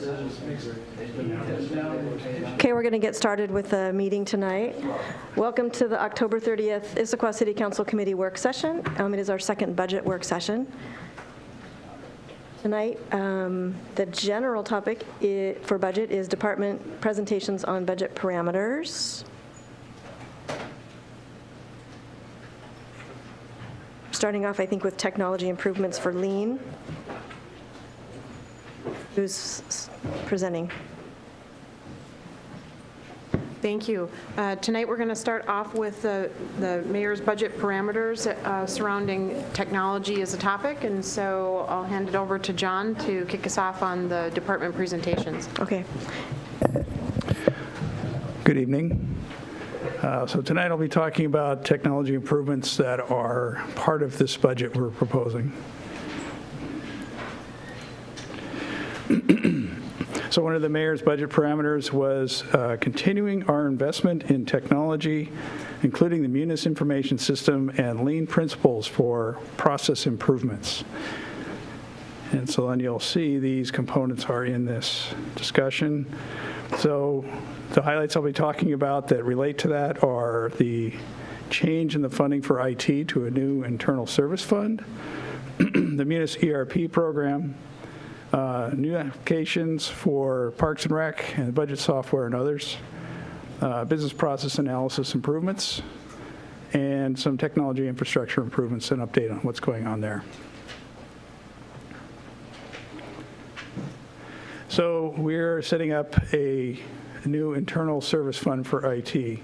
Okay, we're going to get started with the meeting tonight. Welcome to the October 30th Issaquah City Council Committee work session. It is our second budget work session. Tonight, the general topic for budget is department presentations on budget parameters. Starting off, I think, with technology improvements for lean. Who's presenting? Thank you. Tonight we're going to start off with the mayor's budget parameters surrounding technology as a topic, and so I'll hand it over to John to kick us off on the department presentations. Okay. Good evening. So tonight I'll be talking about technology improvements that are part of this budget we're proposing. So one of the mayor's budget parameters was continuing our investment in technology, including the Munis information system and lean principles for process improvements. And so then you'll see these components are in this discussion. So the highlights I'll be talking about that relate to that are the change in the funding for IT to a new internal service fund, the Munis ERP program, new applications for Parks and Rec and budget software and others, business process analysis improvements, and some technology infrastructure improvements and update on what's going on there. So we're setting up a new internal service fund for IT.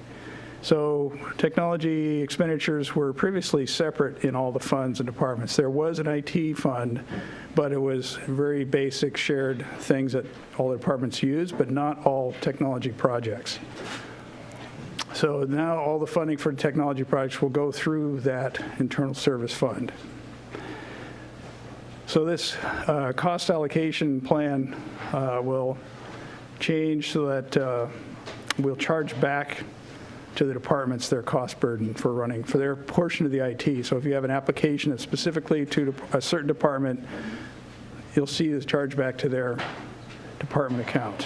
So technology expenditures were previously separate in all the funds and departments. There was an IT fund, but it was very basic shared things that all the departments use, but not all technology projects. So now all the funding for technology projects will go through that internal service fund. So this cost allocation plan will change so that we'll charge back to the departments their cost burden for running, for their portion of the IT. So if you have an application that's specifically to a certain department, you'll see this charge back to their department account.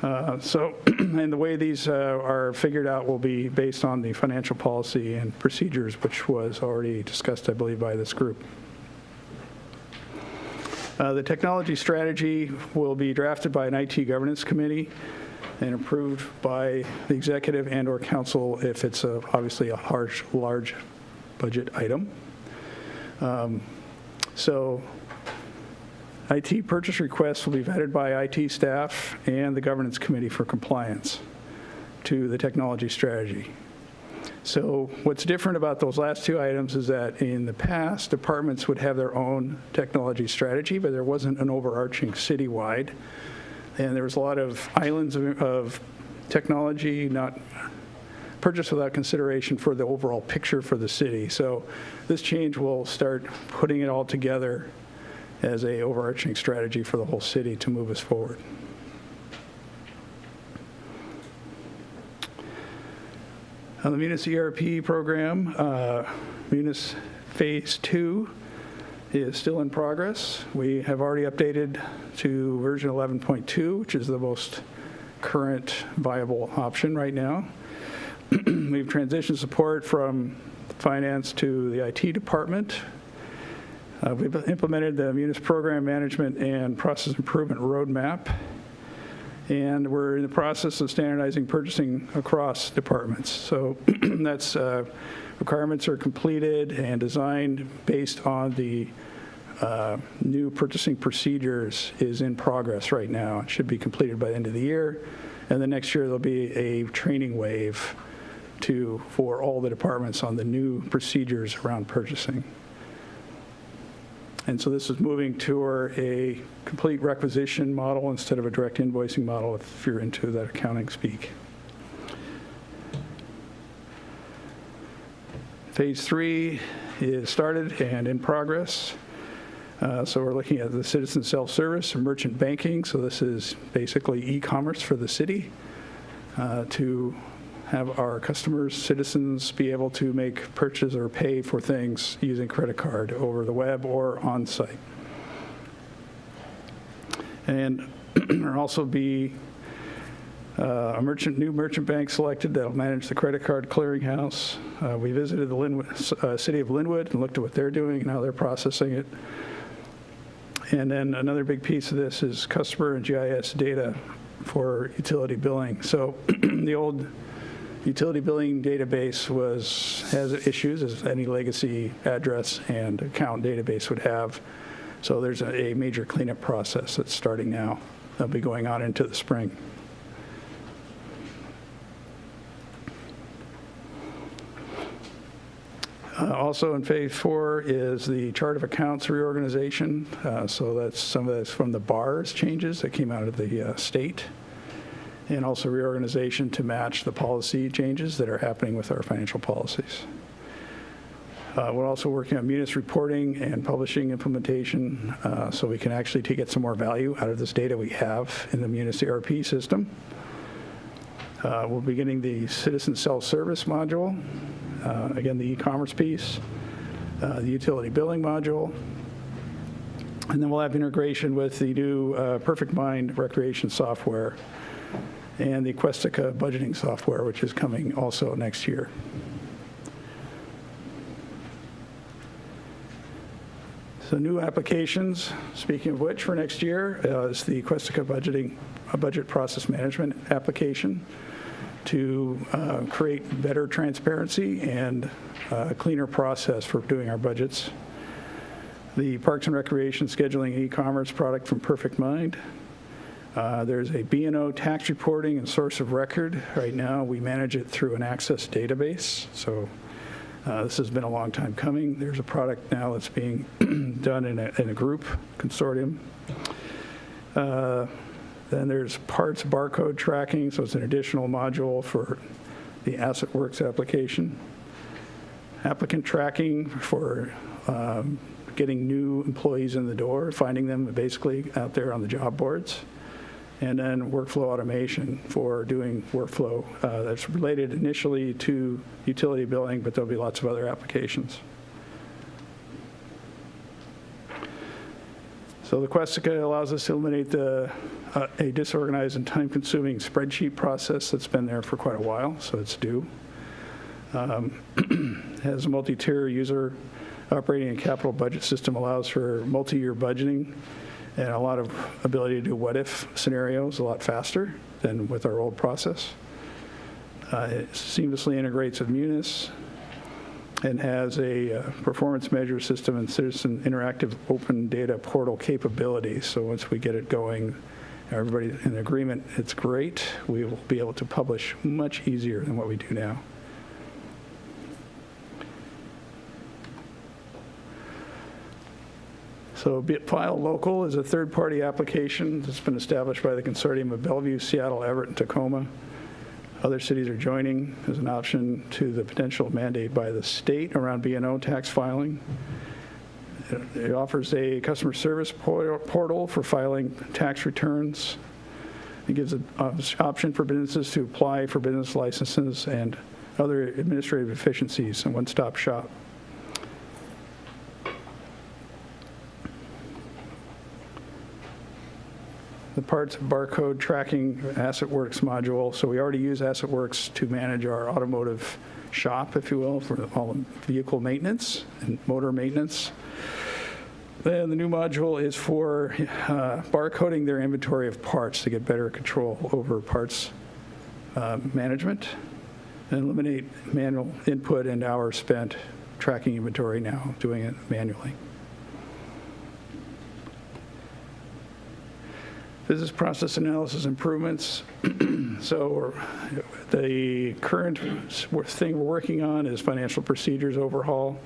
And the way these are figured out will be based on the financial policy and procedures, which was already discussed, I believe, by this group. The technology strategy will be drafted by an IT governance committee and approved by the executive and/or council if it's obviously a large budget item. So IT purchase requests will be vetted by IT staff and the governance committee for compliance to the technology strategy. So what's different about those last two items is that in the past, departments would have their own technology strategy, but there wasn't an overarching citywide. And there was a lot of islands of technology not purchased without consideration for the overall picture for the city. So this change will start putting it all together as a overarching strategy for the whole city to move us forward. On the Munis ERP program, Munis Phase 2 is still in progress. We have already updated to version 11.2, which is the most current viable option right now. We've transitioned support from finance to the IT department. We've implemented the Munis program management and process improvement roadmap. And we're in the process of standardizing purchasing across departments. So that's requirements are completed and designed based on the new purchasing procedures is in progress right now. It should be completed by the end of the year. And then next year there'll be a training wave for all the departments on the new procedures around purchasing. And so this is moving toward a complete requisition model instead of a direct invoicing model if you're into that accounting speak. Phase 3 is started and in progress. So we're looking at the citizen self-service and merchant banking. So this is basically e-commerce for the city to have our customers, citizens, be able to make purchase or pay for things using credit card over the web or on site. And there'll also be a new merchant bank selected that'll manage the credit card clearinghouse. We visited the city of Linwood and looked at what they're doing and how they're processing it. And then another big piece of this is customer and GIS data for utility billing. So the old utility billing database has issues, as any legacy address and account database would have. So there's a major cleanup process that's starting now. That'll be going on into the spring. Also in phase 4 is the chart of accounts reorganization. So some of that's from the BARS changes that came out of the state, and also reorganization to match the policy changes that are happening with our financial policies. We're also working on Munis reporting and publishing implementation, so we can actually get some more value out of this data we have in the Munis ERP system. We'll be getting the citizen self-service module, again, the e-commerce piece, the utility billing module, and then we'll have integration with the new Perfect Mind recreation software and the Issaquah budgeting software, which is coming also next year. So new applications, speaking of which, for next year is the Issaquah budget process management application to create better transparency and a cleaner process for doing our budgets. The Parks and Recreation scheduling e-commerce product from Perfect Mind. There's a B&O tax reporting and source of record. Right now, we manage it through an Access database. So this has been a long time coming. There's a product now that's being done in a group consortium. Then there's parts barcode tracking, so it's an additional module for the AssetWorks application. Applicant tracking for getting new employees in the door, finding them basically out there on the job boards. And then workflow automation for doing workflow that's related initially to utility billing, but there'll be lots of other applications. So the Issaquah allows us to eliminate a disorganized and time-consuming spreadsheet process that's been there for quite a while, so it's due. Has a multi-tier user operating and capital budget system, allows for multi-year budgeting and a lot of ability to do what-if scenarios a lot faster than with our old process. It seamlessly integrates with Munis and has a performance measure system and citizen interactive open data portal capabilities. So once we get it going, everybody in agreement, it's great. We will be able to publish much easier than what we do now. So File Local is a third-party application that's been established by the consortium of Bellevue, Seattle, Everett, and Tacoma. Other cities are joining as an option to the potential mandate by the state around B&O tax filing. It offers a customer service portal for filing tax returns. It gives an option for businesses to apply for business licenses and other administrative efficiencies, a one-stop shop. The parts barcode tracking AssetWorks module. So we already use AssetWorks to manage our automotive shop, if you will, for all vehicle maintenance and motor maintenance. Then the new module is for barcoding their inventory of parts to get better control over parts management and eliminate manual input and hours spent tracking inventory now, doing it manually. Business process analysis improvements. So the current thing we're working on is financial procedures overhaul.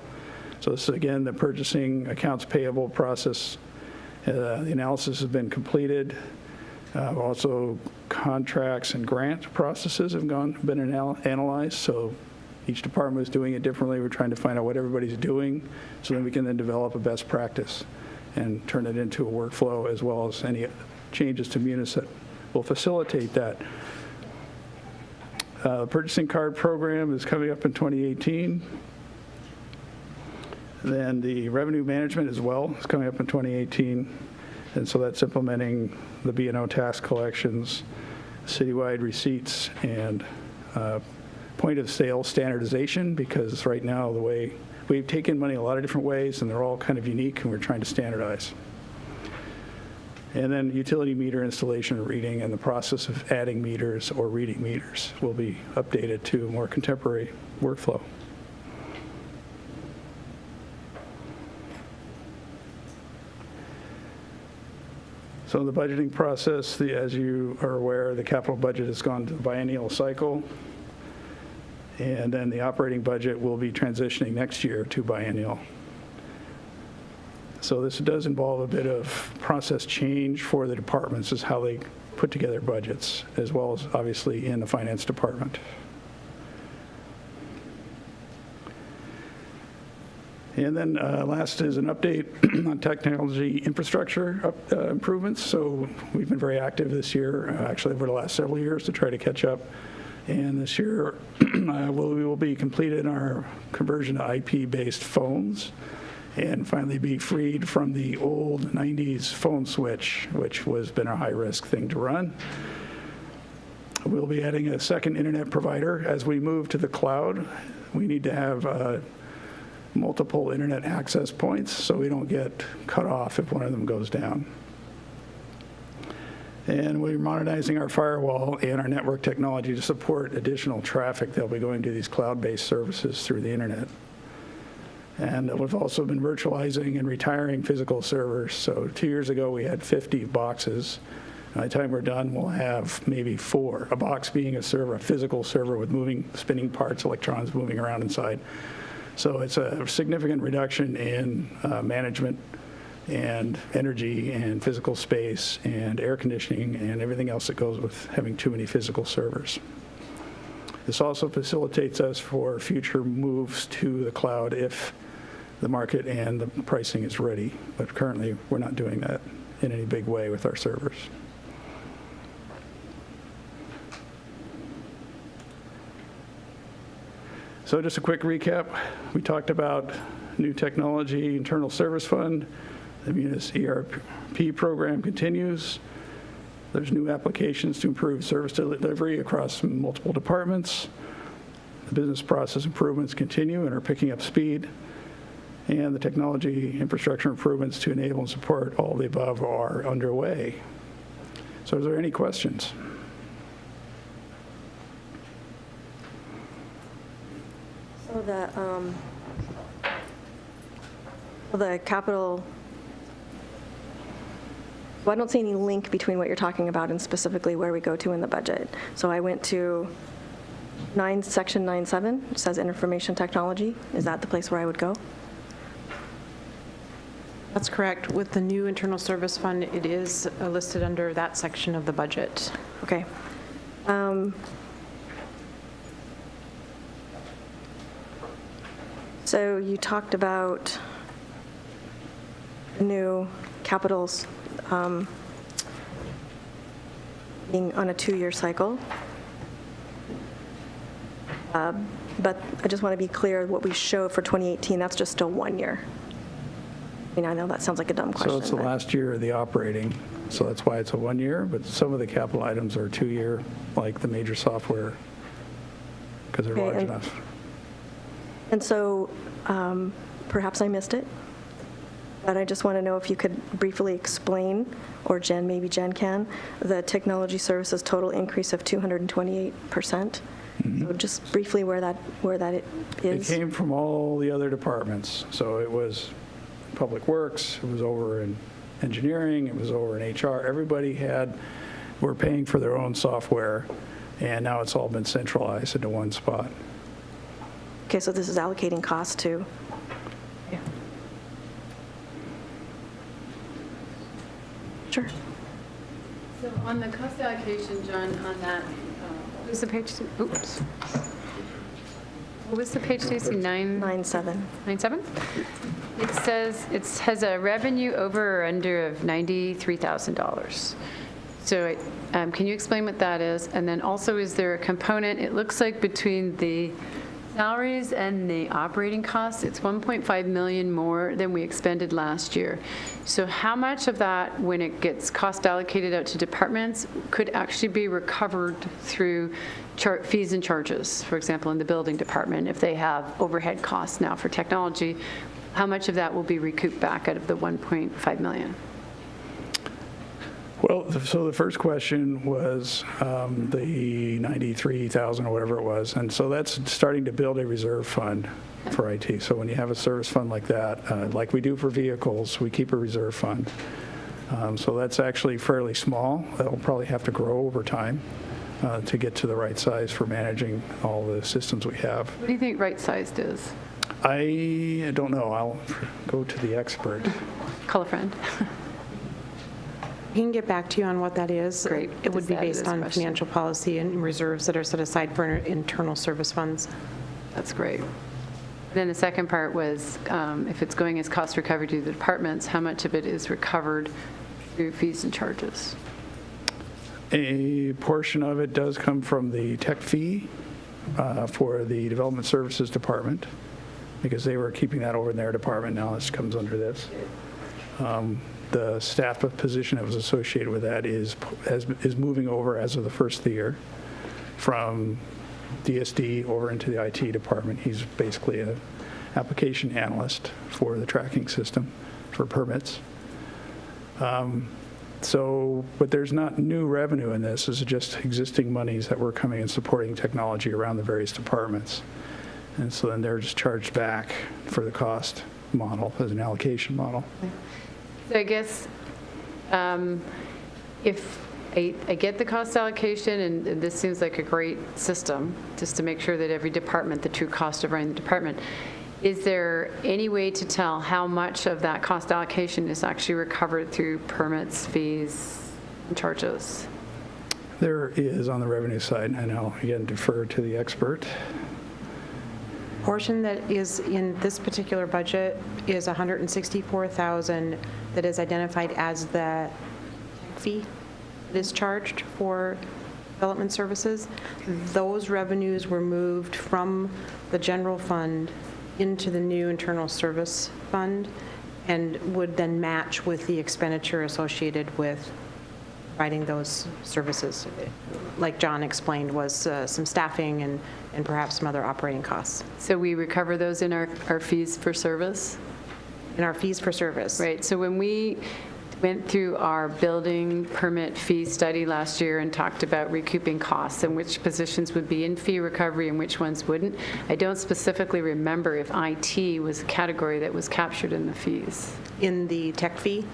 So this is, again, the purchasing accounts payable process. The analysis has been completed. Also, contracts and grant processes have been analyzed. So each department is doing it differently. We're trying to find out what everybody's doing so then we can then develop a best practice and turn it into a workflow, as well as any changes to Munis that will facilitate that. The purchasing card program is coming up in 2018. Then the revenue management as well is coming up in 2018. And so that's implementing the B&O tax collections, citywide receipts, and point of sale standardization, because right now the way we've taken money a lot of different ways and they're all kind of unique and we're trying to standardize. And then utility meter installation and reading, and the process of adding meters or reading meters will be updated to a more contemporary workflow. So the budgeting process, as you are aware, the capital budget has gone to the biennial cycle. And then the operating budget will be transitioning next year to biennial. So this does involve a bit of process change for the departments as how they put together budgets, as well as obviously in the finance department. And then last is an update on technology infrastructure improvements. So we've been very active this year, actually over the last several years, to try to catch up. And this year, we will be completed our conversion to IP-based phones and finally be freed from the old 90s phone switch, which has been a high-risk thing to run. We'll be adding a second internet provider. As we move to the cloud, we need to have multiple internet access points so we don't get cut off if one of them goes down. And we're modernizing our firewall and our network technology to support additional traffic that'll be going to these cloud-based services through the internet. And we've also been virtualizing and retiring physical servers. So 2 years ago, we had 50 boxes. By the time we're done, we'll have maybe 4. A box being a server, a physical server with moving, spinning parts, electrons moving around inside. So it's a significant reduction in management and energy and physical space and air conditioning and everything else that goes with having too many physical servers. This also facilitates us for future moves to the cloud if the market and the pricing is ready. But currently, we're not doing that in any big way with our servers. So just a quick recap. We talked about new technology, internal service fund. The Munis ERP program continues. There's new applications to improve service delivery across multiple departments. The business process improvements continue and are picking up speed. And the technology infrastructure improvements to enable and support all the above are underway. So is there any questions? So the capital, well, I don't see any link between what you're talking about and specifically where we go to in the budget. So I went to section 9.7, it says information technology. Is that the place where I would go? That's correct. With the new internal service fund, it is listed under that section of the budget. Okay. So you talked about new capitals being on a 2-year cycle. But I just want to be clear, what we show for 2018, that's just still 1 year. I mean, I know that sounds like a dumb question. So it's the last year of the operating, so that's why it's a 1 year, but some of the capital items are 2 year, like the major software, because they're large enough. And so perhaps I missed it, but I just want to know if you could briefly explain, or Jen, maybe Jen can, the technology services total increase of 228%. So just briefly where that is. It came from all the other departments. So it was Public Works, it was over in engineering, it was over in HR. Everybody were paying for their own software, and now it's all been centralized into one spot. Okay, so this is allocating costs to. Yeah. Sure. So on the cost allocation, John, on that, What was the page? Oops. What was the page, Stacy? 9.7. 9.7? it says it has a revenue over or under of $93,000. So can you explain what that is? And then also, is there a component, it looks like between the salaries and the operating costs, it's 1.5 million more than we expended last year. So how much of that, when it gets cost allocated out to departments, could actually be recovered through fees and charges? For example, in the building department, if they have overhead costs now for technology, how much of that will be recouped back out of the 1.5 million? Well, so the first question was the 93,000 or whatever it was, and so that's starting to build a reserve fund for IT. So when you have a service fund like that, like we do for vehicles, we keep a reserve fund. So that's actually fairly small. That'll probably have to grow over time to get to the right size for managing all the systems we have. What do you think right-sized is? I don't know. I'll go to the expert. Call a friend. We can get back to you on what that is. Great. It would Just be add to based this on question. financial policy and reserves that are set aside for internal service funds. That's great. Then the second part was, if it's going as cost recovery to the departments, how much of it is recovered through fees and charges? A portion of it does come from the tech fee for the Development Services Department, because they were keeping that over in their department. Now this comes under this. The staff position that was associated with that is moving over as of the first of the year from DSD over into the IT department. He's basically an application analyst for the tracking system for permits. But there's not new revenue in this. This is just existing monies that were coming and supporting technology around the various departments. And so then they're just charged back for the cost model as an allocation model. So I guess if I get the cost allocation, and this seems like a great system, just to make sure that every department, the true cost of running the department, is there any way to tell how much of that cost allocation is actually recovered through permits, fees, and charges? There is on the revenue side, and I'll again defer to the expert. Portion that is in this particular budget is $164,000 that is identified as the fee that is charged for development services. Those revenues were moved from the general fund into the new internal service fund and would then match with the expenditure associated with providing those services. Like John explained, was some staffing and perhaps some other operating costs. So we recover those in our fees for service? In our fees for service. Right, so when we went through our building permit fee study last year and talked about recouping costs and which positions would be in fee recovery and which ones wouldn't, I don't specifically remember if IT was a category that was captured in the fees. In the tech fee?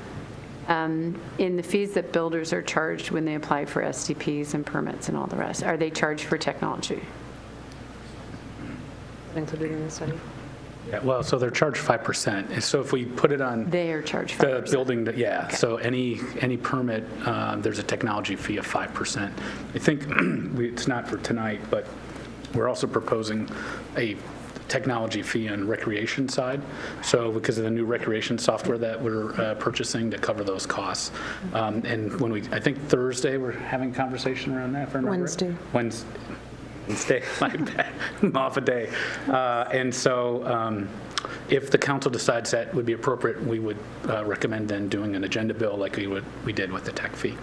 In the fees that builders are charged when they apply for STPs and permits and all the rest, are they charged for technology? Included in the study? Yeah, well, so they're charged 5%. So if we put it on They are charged the 5%. building, yeah, so any permit, there's a technology fee of 5%. I think it's not for tonight, but we're also proposing a technology fee on recreation side. So because of the new recreation software that we're purchasing to cover those costs. And when I think Thursday, we're having a conversation around that, if I remember right. Wednesday, my bad, I'm off a day. And so if the council decides that would be appropriate, we would recommend then doing an agenda bill like we did with the tech fee.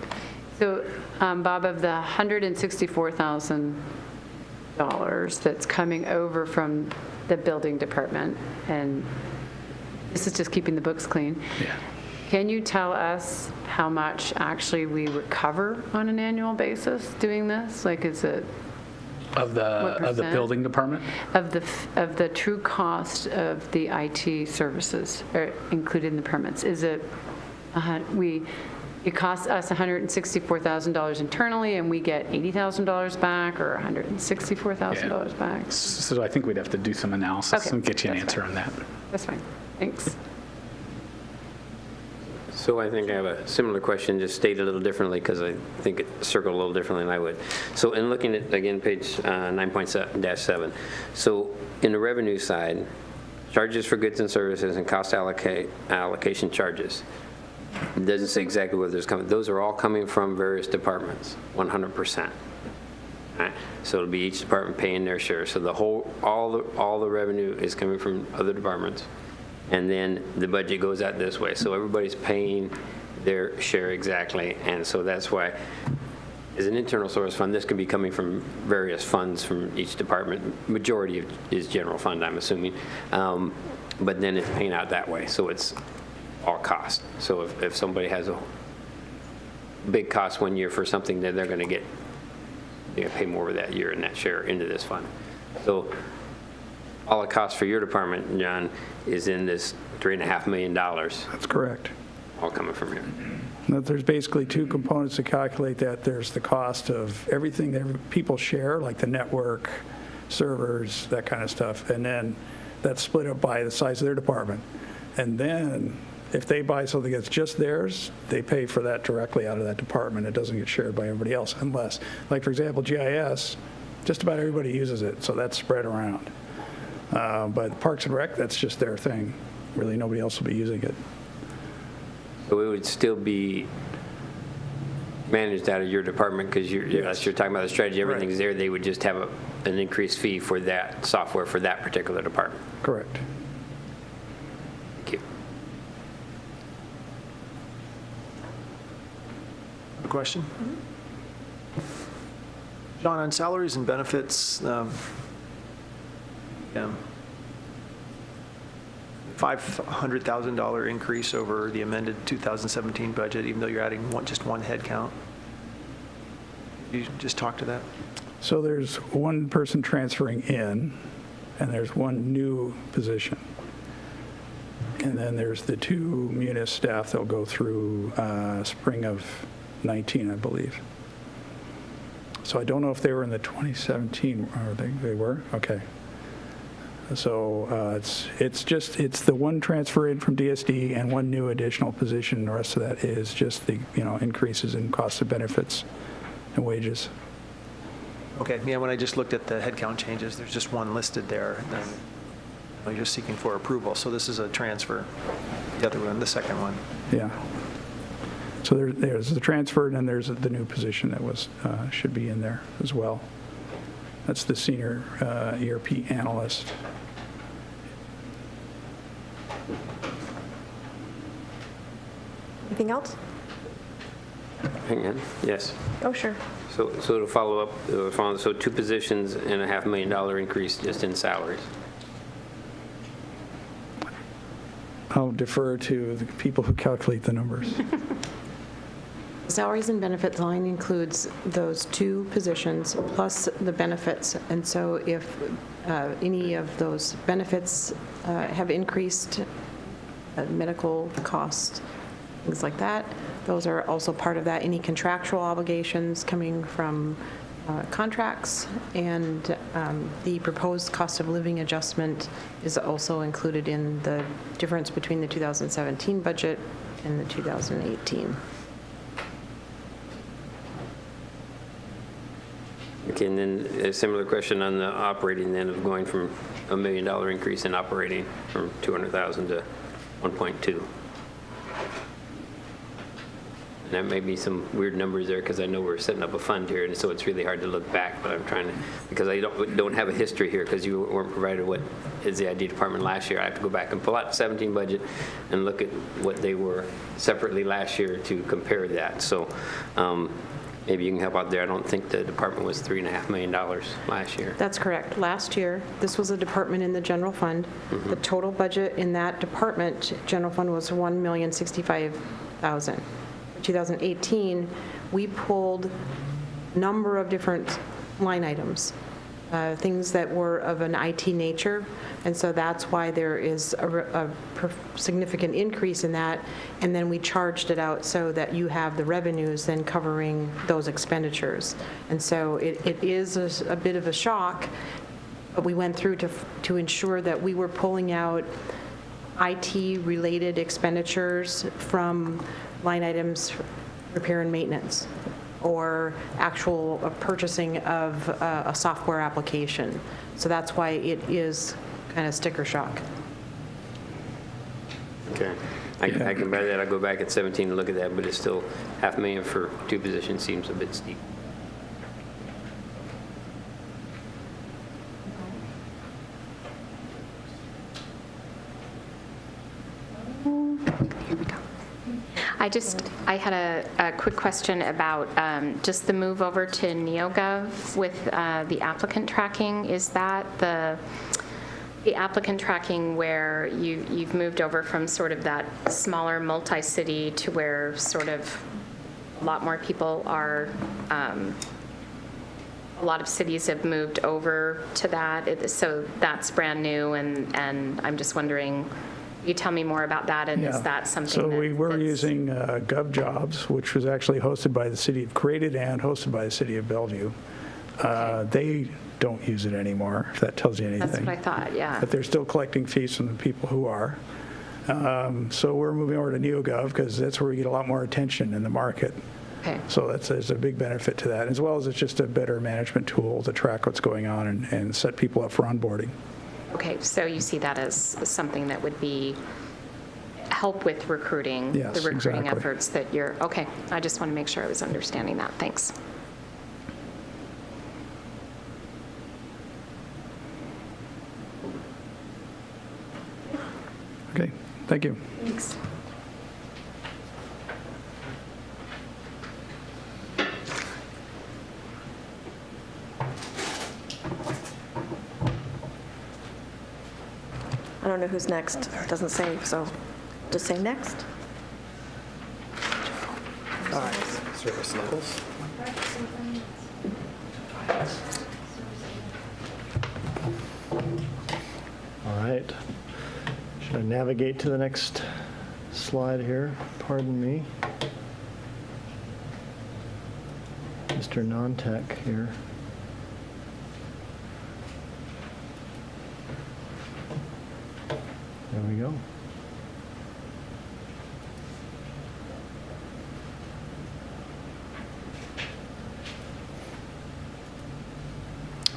So, Bob, of the $164,000 that's coming over from the building department, and this is just keeping the books clean, Yeah. can you tell us how much actually we recover on an annual basis doing this? Like, is it Of the percent? building department? of the true cost of the IT services are included in the permits? Is it, it costs us $164,000 internally and we get $80,000 back, or $164,000 back? So I think we'd have to do some analysis Okay, and get you an that's answer fine. on that. That's fine, thanks. So I think I have a similar question, just stated a little differently, because I think it circled a little differently than I would. So in looking at, again, page 9.7-7, so in the revenue side, charges for goods and services and cost allocation charges, it doesn't say exactly where those coming. Those are all coming from various departments, 100%. Right? So it'll be each department paying their share. So all the revenue is coming from other departments. And then the budget goes out this way. So everybody's paying their share exactly. And so that's why, as an internal source fund, this can be coming from various funds from each department. Majority is general fund, I'm assuming. But then it's paying out that way. So it's all cost. So if somebody has a big cost one year for something, then they're going to pay more that year in that share into this fund. So all the cost for your department, John, is in this $3.5 million, That's correct. all coming from here. Now, there's basically two components to calculate that. There's the cost of everything that people share, like the network, servers, that kind of stuff, and then that's split up by the size of their department. And then if they buy something that's just theirs, they pay for that directly out of that department. It doesn't get shared by everybody else unless, like for example, GIS, just about everybody uses it, so that's spread around. But Parks and Rec, that's just their thing. Really, nobody else will be using it. So it would still be managed out of your department because you're talking about the strategy, everything's there. They would just have an increased fee for that software for that particular department. Correct. Thank you. A question? John, on salaries and benefits, $500,000 increase over the amended 2017 budget, even though you're adding just one head count. You just talk to that? So there's one person transferring in, and there's one new position. And then there's the two munis staff that'll go through spring of 19, I believe. So I don't know if they were in the 2017, or they were? Okay. So it's the one transfer in from DSD and one new additional position. The rest of that is just the increases in cost of benefits and wages. Okay, yeah, when I just looked at the headcount changes, there's just one listed there, and then you're just seeking for approval. So this is a transfer, the other one, the second one. Yeah. So there's the transfer, and then there's the new position that should be in there as well. That's the senior ERP analyst. Anything else? Hang on. Yes. Oh, sure. So to follow up, so two positions and a $500,000 increase just in salaries. I'll defer to the people who calculate the numbers. Salaries and benefits line includes those two positions plus the benefits. And so if any of those benefits have increased, medical costs, things like that, those are also part of that. Any contractual obligations coming from contracts, and the proposed cost of living adjustment is also included in the difference between the 2017 budget and the 2018. Okay, and then a similar question on the operating then of going from $1 million increase in operating from 200,000 to 1.2. And that may be some weird numbers there because I know we're setting up a fund here, and so it's really hard to look back, but I'm trying to, because I don't have a history here because you weren't provided what is the ID department last year. I have to go back and pull out the 17 budget and look at what they were separately last year to compare that. So maybe you can help out there. I don't think the department was $3.5 million last year. That's correct. Last year, this was a department in the general fund. The total budget in that department, general fund, was $1,065,000. 2018, we pulled a number of different line items, things that were of an IT nature, and so that's why there is a significant increase in that, and then we charged it out so that you have the revenues then covering those expenditures. And so it is a bit of a shock, but we went through to ensure that we were pulling out IT-related expenditures from line items, repair and maintenance, or actual purchasing of a software application. So that's why it is kind of sticker shock. Okay. I can buy that. I'll go back at 17 and look at that, but it's still $500,000 for two positions seems a bit steep. I had a quick question about just the move over to NeoGov with the applicant tracking. Is that the applicant tracking where you've moved over from sort of that smaller multi-city to where sort of a lot more people are, a lot of cities have moved over to that, so that's brand new, and I'm just wondering, you tell me more about that, and is that something So we were that's- using GovJobs, which was actually hosted by the city of, created and hosted by the city of Bellevue. They don't use it anymore, if that tells you anything. That's what I thought, yeah. But they're still collecting fees from the people who are. So we're moving over to NeoGov because that's where we get a lot more attention in the market. Okay. So there's a big benefit to that, as well as it's just a better management tool to track what's going on and set people up for onboarding. Okay, so you see that as something that would be help with recruiting, Yes, the recruiting exactly. efforts that you're, okay. I just want to make sure I was understanding that. Thanks. Okay, thank you. Thanks. I don't know who's next. It doesn't say, so just say next. Service levels. All right. Should I navigate to the next slide here? Pardon me. Mr. Non-Tech here. There we go.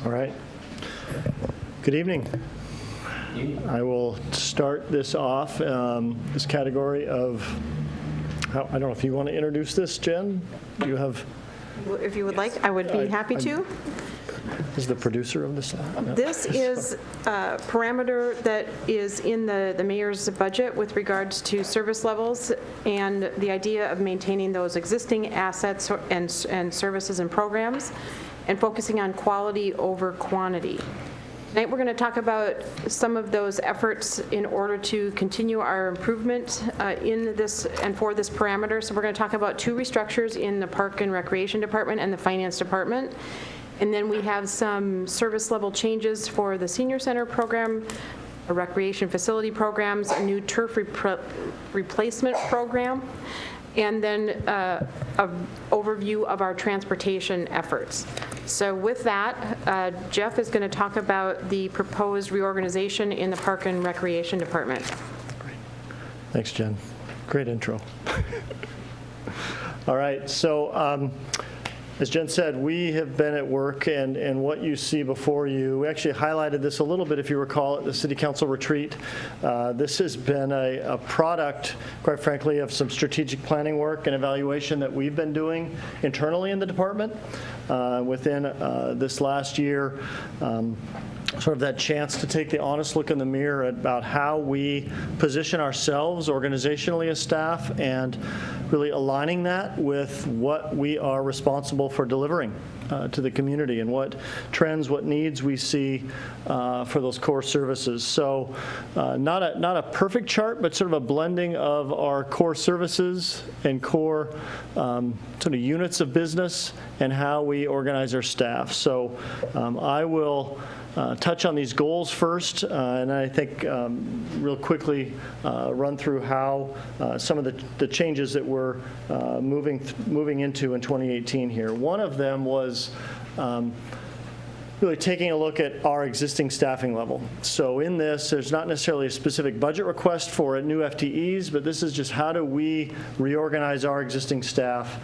All right. Good evening. I will start this off, this category of, I don't know if you want to introduce this, Jen? Do you have, If you would like, I would be happy to. is the producer of this? No. This is a parameter that is in the mayor's budget with regards to service levels and the idea of maintaining those existing assets and services and programs and focusing on quality over quantity. Tonight, we're going to talk about some of those efforts in order to continue our improvement in this and for this parameter. So we're going to talk about two restructures in the Park and Recreation Department and the Finance Department. And then we have some service level changes for the Senior Center program, a recreation facility programs, a new turf replacement program, and then an overview of our transportation efforts. So with that, Jeff is going to talk about the proposed reorganization in the Park and Recreation Department. Thanks, Jen. Great intro. All right, so as Jen said, we have been at work, and what you see before you, we actually highlighted this a little bit, if you recall, at the City Council retreat. This has been a product, quite frankly, of some strategic planning work and evaluation that we've been doing internally in the department within this last year. Sort of that chance to take the honest look in the mirror about how we position ourselves organizationally as staff and really aligning that with what we are responsible for delivering to the community and what trends, what needs we see for those core services. So not a perfect chart, but sort of a blending of our core services and core sort of units of business and how we organize our staff. So I will touch on these goals first, and I think real quickly run through how some of the changes that we're moving into in 2018 here. One of them was really taking a look at our existing staffing level. So in this, there's not necessarily a specific budget request for new FTEs, but this is just how do we reorganize our existing staff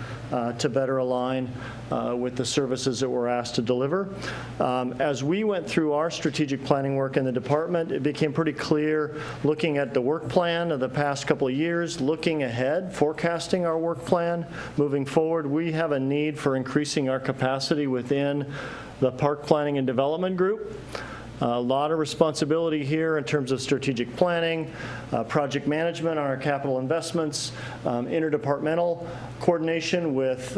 to better align with the services that we're asked to deliver. As we went through our strategic planning work in the department, it became pretty clear, looking at the work plan of the past couple of years, looking ahead, forecasting our work plan, moving forward, we have a need for increasing our capacity within the Park Planning and Development Group. A lot of responsibility here in terms of strategic planning, project management on our capital investments, interdepartmental coordination with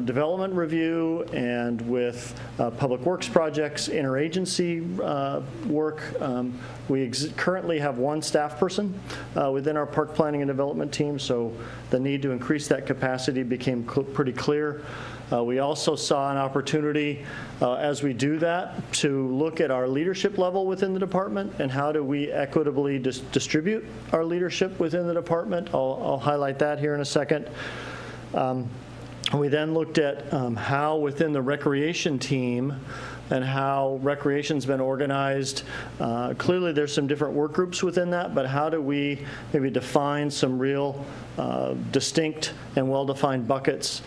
development review and with public works projects, interagency work. We currently have one staff person within our park planning and development team, so the need to increase that capacity became pretty clear. We also saw an opportunity as we do that to look at our leadership level within the department and how do we equitably distribute our leadership within the department. I'll highlight that here in a second. We then looked at how within the recreation team and how recreation's been organized. Clearly there's some different work groups within that, but how do we maybe define some real distinct and well-defined buckets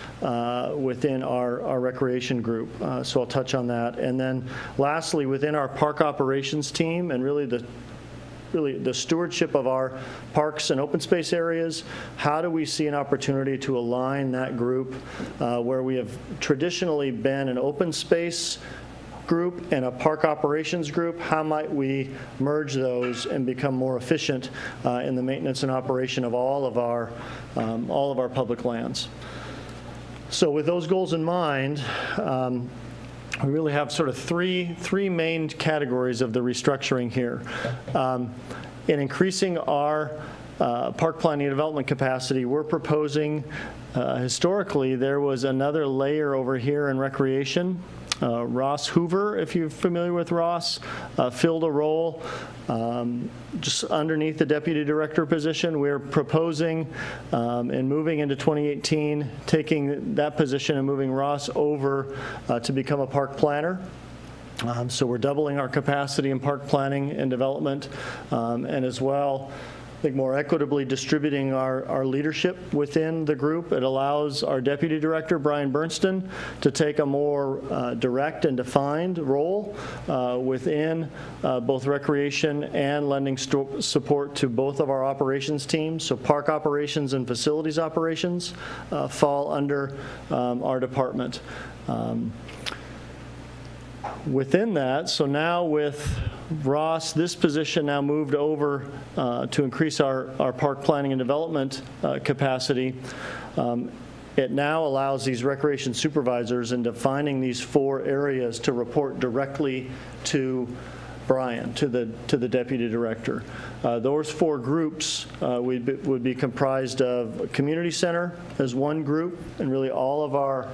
within our recreation group? So I'll touch on that. And then lastly, within our park operations team and really the stewardship of our parks and open space areas, how do we see an opportunity to align that group where we have traditionally been an open space group and a park operations group? How might we merge those and become more efficient in the maintenance and operation of all of our public lands? So with those goals in mind, we really have sort of three main categories of the restructuring here. In increasing our park planning and development capacity, we're proposing, historically, there was another layer over here in recreation. Ross Hoover, if you're familiar with Ross, filled a role just underneath the deputy director position. We're proposing and moving into 2018, taking that position and moving Ross over to become a park planner. So we're doubling our capacity in park planning and development, and as well, I think more equitably distributing our leadership within the group. It allows our deputy director, Brian Bernston, to take a more direct and defined role within both recreation and lending support to both of our operations teams. So park operations and facilities operations fall under our department. Within that, so now with Ross, this position now moved over to increase our park planning and development capacity. It now allows these recreation supervisors in defining these 4 areas to report directly to Brian, to the deputy director. Those 4 groups would be comprised of a community center as one group, and really all of our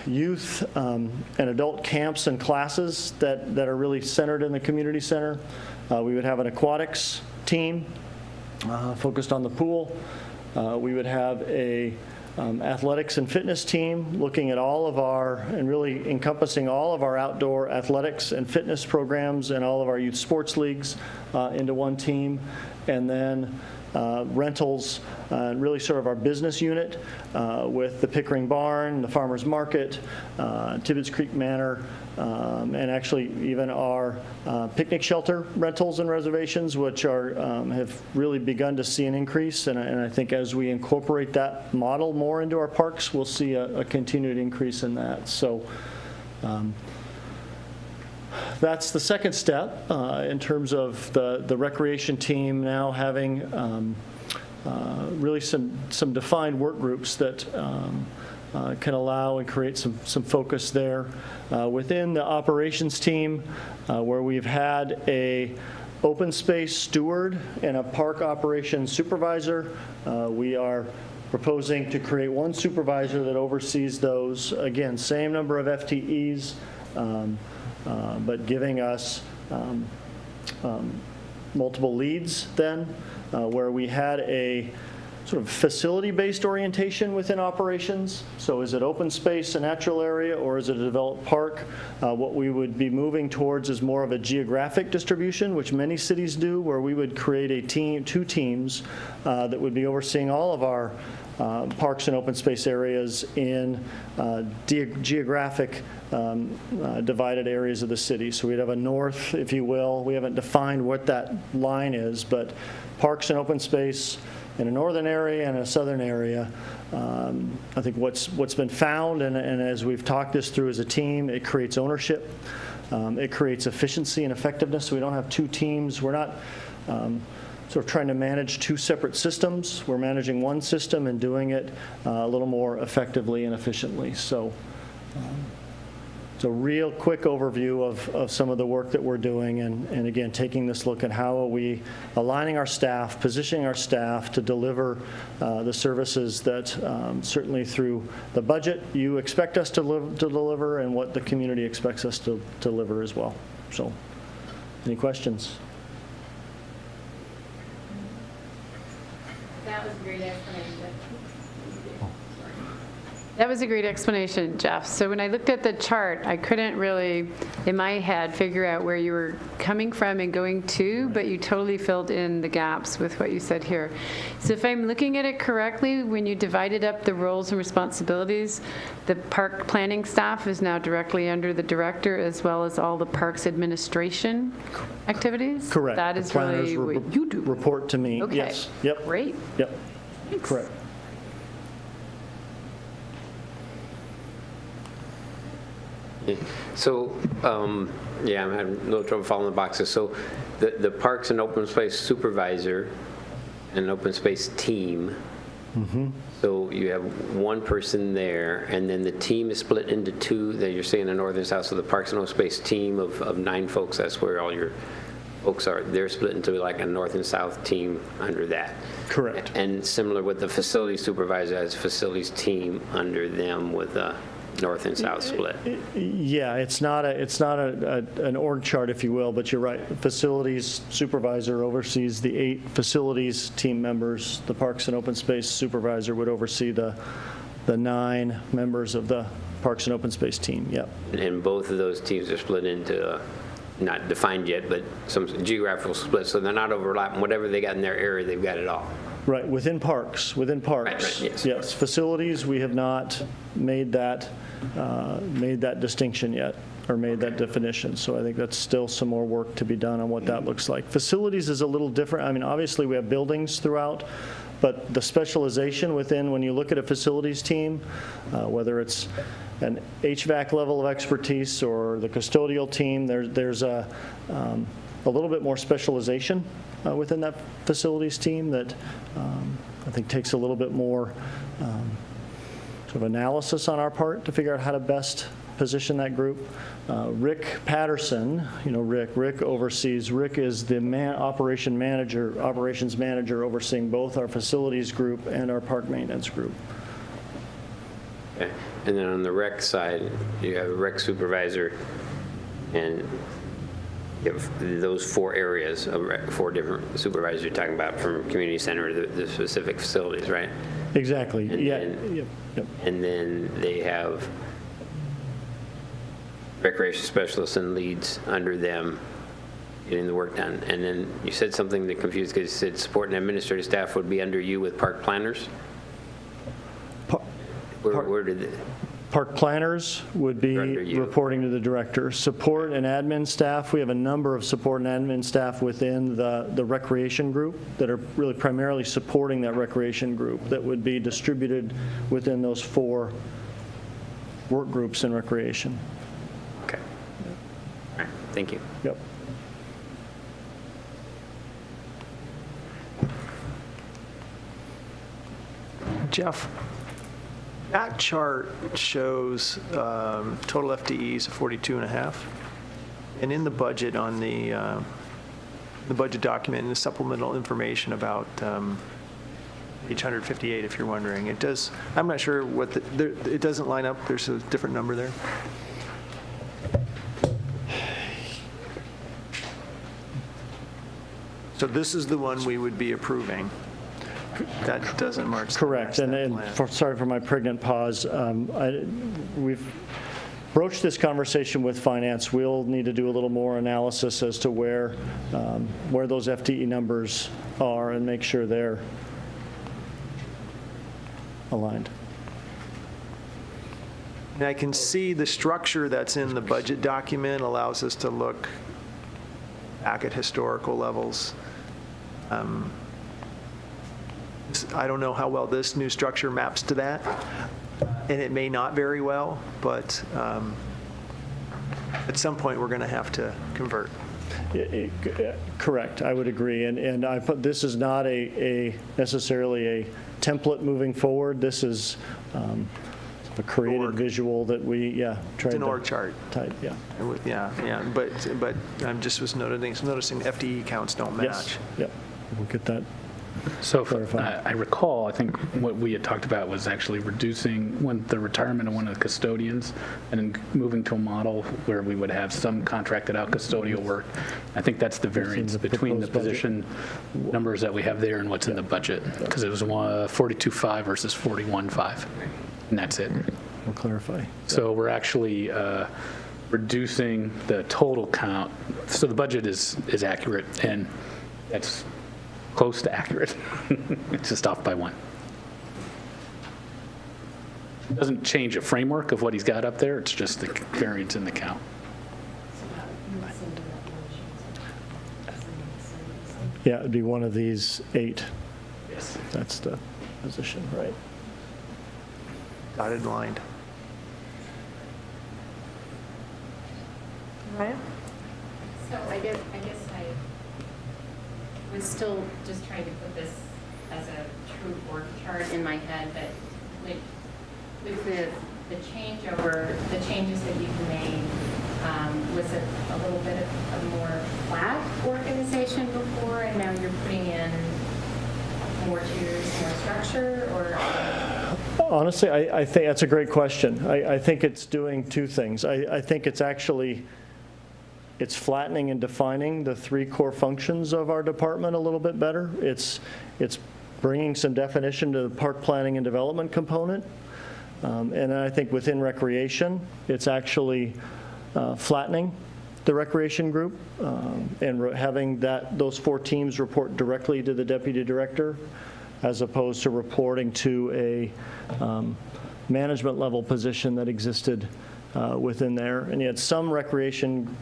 youth and adult camps and classes that are really centered in the community center. We would have an aquatics team focused on the pool. We would have a athletics and fitness team looking at all of our, and really encompassing all of our outdoor athletics and fitness programs and all of our youth sports leagues into one team. And then rentals, really sort of our business unit with the Pickering Barn, the Farmers Market, Tibbetts Creek Manor, and actually even our picnic shelter rentals and reservations, which are have really begun to see an increase. And I think as we incorporate that model more into our parks, we'll see a continued increase in that. So that's the second step in terms of the recreation team now having really some defined work groups that can allow and create some focus there. Within the operations team, where we've had a open space steward and a park operations supervisor, we are proposing to create one supervisor that oversees those. Again, same number of FTEs, but giving us multiple leads then, where we had a sort of facility-based orientation within operations. So is it open space, a natural area, or is it a developed park? What we would be moving towards is more of a geographic distribution, which many cities do, where we would create a team, 2 teams that would be overseeing all of our parks and open space areas in geographic divided areas of the city. So we'd have a north, if you will. We haven't defined what that line is, but parks and open space in a northern area and a southern area. I think what's been found, and as we've talked this through as a team, it creates ownership. It creates efficiency and effectiveness, so we don't have two teams. We're not sort of trying to manage two separate systems. We're managing one system and doing it a little more effectively and efficiently. So it's a real quick overview of some of the work that we're doing, and again, taking this look at how are we aligning our staff, positioning our staff to deliver the services that certainly through the budget you expect us to deliver, and what the community expects us to deliver as well. So, any questions? That was a great explanation. That was a great explanation, Jeff. So when I looked at the chart, I couldn't really, in my head, figure out where you were coming from and going to, but you totally filled in the gaps with what you said here. So if I'm looking at it correctly, when you divided up the roles and responsibilities, the park planning staff is now directly under the director, as well as all the parks administration activities? Correct. That The is planners really what you do. report to me. Okay. Yes. Yep. Great. Yep. Thanks. Correct. So, yeah, I'm having a little trouble following the boxes. So the Parks and Open Space Supervisor and Open Space Team, so you have one person there, and then the team is split into two, that you're saying the north and south, so the Parks and Open Space team of 9 folks, that's where all your folks are. They're split into like a north and south team under that. Correct. And similar with the Facilities Supervisor as Facilities Team under them with a north and south split. Yeah, it's not an org chart, if you will, but you're right. Facilities supervisor oversees the 8 facilities team members. The Parks and Open Space supervisor would oversee the 9 members of the Parks and Open Space team. Yep. And both of those teams are split into, not defined yet, but some geographical splits, so they're not overlapping. Whatever they got in their area, they've got it all. Right, within parks. Right, yes. Facilities, we have not made that distinction yet, or made that definition. So I think that's still some more work to be done on what that looks like. Facilities is a little different. I mean, obviously we have buildings throughout, but the specialization within, when you look at a facilities team, whether it's an HVAC level of expertise or the custodial team, there's a little bit more specialization within that facilities team that I think takes a little bit more sort of analysis on our part to figure out how to best position that group. Rick Patterson, Rick oversees, Rick is the operations manager overseeing both our facilities group and our park maintenance group. Okay. And then on the rec side, you have a rec supervisor, and you have those 4 areas, 4 different supervisors you're talking about, from community center to the specific facilities, right? Exactly. And yeah. then- Yep. And then they have recreation specialists and leads under them getting the work done. And then you said something that confused, because you said support and administrative staff would be under you with park planners? Where did it? Park planners would be Under you. reporting to the director. Support and admin staff, we have a number of support and admin staff within the recreation group that are really primarily supporting that recreation group that would be distributed within those 4 work groups in recreation. Okay. All right, thank you. Yep. Jeff, that chart shows total FTEs of 42.5. And in the budget on the budget document, and the supplemental information about page 158, if you're wondering, it does, I'm not sure what it doesn't line up. There's a different number there. So this is the one we would be approving. That doesn't match. Correct. And sorry for my pregnant pause. We've broached this conversation with finance. We'll need to do a little more analysis as to where those FTE numbers are and make sure they're aligned. And I can see the structure that's in the budget document allows us to look back at historical levels. I don't know how well this new structure maps to that, and it may not very well, but at some point, we're going to have to convert. Correct, I would agree. And I put, this is not necessarily a template moving forward. This is a created Org. visual that we, tried It's an to org chart. type, yeah. Yeah. But I just was noticing FTE counts don't match. Yes, yep, we'll get that. So if, Clarify. I recall, I think what we had talked about was actually reducing the retirement of one of the custodians and then moving to a model where we would have some contracted out custodial work. I think that's the variance the between the proposed budget. position numbers that we have there and what's in the budget, because it was 42.5 versus 41.5, and that's it. We'll clarify. So we're actually reducing the total count. So the budget is accurate, and that's close to accurate. It's just off by one. Doesn't change a framework of what he's got up there. It's just the variance in the count. Yeah, it'd be one of these 8. Yes. That's the position, right? Dotted line. Right? So I guess I was still just trying to put this as a true org chart in my head, but with the changeover, the changes that you've made, was it a little bit of a more flat organization before, and now you're putting in more tiers, more structure, or? Honestly, I think that's a great question. I think it's doing two things. I think it's actually, it's flattening and defining the 3 core functions of our department a little bit better. It's bringing some definition to the park planning and development component. And I think within recreation, it's actually flattening the recreation group and having those 4 teams report directly to the deputy director, as opposed to reporting to a management level position that existed within there. And you had some recreation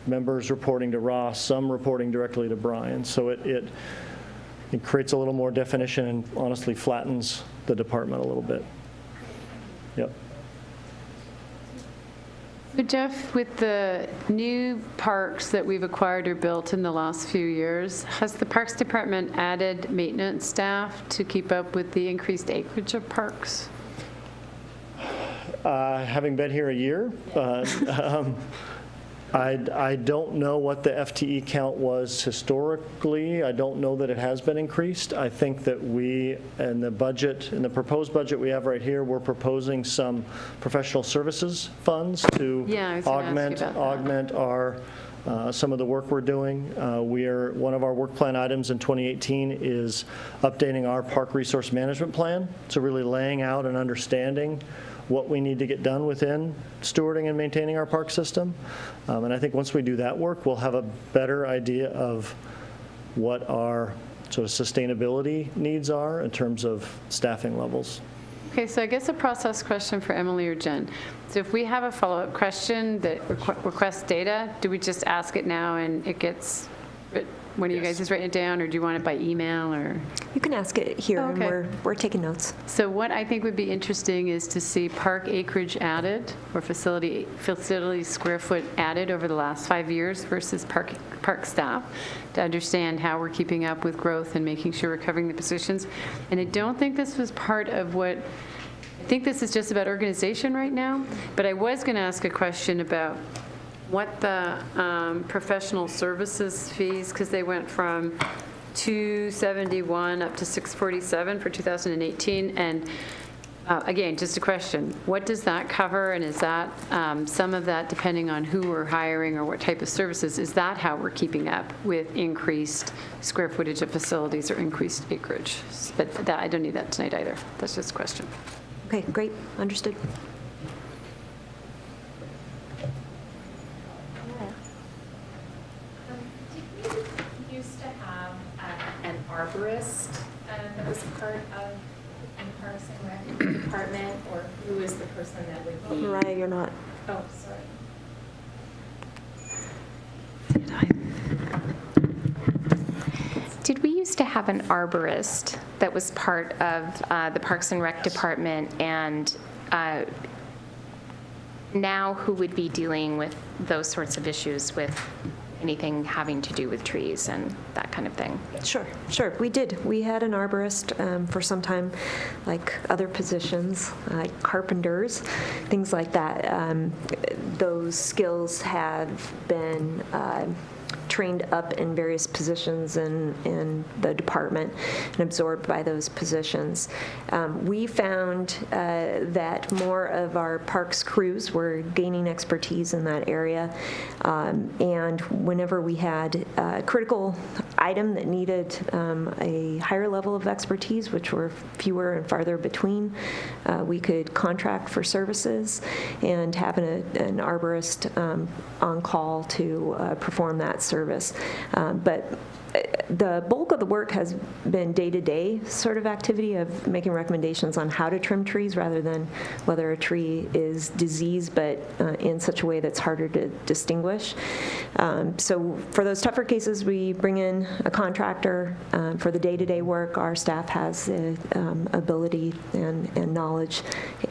members reporting to Ross, some reporting directly to Brian. So it creates a little more definition and honestly flattens the department a little bit. Yep. So Jeff, with the new parks that we've acquired or built in the last few years, has the Parks Department added maintenance staff to keep up with the increased acreage of parks? Having been here a year, I don't know what the FTE count was historically. I don't know that it has been increased. I think that we, in the budget, in the proposed budget we have right here, we're proposing some professional services funds to Yeah, I was gonna ask you about that. augment our, some of the work we're doing. One of our work plan items in 2018 is updating our park resource management plan. So really laying out and understanding what we need to get done within stewarding and maintaining our park system. And I think once we do that work, we'll have a better idea of what our sort of sustainability needs are in terms of staffing levels. Okay, so I guess a process question for Emily or Jen. So if we have a follow-up question that requests data, do we just ask it now and it gets, one of you guys is writing it down, or do you want it by email, or? You can ask it here, Oh, okay. and we're taking notes. So what I think would be interesting is to see park acreage added or facility square foot added over the last 5 years versus park staff, to understand how we're keeping up with growth and making sure we're covering the positions. And I don't think this was part of what, I think this is just about organization right now, but I was going to ask a question about what the professional services fees, because they went from 271 up to 647 for 2018. And again, just a question, what does that cover? And is that some of that, depending on who we're hiring or what type of services, is that how we're keeping up with increased square footage of facilities or increased acreage? But that, I don't need that tonight either. That's just a question. Okay, great, understood. Did we used to have an arborist that was part of the Parks and Rec department, or who is the person that would be? Mariah, you're not. Oh, sorry. Did we used to have an arborist that was part of the Parks and Rec department, and now who would be dealing with those sorts of issues with anything having to do with trees and that kind of thing? Sure. We did. We had an arborist for some time, like other positions, like carpenters, things like that. Those skills have been trained up in various positions in the department and absorbed by those positions. We found that more of our parks crews were gaining expertise in that area, and whenever we had a critical item that needed a higher level of expertise, which were fewer and farther between, we could contract for services and have an arborist on call to perform that service. But the bulk of the work has been day-to-day sort of activity of making recommendations on how to trim trees rather than whether a tree is diseased, but in such a way that's harder to distinguish. So for those tougher cases, we bring in a contractor. For the day-to-day work, our staff has the ability and knowledge,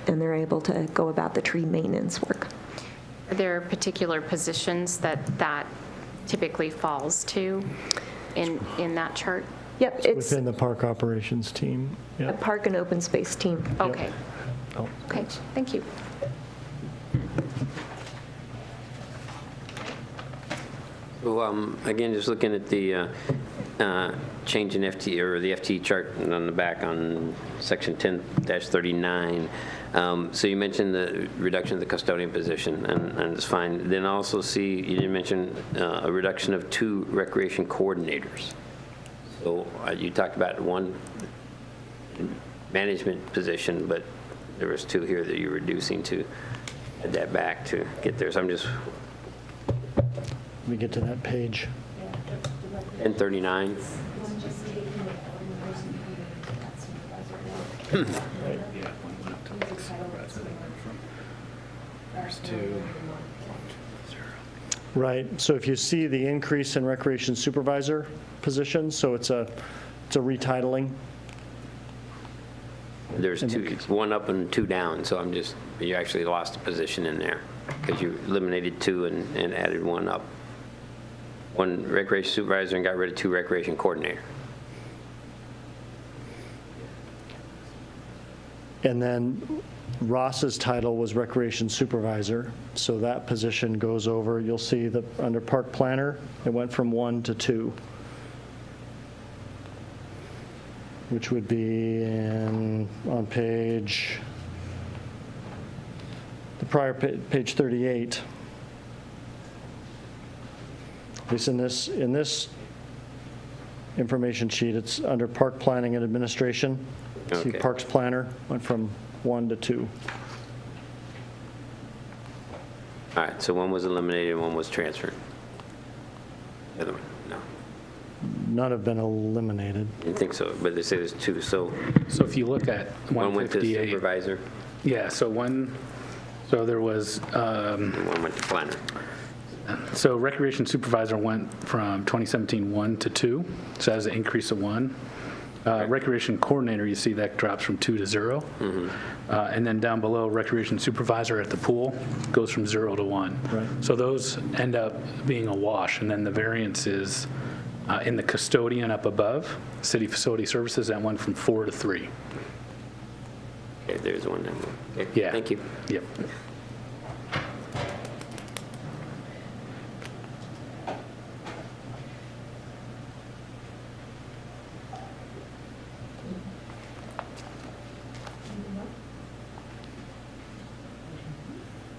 and they're able to go about the tree maintenance work. Are there particular positions that typically falls to in that chart? Yep, it's Within the park operations team. a Yep. park and open space team. Okay. Oh. Okay, thank you. So again, just looking at the change in FT, or the FT chart on the back on section 10-39. So you mentioned the reduction of the custodian position, and it's fine. Then I also see you didn't mention a reduction of 2 recreation coordinators. So you talked about 1 management position, but there was 2 here that you're reducing to add that back to get there. So I'm just Let me get to that page. 1039. Right, so if you see the increase in recreation supervisor position, so it's a retitling. There's 2, 1 up and 2 down, so you actually lost a position in there because you eliminated 2 and added 1 up. 1 recreation supervisor and got rid of 2 recreation coordinator. And then Ross's title was recreation supervisor, so that position goes over. You'll see that under park planner, it went from 1 to 2, which would be on page, the prior page 38. At least in this information sheet, it's under park planning and administration. See Okay. parks planner went from 1 to 2. All right, so 1 was eliminated and 1 was transferred. The other one, no. None have been eliminated. Didn't think so, but they say there's 2, so So if you look at 1 went to 158, supervisor yeah, so there was, and 1 went to planner. so recreation supervisor went from 2017 1 to 2, so that was an increase of 1. Recreation coordinator, you see that drops from 2 to 0. And then down below, recreation supervisor at the pool goes from 0 to 1. Right. So those end up being a wash, and then the variance is in the custodian up above, city facility services, that went from 4 to 3. Okay, there's 1 then. Okay, Yeah. thank you. Yep.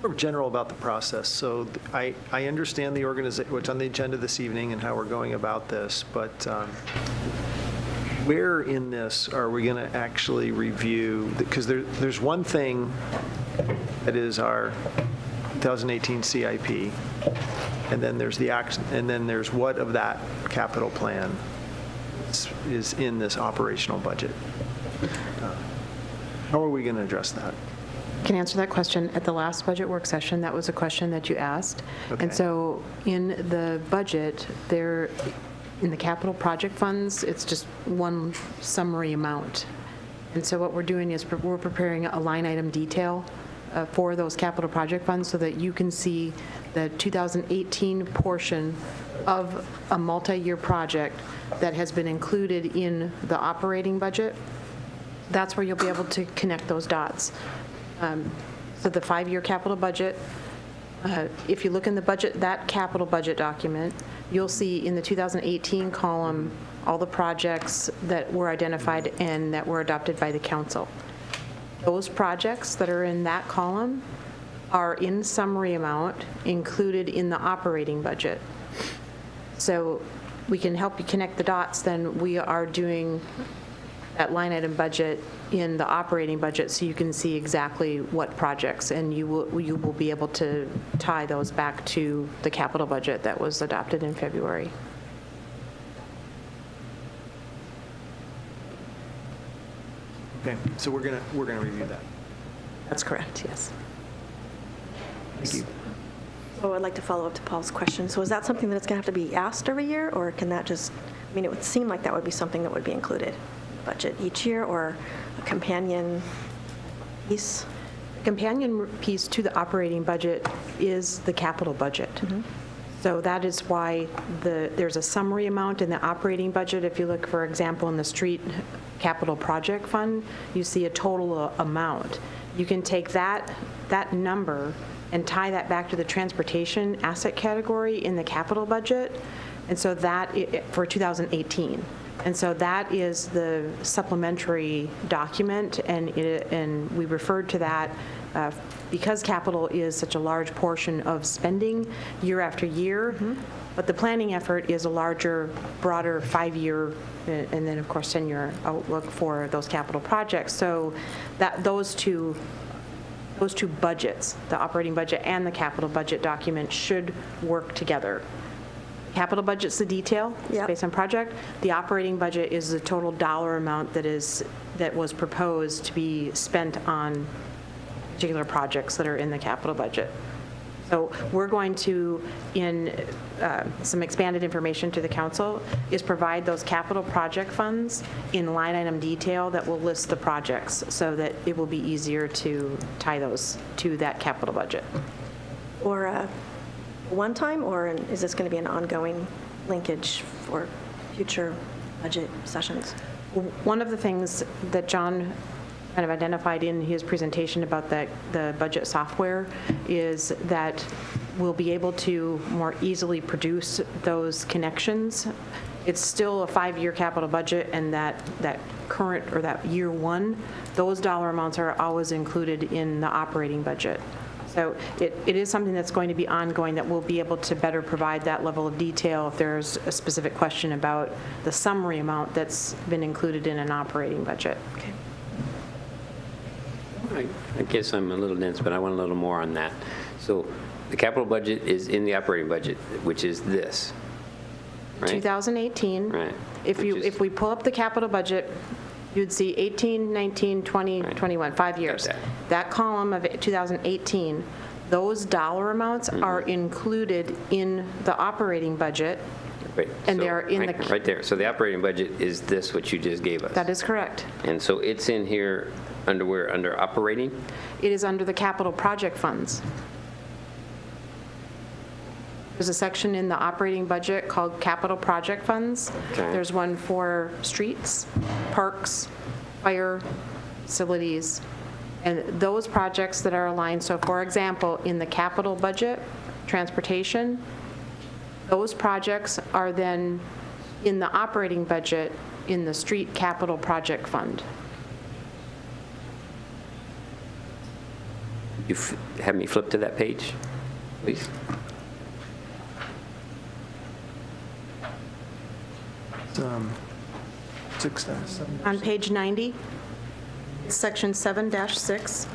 More general about the process. So I understand the organization, what's on the agenda this evening and how we're going about this, but where in this are we going to actually review? Because there's one thing that is our 2018 CIP, and then there's the action, and then there's what of that capital plan is in this operational budget. How are we going to address that? Can answer that question. At the last budget work session, that was a question that you asked. Okay. And so in the budget, there, in the capital project funds, it's just one summary amount. And so what we're doing is we're preparing a line item detail for those capital project funds so that you can see the 2018 portion of a multi-year project that has been included in the operating budget. That's where you'll be able to connect those dots. So the 5-year capital budget, if you look in the budget, that capital budget document, you'll see in the 2018 column all the projects that were identified and that were adopted by the council. Those projects that are in that column are in summary amount included in the operating budget. So we can help you connect the dots, then we are doing that line item budget in the operating budget so you can see exactly what projects, and you will be able to tie those back to the capital budget that was adopted in February. Okay, so we're gonna review that. That's correct, yes. Thank you. So I'd like to follow up to Paul's question. So is that something that's going to have to be asked every year, or can that just, I mean, it would seem like that would be something that would be included in the budget each year, or a companion piece? Companion piece to the operating budget is the capital budget. So that is why there's a summary amount in the operating budget. If you look, for example, in the street capital project fund, you see a total amount. You can take that number and tie that back to the transportation asset category in the capital budget, and so that, for 2018. And so that is the supplementary document, and we referred to that because capital is such a large portion of spending year after year, but the planning effort is a larger, broader 5-year, and then, of course, 10-year outlook for those capital projects. So that those two budgets, the operating budget and the capital budget document, should work together. Capital budget's the detail, Yep. based on project. The operating budget is the total dollar amount that was proposed to be spent on particular projects that are in the capital budget. So we're going to, in some expanded information to the council, is provide those capital project funds in line item detail that will list the projects so that it will be easier to tie those to that capital budget. Or a one-time, or is this going to be an ongoing linkage for future budget sessions? One of the things that John kind of identified in his presentation about the budget software is that we'll be able to more easily produce those connections. It's still a 5-year capital budget, and that current, or that year one, those dollar amounts are always included in the operating budget. So it is something that's going to be ongoing, that we'll be able to better provide that level of detail if there's a specific question about the summary amount that's been included in an operating budget. Okay. I guess I'm a little dense, but I want a little more on that. So the capital budget is in the operating budget, which is this, right? 2018. Right. If we pull up the capital budget, you'd see 18, 19, 20, Right. 21, 5 years. Got that. That column of 2018, those dollar amounts are included in the operating budget. Right. And So, they are in the- right there. So the operating budget is this, what you just gave us. That is correct. And so it's in here under where? Under operating? It is under the capital project funds. There's a section in the operating budget called capital project funds. Okay. There's one for streets, parks, fire, facilities, and those projects that are aligned. So for example, in the capital budget, transportation, those projects are then in the operating budget in the street capital project fund. You have me flip to that page, please? It's 7. On page 90, section 7-6.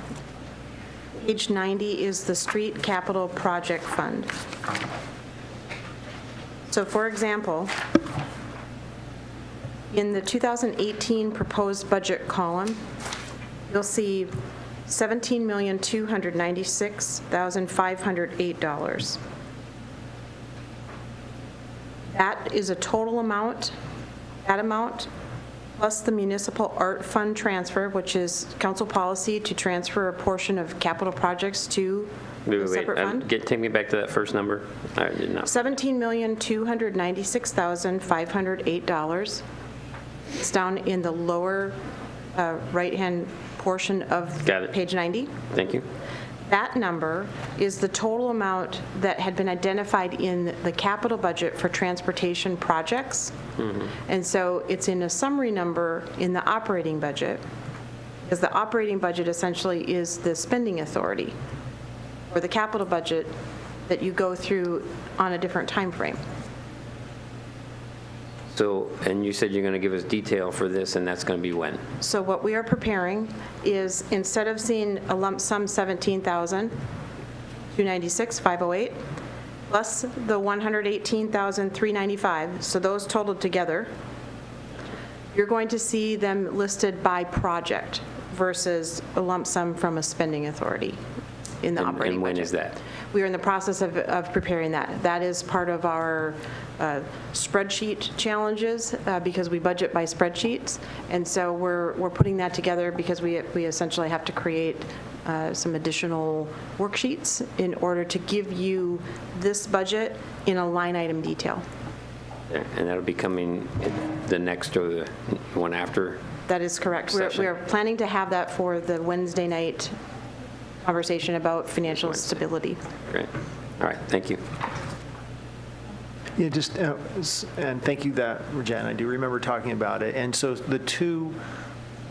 Page 90 is the street capital project fund. So for example, in the 2018 proposed budget column, you'll see $17,296,508. That is a total amount. That amount plus the municipal art fund transfer, which is council policy to transfer a portion of capital projects to a separate fund. Take me back to that first number. I did not. $17,296,508. It's down in the lower right-hand portion of Got it. page 90. Thank you. That number is the total amount that had been identified in the capital budget for transportation projects. And so it's in a summary number in the operating budget, because the operating budget essentially is the spending authority, or the capital budget that you go through on a different time frame. So, and you said you're going to give us detail for this, and that's going to be when? So what we are preparing is, instead of seeing a lump sum 17,296,508, plus the 118,395, so those totaled together, you're going to see them listed by project versus a lump sum from a spending authority in the operating budget. And when is that? We are in the process of preparing that. That is part of our spreadsheet challenges, because we budget by spreadsheets. And so we're putting that together because we essentially have to create some additional worksheets in order to give you this budget in a line item detail. And that'll be coming in the next or the one after? That is correct. Session. We're planning to have that for the Wednesday night conversation about financial stability. Great. All right, thank you. Yeah, just, and thank you that, Regina, I do remember talking about it. And so the two,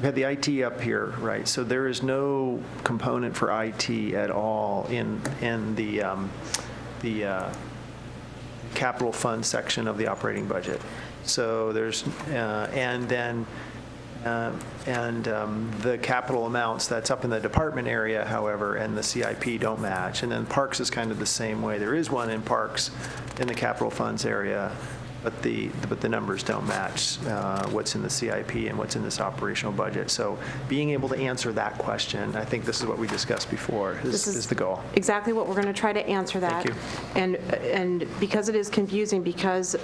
we had the IT up here, right? So there is no component for IT at all in the capital fund section of the operating budget. So there's, and then, the capital amounts that's up in the department area, however, and the CIP don't match. And then Parks is kind of the same way. There is one in Parks in the capital funds area, but the numbers don't match what's in the CIP and what's in this operational budget. So being able to answer that question, I think this is what we discussed before, is the goal. Exactly what we're going to try to answer that. Thank you. And because it is confusing, because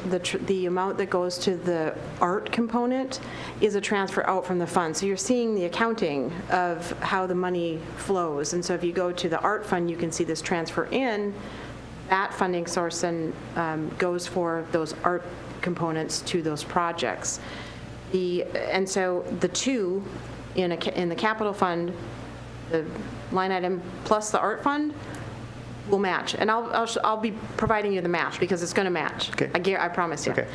the amount that goes to the art component is a transfer out from the fund. So you're seeing the accounting of how the money flows. And so if you go to the art fund, you can see this transfer in. That funding source and goes for those art components to those projects. And so the two in the capital fund, the line item plus the art fund will match. And I'll be providing you the math because it's going to match. Okay. I promise you. Okay.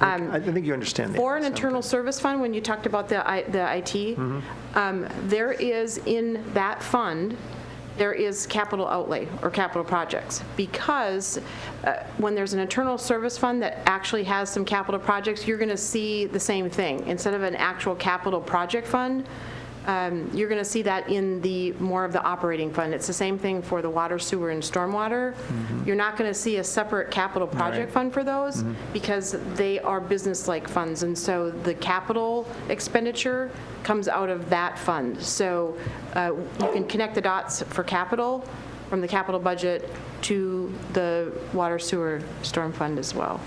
I think you understand the For an answer. internal service fund, when you talked about the IT, there is in that fund, there is capital outlay or capital projects, because when there's an internal service fund that actually has some capital projects, you're going to see the same thing. Instead of an actual capital project fund, you're going to see that in the more of the operating fund. It's the same thing for the water, sewer, and stormwater. You're not going to see a separate capital project fund for those because they are business-like funds. And so the capital expenditure comes out of that fund. So you can connect the dots for capital from the capital budget to the water, sewer, storm fund as well.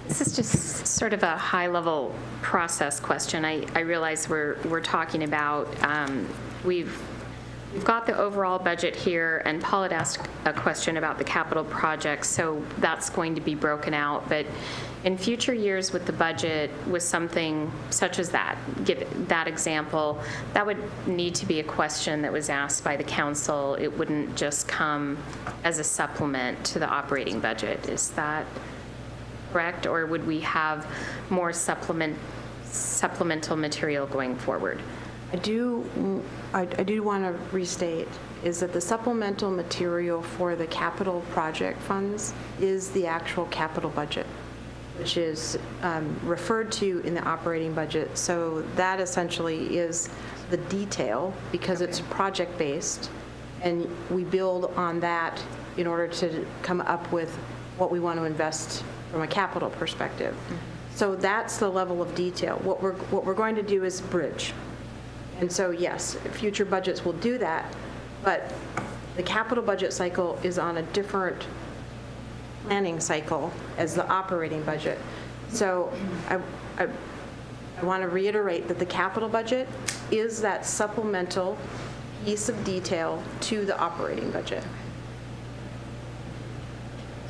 This is just sort of a high-level process question. I realize we're talking about, we've got the overall budget here, and Paul had asked a question about the capital projects, so that's going to be broken out. But in future years with the budget, with something such as that, give that example, that would need to be a question that was asked by the council. It wouldn't just come as a supplement to the operating budget. Is that correct, or would we have more supplemental material going forward? I do want to restate is that the supplemental material for the capital project funds is the actual capital budget, which is referred to in the operating budget. So that essentially is the detail because it's project-based, and we build on that in order to come up with what we want to invest from a capital perspective. So that's the level of detail. What we're going to do is bridge. And so yes, future budgets will do that, but the capital budget cycle is on a different planning cycle as the operating budget. So I want to reiterate that the capital budget is that supplemental piece of detail to the operating budget.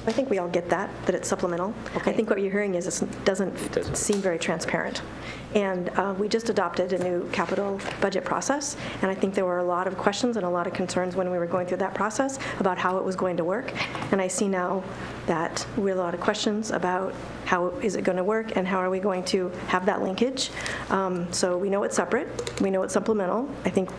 I think we all get that it's supplemental. I think what you're hearing is it doesn't seem very transparent. And we just adopted a new capital budget process, and I think there were a lot of questions and a lot of concerns when we were going through that process about how it was going to work. And I see now that we have a lot of questions about how is it going to work and how are we going to have that linkage. So we know it's separate. We know it's supplemental. I think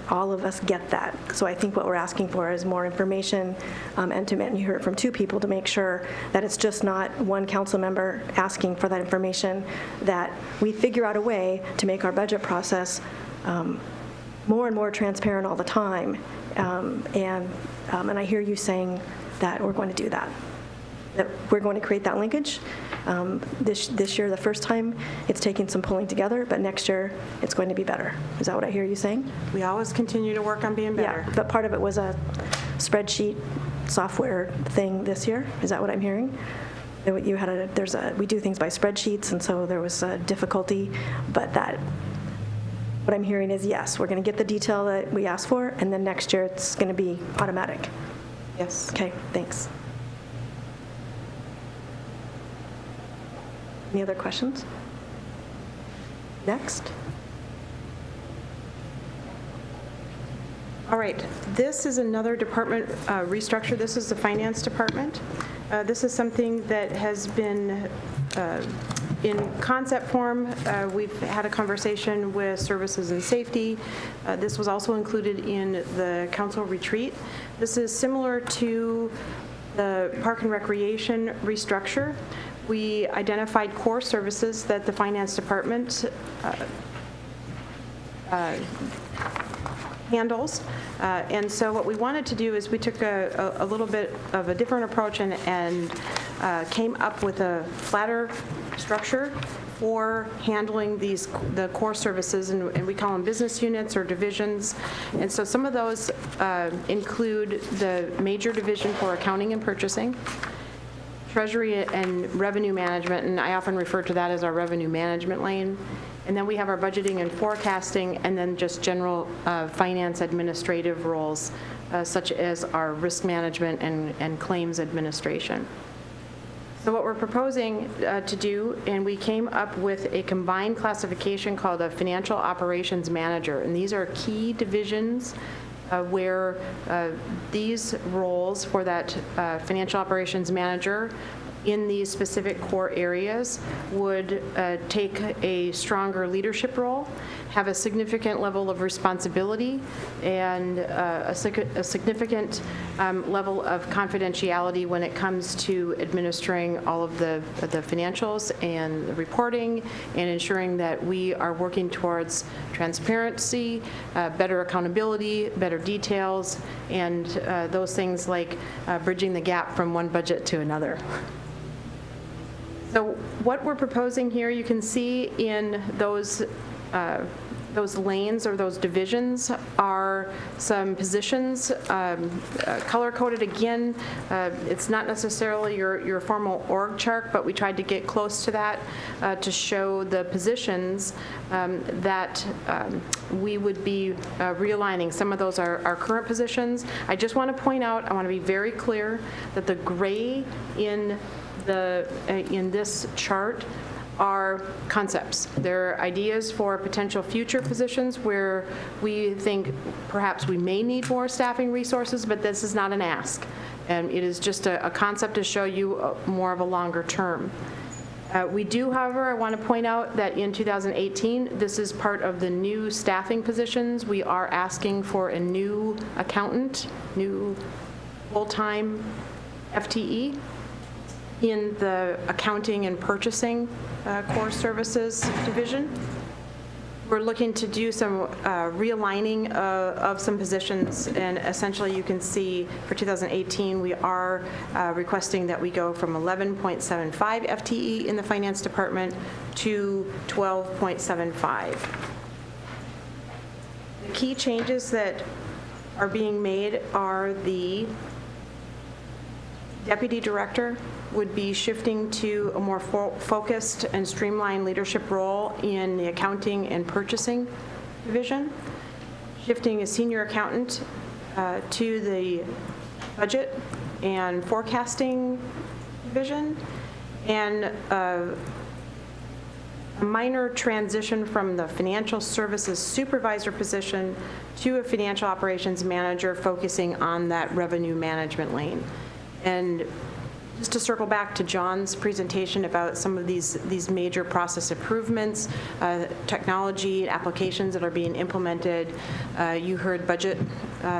all of us get that. So I think what we're asking for is more information, and you heard it from two people, to make sure that it's just not one council member asking for that information, that we figure out a way to make our budget process more and more transparent all the time. And I hear you saying that we're going to do that we're going to create that linkage. This year, the first time, it's taking some pulling together, but next year, it's going to be better. Is that what I hear you saying? We always continue to work on being better. Yeah, but part of it was a spreadsheet software thing this year. Is that what I'm hearing? You had we do things by spreadsheets, and so there was a difficulty, but what I'm hearing is, yes, we're going to get the detail that we asked for, and then next year, it's going to be automatic. Yes. Okay, thanks. Any other questions? Next. All right, this is another department restructure. This is the finance department. This is something that has been in concept form. We've had a conversation with services and safety. This was also included in the council retreat. This is similar to the park and recreation restructure. We identified core services that the finance department handles. And so what we wanted to do is we took a little bit of a different approach and came up with a flatter structure for handling the core services, and we call them business units or divisions. And so some of those include the major division for accounting and purchasing, treasury and revenue management, and I often refer to that as our revenue management lane. And then we have our budgeting and forecasting, and then just general finance administrative roles, such as our risk management and claims administration. So what we're proposing to do, and we came up with a combined classification called a financial operations manager, and these are key divisions where these roles for that financial operations manager in these specific core areas would take a stronger leadership role, have a significant level of responsibility, and a significant level of confidentiality when it comes to administering all of the financials and the reporting, and ensuring that we are working towards transparency, better accountability, better details, and those things like bridging the gap from one budget to another. So what we're proposing here, you can see in those lanes or those divisions are some positions color-coded. Again, it's not necessarily your formal org chart, but we tried to get close to that to show the positions that we would be realigning. Some of those are current positions. I just want to point out, I want to be very clear that the gray in this chart are concepts. They're ideas for potential future positions where we think perhaps we may need more staffing resources, but this is not an ask. And it is just a concept to show you more of a longer term. We do, however, I want to point out that in 2018, this is part of the new staffing positions. We are asking for a new accountant, new full-time FTE in the accounting and purchasing core services division. We're looking to do some realigning of some positions, and essentially you can see for 2018 we are requesting that we go from 11.75 FTE in the finance department to 12.75. The key changes that are being made are the deputy director would be shifting to a more focused and streamlined leadership role in the accounting and purchasing division, shifting a senior accountant to the budget and forecasting division, and a minor transition from the financial services supervisor position to a financial operations manager focusing on that revenue management lane. And just to circle back to John's presentation about some of these major process improvements, technology applications that are being implemented, you heard budget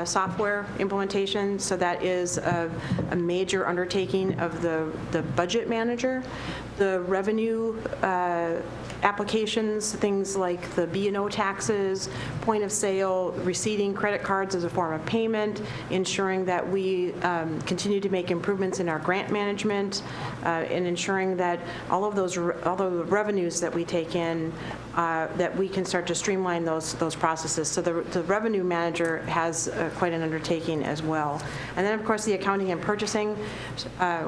software implementation, so that is a major undertaking of the budget manager. The revenue applications, things like the B&O taxes, point of sale, receiving credit cards as a form of payment, ensuring that we continue to make improvements in our grant management, and ensuring that all of the revenues that we take in, that we can start to streamline those processes. So the revenue manager has quite an undertaking as well. And then, of course, the accounting and purchasing.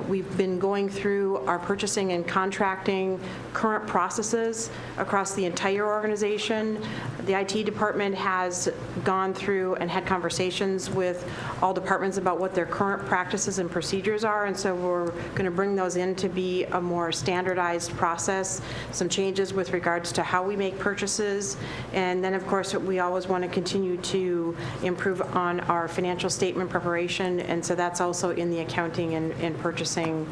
We've been going through our purchasing and contracting current processes across the entire organization. The IT department has gone through and had conversations with all departments about what their current practices and procedures are, and so we're going to bring those in to be a more standardized process, some changes with regards to how we make purchases, and then, of course, we always want to continue to improve on our financial statement preparation, and so that's also in the accounting and purchasing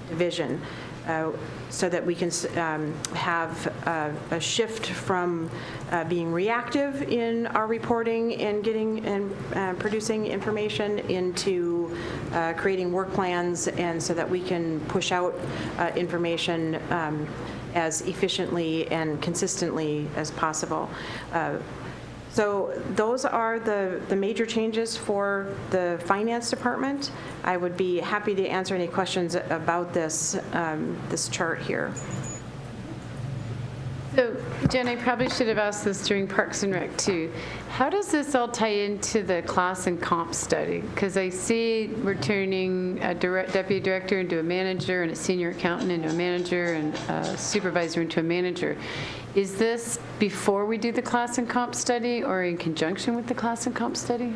division. So that we can have a shift from being reactive in our reporting and getting and producing information into creating work plans, and so that we can push out information as efficiently and consistently as possible. So those are the major changes for the finance department. I would be happy to answer any questions about this chart here. So, Jen, I probably should have asked this during Parks and Rec too. How does this all tie into the class and comp study? Because I see we're turning a deputy director into a manager, and a senior accountant into a manager, and a supervisor into a manager. Is this before we do the class and comp study, or in conjunction with the class and comp study?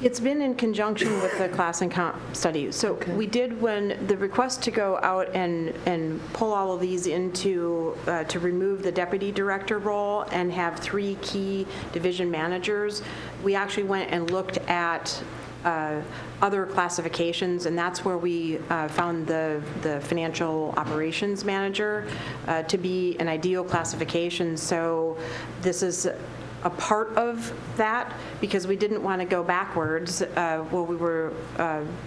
It's been in conjunction with the class and comp study. So we did, when the request to go out and pull all of these into, to remove the deputy director role and have 3 key division managers, we actually went and looked at other classifications, and that's where we found the financial operations manager to be an ideal classification. So this is a part of that, because we didn't want to go backwards while we were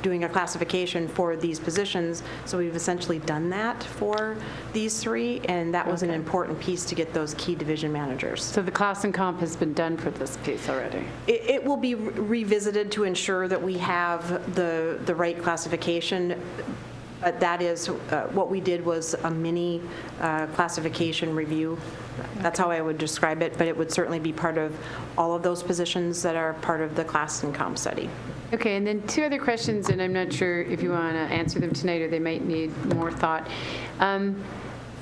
doing a classification for these positions. So we've essentially done that for these 3, and that was an important piece to get those key division managers. So the class and comp has been done for this piece already? It will be revisited to ensure that we have the right classification. But that is, what we did was a mini classification review. That's how I would describe it, but it would certainly be part of all of those positions that are part of the class and comp study. Okay, and then 2 other questions, and I'm not sure if you want to answer them tonight, or they might need more thought.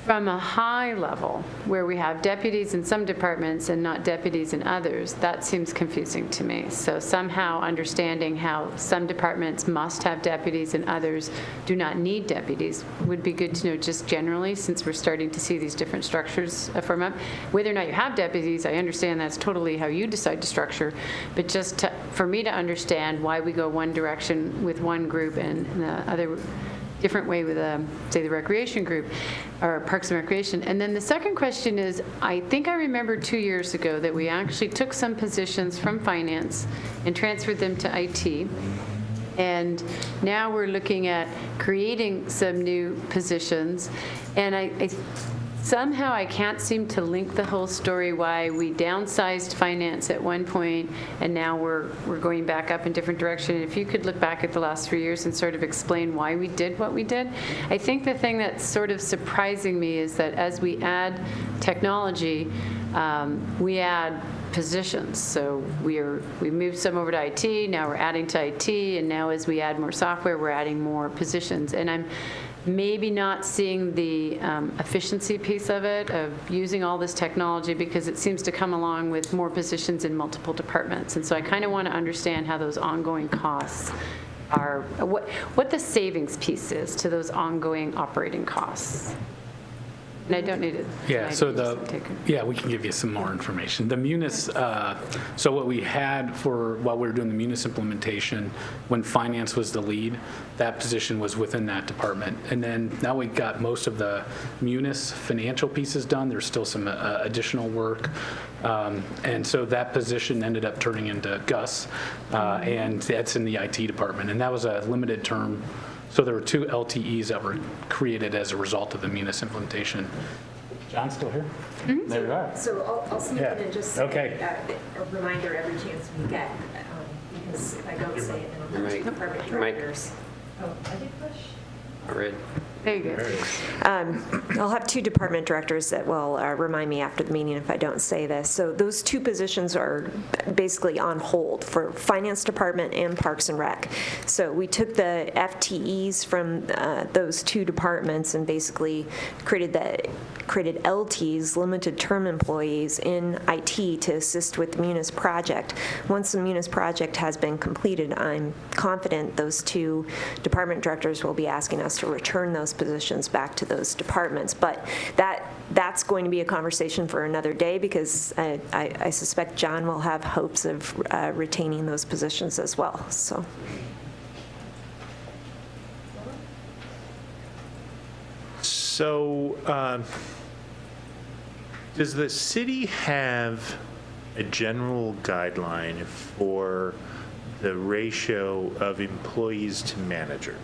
From a high level, where we have deputies in some departments and not deputies in others, that seems confusing to me. So somehow understanding how some departments must have deputies and others do not need deputies would be good to know, just generally, since we're starting to see these different structures form up. Whether or not you have deputies, I understand that's totally how you decide to structure, but just for me to understand why we go one direction with one group and the other different way with, say, the recreation group, or Parks and Recreation. And then the second question is, I think I remember 2 years ago that we actually took some positions from finance and transferred them to IT. And now we're looking at creating some new positions. And somehow I can't seem to link the whole story why we downsized finance at one point and now we're going back up in different direction. If you could look back at the last 3 years and sort of explain why we did what we did. I think the thing that's sort of surprising me is that as we add technology, we add positions. So we moved some over to IT, now we're adding to IT, and now as we add more software, we're adding more positions. And I'm maybe not seeing the efficiency piece of it, of using all this technology, because it seems to come along with more positions in multiple departments. And so I kind of want to understand how those ongoing costs are, what the savings piece is to those ongoing operating costs. And I don't need it. Yeah, so we can give you some more information. The Munis, so what we had while we were doing the Munis implementation, when finance was the lead, that position was within that department. And then now we got most of the Munis financial pieces done. There's still some additional work. And so that position ended up turning into Gus, and that's in the IT department. And that was a limited term. So there were 2 LTEs that were created as a result of the Munis implementation. John's still here? Mm-hmm. There you are. So I'll sneak in and just say, Okay. a reminder every chance we get, because if I don't say it, then I'll have department directors. Oh, I did push. Red. There you go. I'll have 2 department directors that will remind me after the meeting if I don't say this. So those 2 positions are basically on hold for Finance Department and Parks and Rec. So we took the FTEs from those 2 departments and basically created LTs, limited term employees, in IT to assist with the Munis project. Once the Munis project has been completed, I'm confident those 2 department directors will be asking us to return those positions back to those departments. But that's going to be a conversation for another day, because I suspect John will have hopes of retaining those positions as well. So, does the city have a general guideline for the ratio of employees to managers?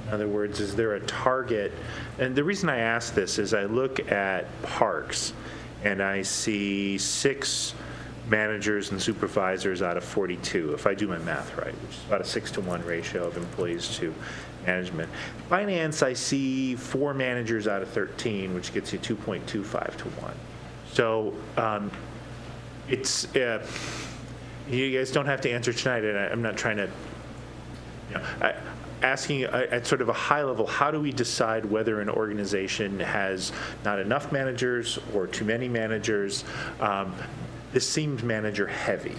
In other words, is there a target? And the reason I ask this is I look at parks and I see 6 managers and supervisors out of 42, if I do my math right, which is about a 6-to-1 ratio of employees to management. Finance, I see 4 managers out of 13, which gets you 2.25 to 1. So it's, you guys don't have to answer tonight, and I'm not trying to, asking at sort of a high level, how do we decide whether an organization has not enough managers or too many managers? This seems manager heavy.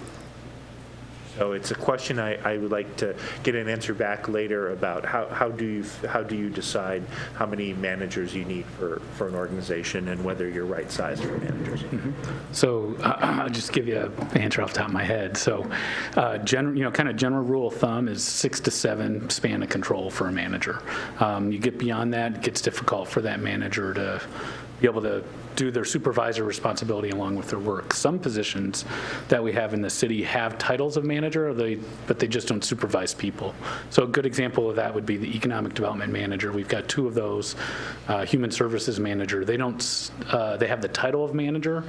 So it's a question I would like to get an answer back later about how do you decide how many managers you need for an organization and whether you're right sized for managers. Mm-hmm. So I'll just give you an answer off the top of my head. So kind of general rule of thumb is 6 to 7 span of control for a manager. You get beyond that, it gets difficult for that manager to be able to do their supervisor responsibility along with their work. Some positions that we have in the city have titles of manager, but they just don't supervise people. So a good example of that would be the economic development manager. We've got 2 of those. Human services manager. They have the title of manager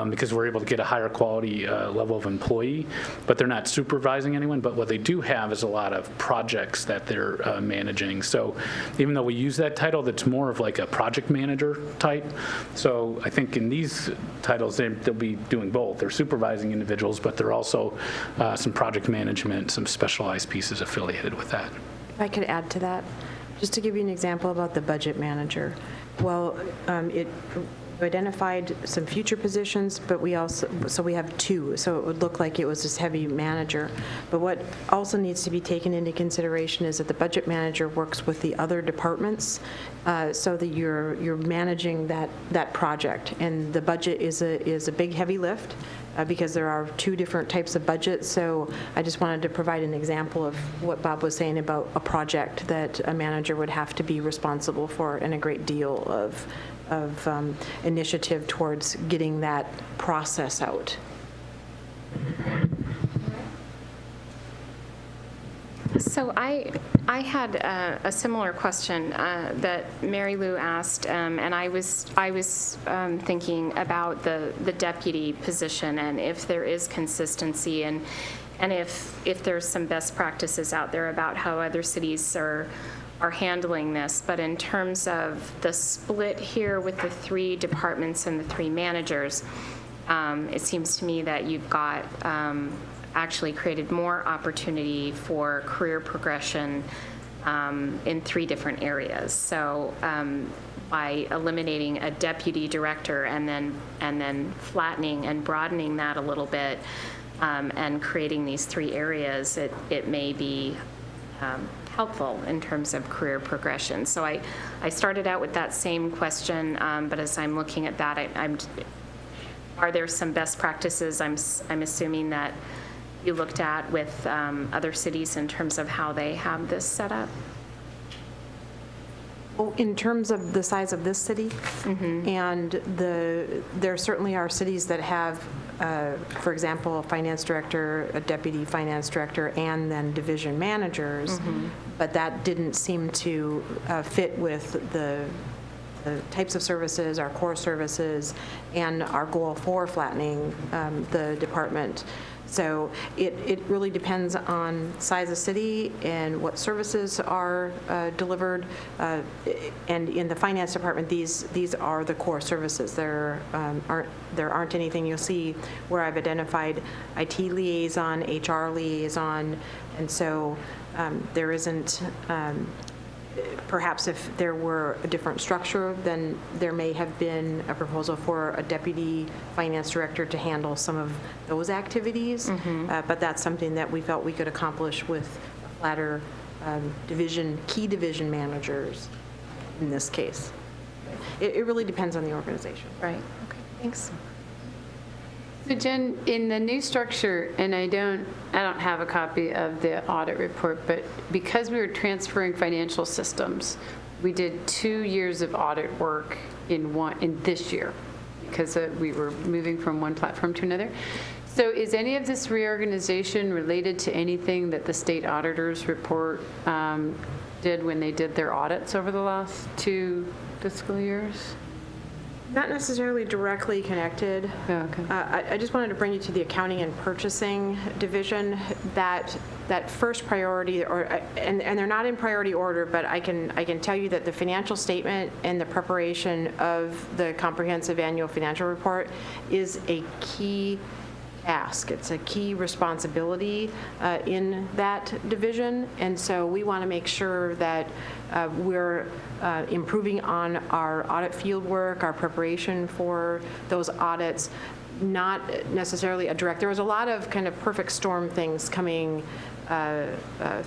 because we're able to get a higher quality level of employee, but they're not supervising anyone. But what they do have is a lot of projects that they're managing. So even though we use that title, that's more of like a project manager type. So I think in these titles, they'll be doing both. They're supervising individuals, but they're also some project management, some specialized pieces affiliated with that. If I could add to that, just to give you an example about the budget manager. Well, it identified some future positions, but we have 2, so it would look like it was this heavy manager. But what also needs to be taken into consideration is that the budget manager works with the other departments so that you're managing that project. And the budget is a big, heavy lift because there are 2 different types of budgets. So I just wanted to provide an example of what Bob was saying about a project that a manager would have to be responsible for, and a great deal of initiative towards getting that process out. So I had a similar question that Mary Lou asked, and I was thinking about the deputy position and if there is consistency and if there's some best practices out there about how other cities are handling this. But in terms of the split here with the 3 departments and the 3 managers, it seems to me that you've got actually created more opportunity for career progression in 3 different areas. So by eliminating a deputy director and then flattening and broadening that a little bit and creating these 3 areas, it may be helpful in terms of career progression. So I started out with that same question, but as I'm looking at that, are there some best practices I'm assuming that you looked at with other cities in terms of how they have this set up? In terms of the size of this city, and there certainly are cities that have, for example, a finance director, a deputy finance director, and then division managers, but that didn't seem to fit with the types of services, our core services, and our goal for flattening the department. So it really depends on size of city and what services are delivered. And in the finance department, these are the core services. There aren't anything you'll see where I've identified IT liaison, HR liaison, and so there isn't. Perhaps if there were a different structure, then there may have been a proposal for a deputy finance director to handle some of those activities. But that's something that we felt we could accomplish with flatter key division managers in this case. It really depends on the organization. Right. Okay. Thanks. So Jen, in the new structure, and I don't have a copy of the audit report, but because we were transferring financial systems, we did 2 years of audit work in this year because we were moving from one platform to another. So is any of this reorganization related to anything that the state auditors report did when they did their audits over the last 2 fiscal years? Not necessarily directly connected. Oh, okay. I just wanted to bring you to the accounting and purchasing division. That first priority, and they're not in priority order, but I can tell you that the financial statement and the preparation of the comprehensive annual financial report is a key task. It's a key responsibility in that division, and so we want to make sure that we're improving on our audit field work, our preparation for those audits, not necessarily a direct. There was a lot of kind of perfect storm things coming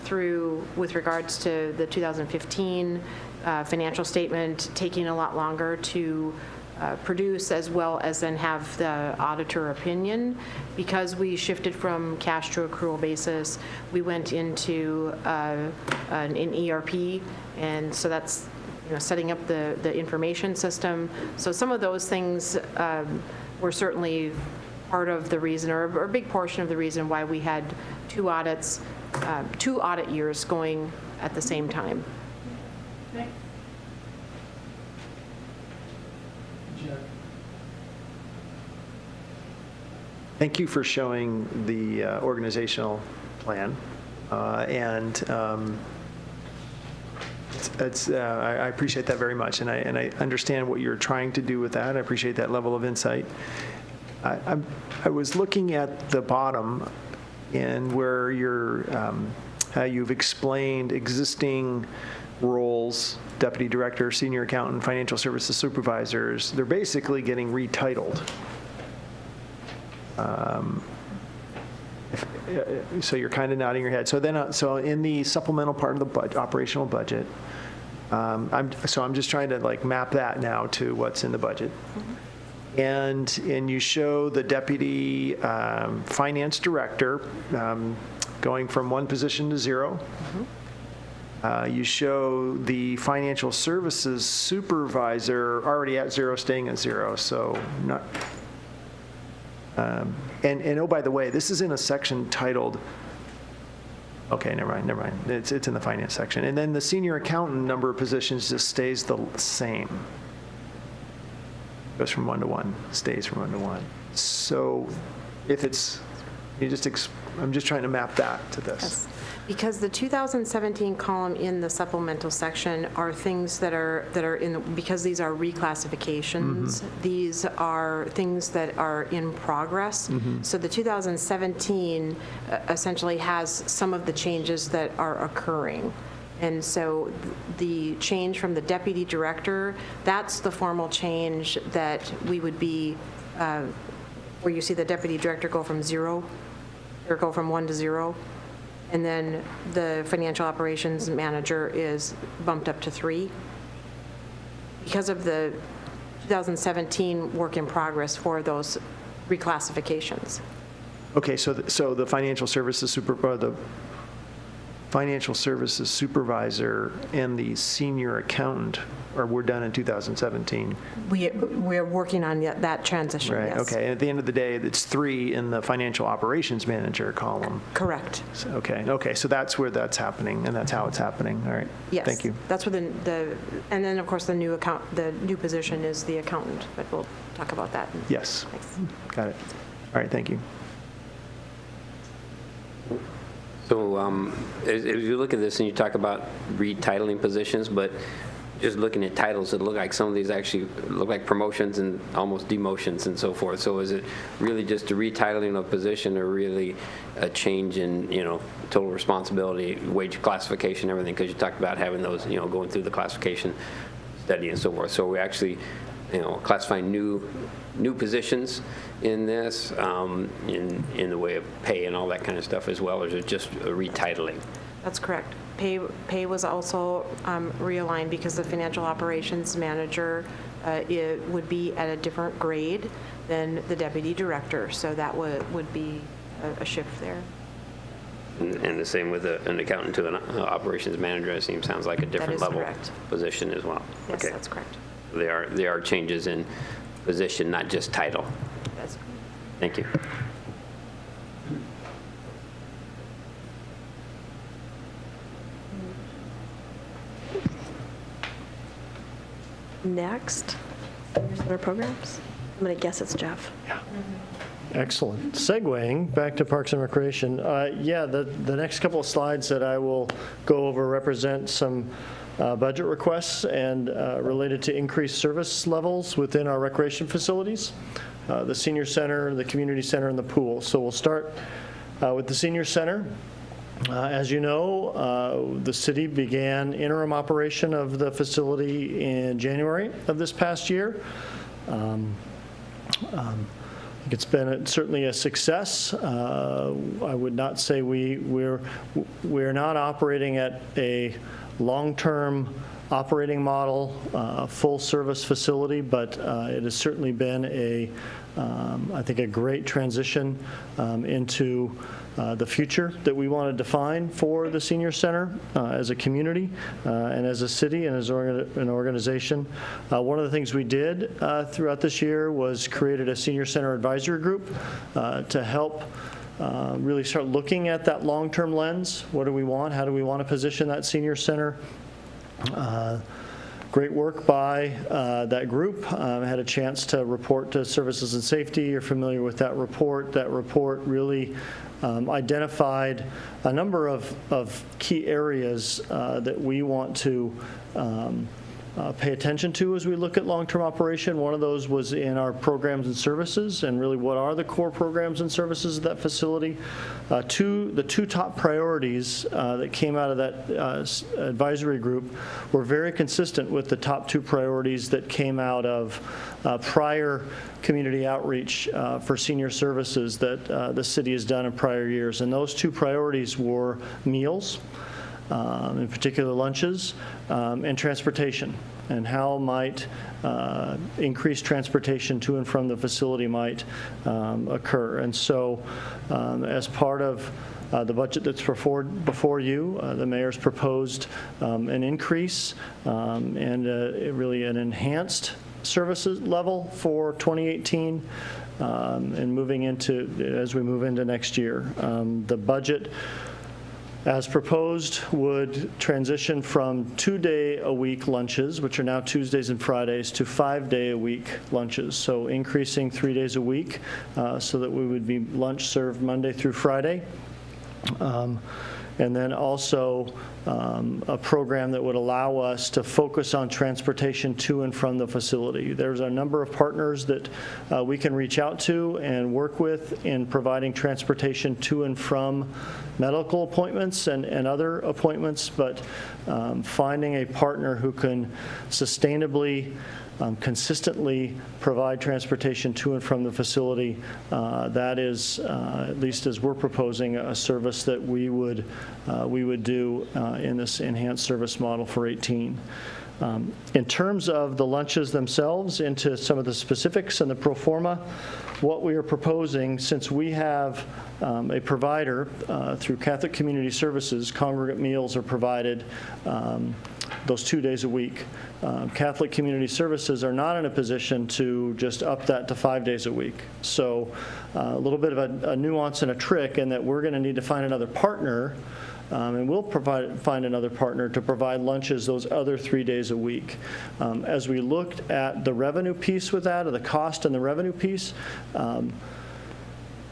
through with regards to the 2015 financial statement taking a lot longer to produce, as well as then have the auditor opinion. Because we shifted from cash to accrual basis, we went into an ERP, and so that's setting up the information system. So some of those things were certainly part of the reason, or a big portion of the reason why we had 2 audits, 2 audit years going at the same time. Thank you for showing the organizational plan. I appreciate that very much, and I understand what you're trying to do with that. I appreciate that level of insight. I was looking at the bottom and where you've explained existing roles, deputy director, senior accountant, financial services supervisors. They're basically getting retitled. So you're kind of nodding your head. So in the supplemental part of the operational budget, I'm just trying to map that now to what's in the budget. And you show the deputy finance director going from 1 position to 0. You show the financial services supervisor already at 0, staying at 0. So not. And oh, by the way, this is in a section titled Okay, never mind. It's in the finance section. And then the senior accountant number of positions just stays the same. Goes from 1 to 1, stays from 1 to 1. So if it's, I'm just trying to map that to this. Because the 2017 column in the supplemental section are things that are in, because these are reclassifications, these are things that are in progress. So the 2017 essentially has some of the changes that are occurring. And so the change from the deputy director, that's the formal change that we would be, where you see the deputy director go from 0, or go from 1 to 0. And then the financial operations manager is bumped up to 3 because of the 2017 work in progress for those reclassifications. Okay, so the financial services supervisor and the senior accountant, or we're done in 2017. We're working on that transition, Right, yes. okay. And at the end of the day, it's 3 in the financial operations manager column. Correct. So, okay, so that's where that's happening, and that's how it's happening. All right. Yes. Thank you. That's where and then, of course, the new position is the accountant, but we'll talk about that. Yes. Thanks. Got it. All right, thank you. So as you look at this and you talk about retitling positions, but just looking at titles, it look like some of these actually look like promotions and almost demotions and so forth. So is it really just a retitling of position, or really a change in, total responsibility, wage classification, everything? Because you talked about having those, going through the classification study and so forth. So we actually, classifying new positions in this, in the way of pay and all that kind of stuff as well, or is it just a retitling? That's correct. Pay was also realigned because the financial operations manager it would be at a different grade than the deputy director, so that would be a shift there. And the same with an accountant to an operations manager, it sounds like a different is level correct. position as well. Yes, Okay. that's correct. There are changes in position, not just title. That's Thank you. Next, senior center programs. I'm going to guess it's Jeff. Excellent. Segueing back to Parks and Recreation, the next couple of slides that I will go over represent some budget requests and related to increased service levels within our recreation facilities, the senior center, the community center, and the pool. So we'll start with the senior center. As you know, the city began interim operation of the facility in January of this past year. It's been certainly a success. I would not say we're not operating at a long-term operating model, full-service facility, but it has certainly been I think a great transition into the future that we want to define for the senior center as a community and as a city and as an organization. One of the things we did throughout this year was created a senior center advisory group to help really start looking at that long-term lens. What do we want? How do we want to position that senior center? Great work by that group. I had a chance to report to Services and Safety. You're familiar with that report. That report really identified a number of key areas that we want to pay attention to as we look at long-term operation. One of those was in our programs and services, and really what are the core programs and services of that facility. The two top priorities that came out of that advisory group were very consistent with the top 2 priorities that came out of prior community outreach for senior services that the city has done in prior years. And those 2 priorities were meals, in particular lunches, and transportation, and how might increased transportation to and from the facility might occur. And so as part of the budget that's before you, the mayor's proposed an increase and really an enhanced services level for 2018 and as we move into next year. The budget as proposed, would transition from 2-day-a-week lunches, which are now Tuesdays and Fridays, to 5-day-a-week lunches. So increasing 3 days a week so that we would be lunch served Monday through Friday. And then also a program that would allow us to focus on transportation to and from the facility. There's a number of partners that we can reach out to and work with in providing transportation to and from medical appointments and other appointments, but finding a partner who can sustainably consistently provide transportation to and from the facility, that is, at least as we're proposing, a service that we would do in this enhanced service model for 18. In terms of the lunches themselves, into some of the specifics and the pro forma, what we are proposing, since we have a provider through Catholic Community Services, congregate meals are provided those 2 days a week. Catholic Community Services are not in a position to just up that to 5 days a week. So a little bit of a nuance and a trick in that we're going to need to find another partner, and we'll find another partner to provide lunches those other 3 days a week. As we looked at the revenue piece with that, or the cost and the revenue piece,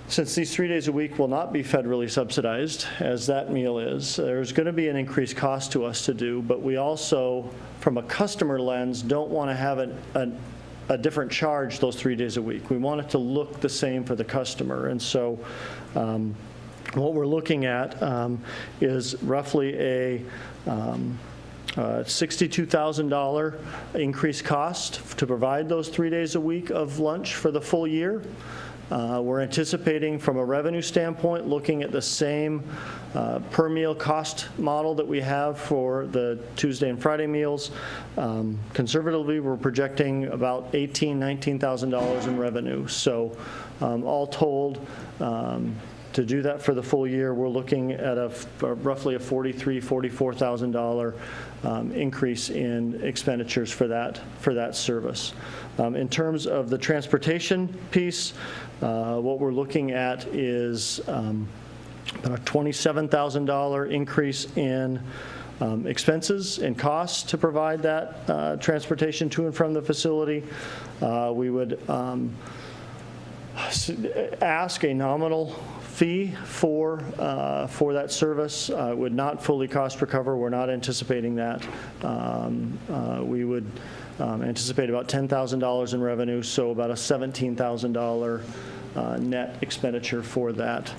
since these 3 days a week will not be federally subsidized, as that meal is, there's going to be an increased cost to us to do, but we also, from a customer lens, don't want to have a different charge those 3 days a week. We want it to look the same for the customer. And so what we're looking at is roughly a $62,000 increased cost to provide those 3 days a week of lunch for the full year. We're anticipating, from a revenue standpoint, looking at the same per meal cost model that we have for the Tuesday and Friday meals. Conservatively, we're projecting about $18,000, $19,000 in revenue. So all told, to do that for the full year, we're looking at roughly a $43,000, $44,000 increase in expenditures for that service. In terms of the transportation piece, what we're looking at is about a $27,000 increase in expenses and costs to provide that transportation to and from the facility. We would ask a nominal fee for that service. Would not fully cost recover. We're not anticipating that. We would anticipate about $10,000 in revenue, so about a $17,000 net expenditure for that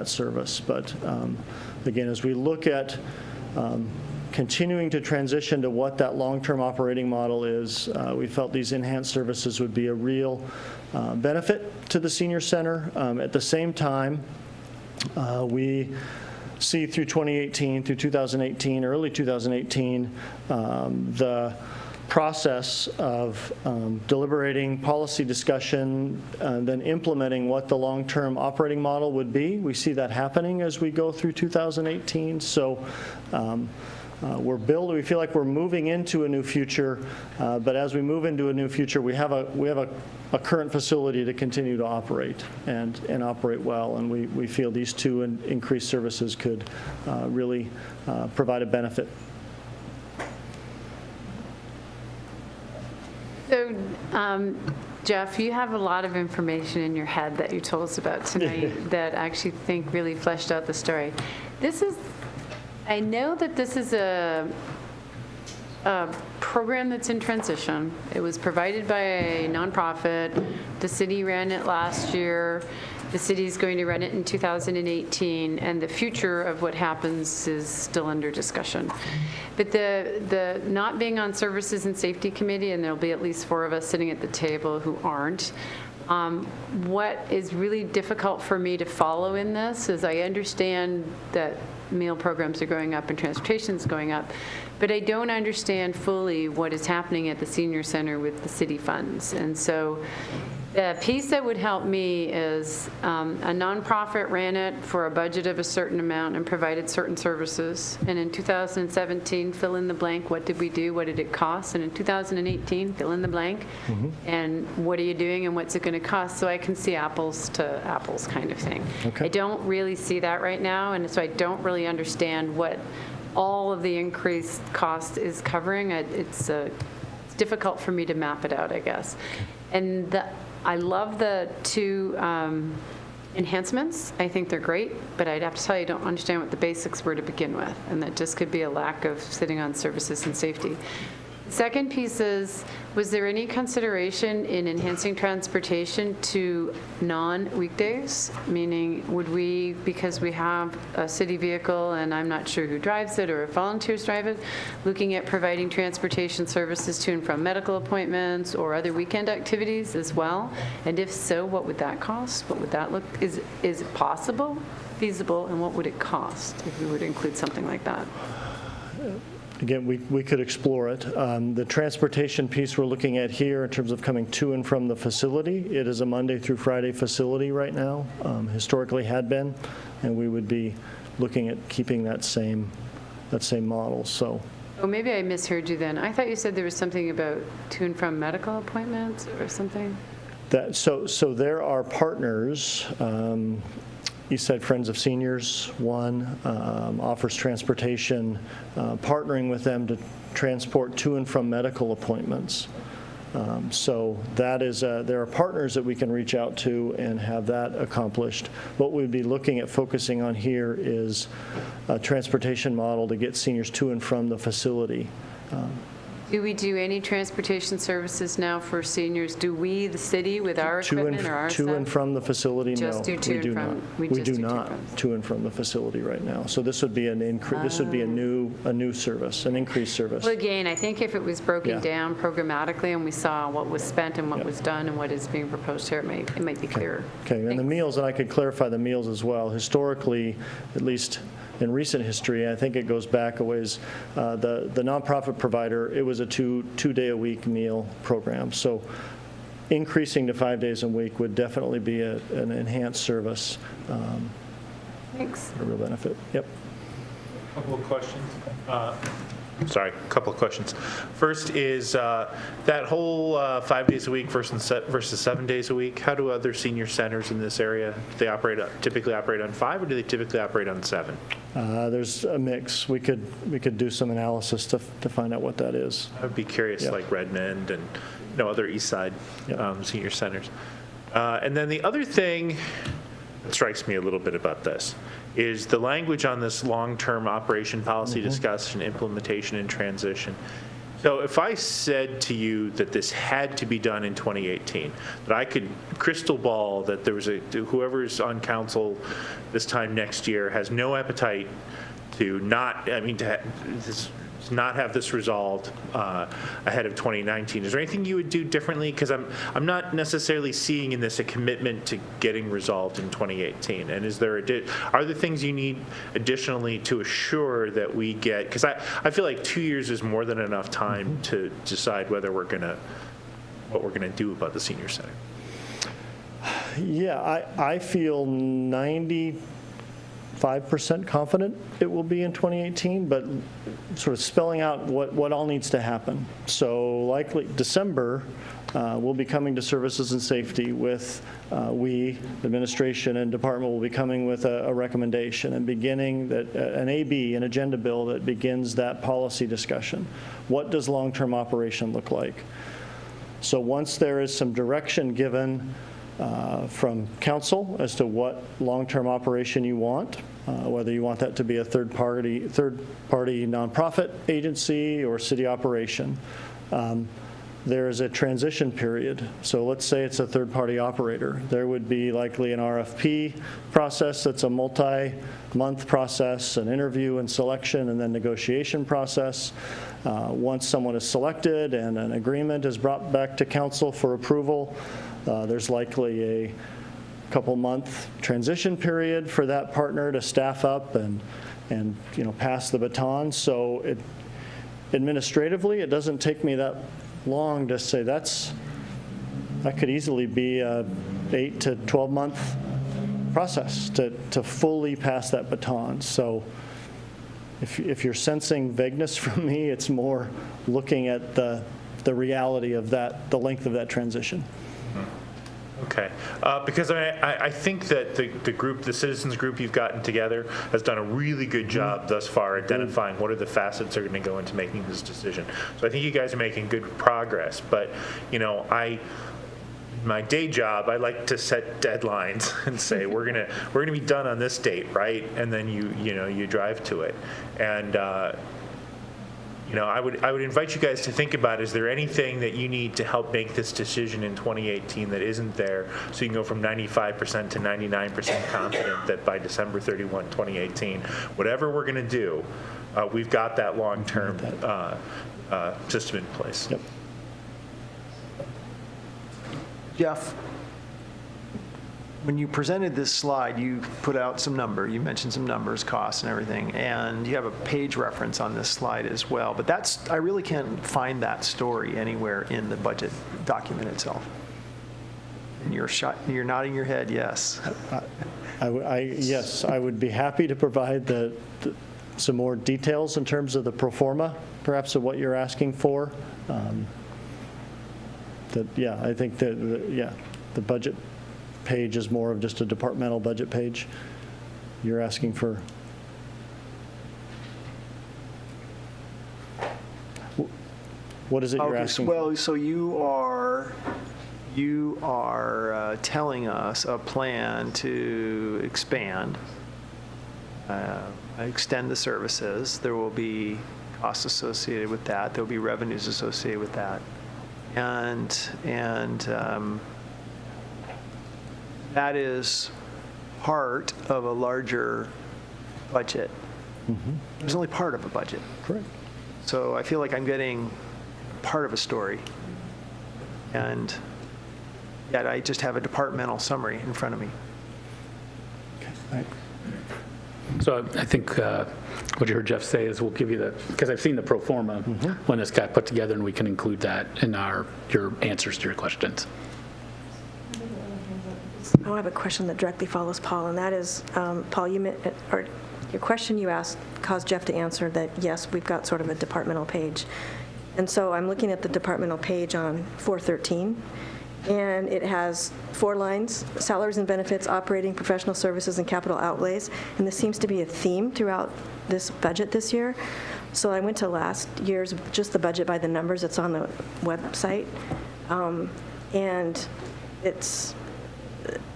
service. But again, as we look at continuing to transition to what that long-term operating model is, we felt these enhanced services would be a real benefit to the senior center. At the same time, we see through 2018, early 2018, the process of deliberating, policy discussion, and then implementing what the long-term operating model would be. We see that happening as we go through 2018. So we feel like we're moving into a new future, but as we move into a new future, we have a current facility to continue to operate and operate well, and we feel these two increased services could really provide a benefit. So, Jeff, you have a lot of information in your head that you told us about tonight that I actually think really fleshed out the story. I know that this is a program that's in transition. It was provided by a nonprofit. The city ran it last year. The city is going to run it in 2018, and the future of what happens is still under discussion. But the not being on Services and Safety Committee, and there'll be at least 4 of us sitting at the table who aren't, what is really difficult for me to follow in this is I understand that meal programs are going up and transportation is going up, but I don't understand fully what is happening at the senior center with the city funds. And so the piece that would help me is a nonprofit ran it for a budget of a certain amount and provided certain services. And in 2017, fill in the blank, what did we do? What did it cost? And in 2018, fill in the blank. Mm-hmm. And what are you doing and what's it going to cost? So I can see apples to apples kind of thing. Okay. I don't really see that right now, and so I don't really really understand what all of the increased cost is covering. It's difficult for me to map it out, I guess. And I love the two enhancements. I think they're great, but I'd have to tell you, I don't understand what the basics were to begin with, and that just could be a lack of sitting on services and safety. Second piece is, was there any consideration in enhancing transportation to non-weekdays? Meaning, would we, because we have a city vehicle and I'm not sure who drives it or if volunteers drive it, looking at providing transportation services to and from medical appointments or other weekend activities as well? And if so, what would that cost? What would that look? Is it possible, feasible, and what would it cost if we were to include something like that? Again, we could explore it. The transportation piece we're looking at here in terms of coming to and from the facility, it is a Monday through Friday facility right now, historically had been, and we would be looking at keeping that same model. So. Oh, maybe I misheard you then. I thought you said there was something about to and from medical appointments or something. So there are partners. Eastside Friends of Seniors, one, offers transportation, partnering with them to transport to and from medical appointments. So that is, there are partners that we can reach out to and have that accomplished. What we'd be looking at focusing on here is a transportation model to get seniors to and from the facility. Do we do any transportation services now for seniors? Do we, the city, with our equipment or our staff? To and from the facility, no. Just do to and from? We do not to and from the facility right now. So this would be an increase. This would be a new service, an increased service. Well, again, I think if it was broken Yeah. down programmatically and we saw what was spent and what was done and what is being proposed here, it might be clearer. Okay, and the Thanks. meals, and I could clarify the meals as well. Historically, at least in recent history, I think it goes back a ways, the nonprofit provider, it was a two-day-a-week meal program. So increasing to 5 days a week would definitely be an enhanced service. Thanks. A real benefit. Yep. Couple of questions. Sorry, a couple of questions. First is that whole 5 days a week versus 7 days a week. How do other senior centers in this area, do they typically operate on 5, or do they typically operate on 7? There's a mix. We could do some analysis to find out what that is. I would be curious, Yep. like Redmond and other East Side Yep. senior centers. And then the other thing that strikes me a little bit about this is the language on this long-term operation policy discussion, implementation, and transition. So if I said to you that this had to be done in 2018, that I could crystal ball that there was whoever's on council this time next year has no appetite to not have this resolved ahead of 2019. Is there anything you would do differently? Because I'm not necessarily seeing in this a commitment to getting resolved in 2018. And are there things you need additionally to assure that we get? Because I feel like 2 years is more than enough time to decide what we're gonna do about the senior center. Yeah, I feel 95% confident it will be in 2018, but sort of spelling out what all needs to happen. So likely December, we'll be coming to Services and Safety with, administration and department will be coming with a recommendation and beginning an an agenda bill that begins that policy discussion. What does long-term operation look like? So once there is some direction given from council as to what long-term operation you want, whether you want that to be a third-party nonprofit agency or city operation. There is a transition period. So let's say it's a third-party operator. There would be likely an RFP process that's a multi-month process, an interview and selection, and then negotiation process. Once someone is selected and an agreement is brought back to council for approval, there's likely a couple-month transition period for that partner to staff up and pass the baton. So administratively, it doesn't take me that long to say that could easily be a 8 to 12-month process to fully pass that baton. So if you're sensing vagueness from me, it's more looking at the reality of that, the length of that transition. Okay, because I think that the group, the citizens group you've gotten together has done a really good job thus far identifying what are the facets that are going to go into making this decision. So I think you guys are making good progress, but, you know, my day job, I like to set deadlines and say, we're gonna be done on this date, right? And then you drive to it. And, you know, I would invite you guys to think about, is there anything that you need to help make this decision in 2018 that isn't there, so you can go from 95% to 99% confident that by December 31, 2018, whatever we're going to do, we've got that long-term system in place. Yep. Jeff, when you presented this slide, you put out some you mentioned some numbers, costs and everything, and you have a page reference on this slide as well, but I really can't find that story anywhere in the budget document itself. And you're nodding your head, yes. Yes, I would be happy to provide some more details in terms of the pro forma, perhaps of what you're asking for. I think that the budget page is more of just a departmental budget page. You're asking for, what is it you're asking? Well, so you are telling us a plan to expand, extend the services. There will be costs associated with that. There will be revenues associated with that. And that is part of a larger budget. Mm-hmm. It's only part of a budget. Correct. So I feel like I'm getting part of a story. And yet I just have a departmental summary in front of me. Okay. All right. So I think what you heard Jeff say is we'll give you because I've seen the pro forma when this got put together, and we can include that in your answers to your questions. I have a question that directly follows Paul, and that is, Paul, your question you asked caused Jeff to answer that, yes, we've got sort of a departmental page. And so I'm looking at the departmental page on 413, and it has 4 lines: salaries and benefits, operating, professional services, and capital outlays. And this seems to be a theme throughout this budget this year. So I went to last year's, just the budget by the numbers. It's on the website. And it's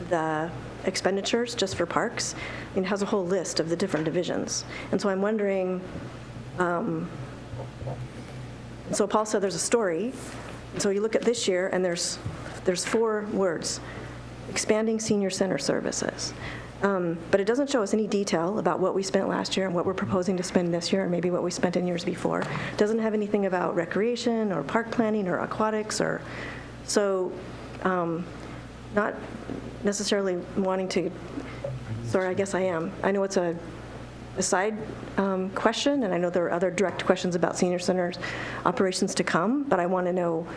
the expenditures just for parks. It has a whole list of the different divisions. And so I'm wondering, so Paul said there's a story. So you look at this year, and there's 4 words: expanding senior center services. But it doesn't show us any detail about what we spent last year and what we're proposing to spend this year, and maybe what we spent in years before. It doesn't have anything about recreation or park planning or aquatics not necessarily wanting to, sorry, I guess I am. I know it's a side question, and I know there are other direct questions about senior centers operations to come, but I want to know,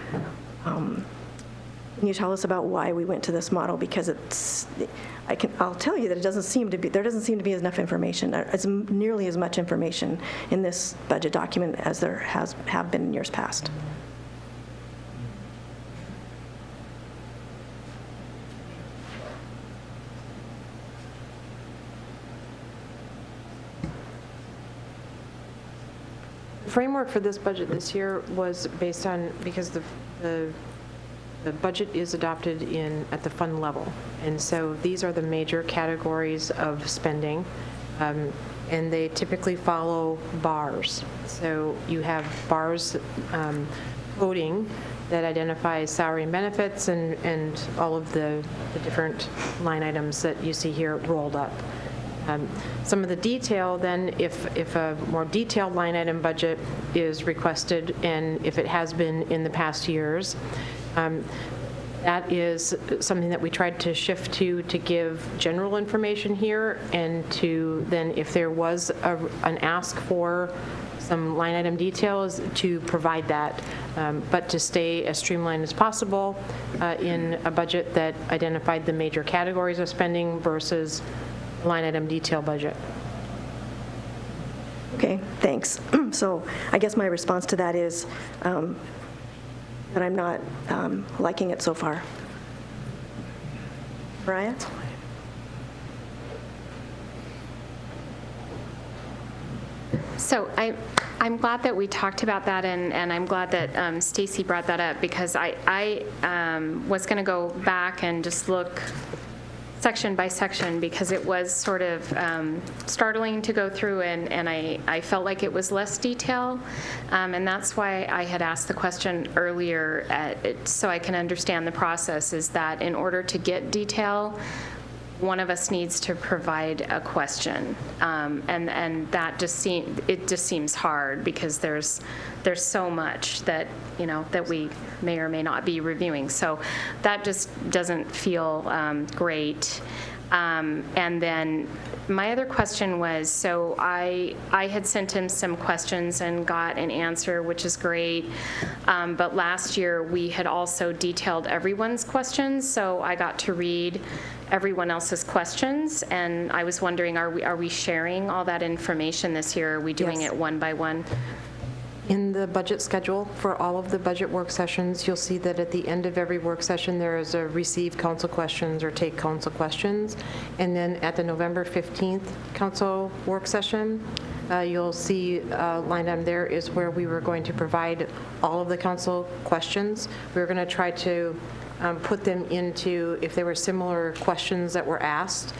can you tell us about why we went to this model? Because I'll tell you that there doesn't seem to be enough information, as nearly as much information in this budget document as there have been in years past. The framework for this budget this year was based on, because the budget is adopted at the fund level. And so these are the major categories of spending, and they typically follow bars. So you have bars coding that identifies salary and benefits and all of the different line items that you see here rolled up. Some of the detail then, if a more detailed line item budget is requested, and if it has been in the past years, that is something that we tried to shift to give general information here, and to then, if there was an ask for some line item details, to provide that, but to stay as streamlined as possible in a budget that identified the major categories of spending versus line item detail budget. Okay, thanks. So I guess my response to that is that I'm not liking it so far. Mariah? So I'm glad that we talked about that, and I'm glad that Stacy brought that up, because I was going to go back and just look section by section, because it was sort of startling to go through, and I felt like it was less detail, and that's why I had asked the question earlier, so I can understand the process, is that in order to get detail, one of us needs to provide a question, and that just seems hard, because there's so much that that we may or may not be reviewing. So that just doesn't feel great. And then my other question was, so I had sent him some questions and got an answer, which is great. But last year we had also detailed everyone's questions, so I got to read everyone else's questions, and I was wondering, are we sharing all that information this year? Are we doing Yes. it one by one? In the budget schedule for all of the budget work sessions, you'll see that at the end of every work session, there is a receive council questions or take council questions. And then at the November 15th council work session, you'll see a line item there is where we were going to provide all of the council questions. We were going to try to put them into, if there were similar questions that were asked,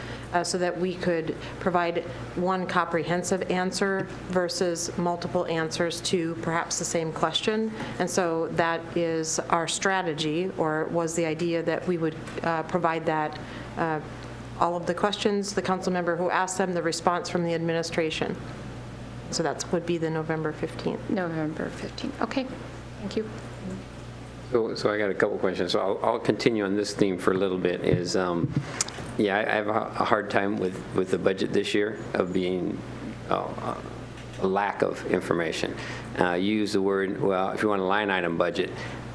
so that we could provide one comprehensive answer versus multiple answers to perhaps the same question. And so that is our strategy, or was the idea, that we would provide that, all of the questions, the council member who asked them, the response from the administration. So that would be the November 15th. November 15th. Okay, thank you. So I got a couple questions. So I'll continue on this theme for a little bit. Yeah, I have a hard time with the budget this year of being a lack of information. You use the word, well, if you want a line item budget,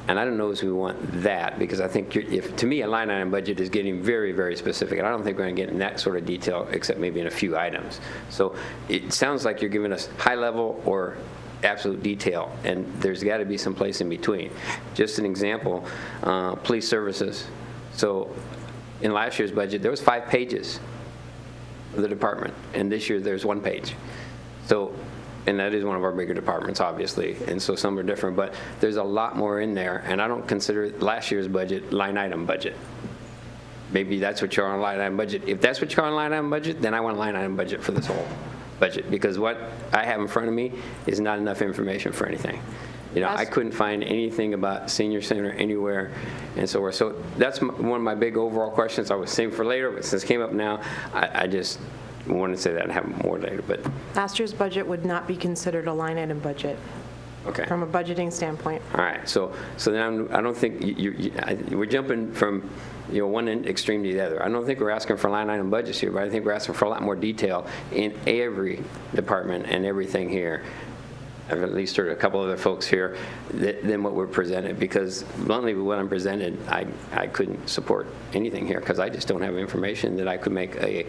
and I don't know if we want that, because I think to me a line item budget is getting very, very specific, and I don't think we're going to get in that sort of detail except maybe in a few items. So it sounds like you're giving us high level or absolute detail, and there's got to be some place in between. Just an example, police services. So in last year's budget, there was 5 pages of the department, and this year there's 1 page. So, and that is one of our bigger departments, obviously, and so some are different, but there's a lot more in there, and I don't consider last year's budget line item budget. Maybe that's what you're on, line item budget. If that's what you're on line item budget, then I want a line item budget for this whole budget, because what I have in front of me is not enough information for anything. I couldn't find anything about senior center anywhere, and so forth. So that's one of my big overall questions. I was saving for later, but since it came up now, I just wanted to say that and have more later. But Last year's budget would not be considered a line item budget okay. from a budgeting standpoint. All right. So then I don't think we're jumping from one extreme to the other. I don't think we're asking for line item budgets here, but I think we're asking for a lot more detail in every department and everything here. I've at least heard a couple other folks here than what we're presented, because bluntly with what I'm presented, I couldn't support anything here because I just don't have information that I could make an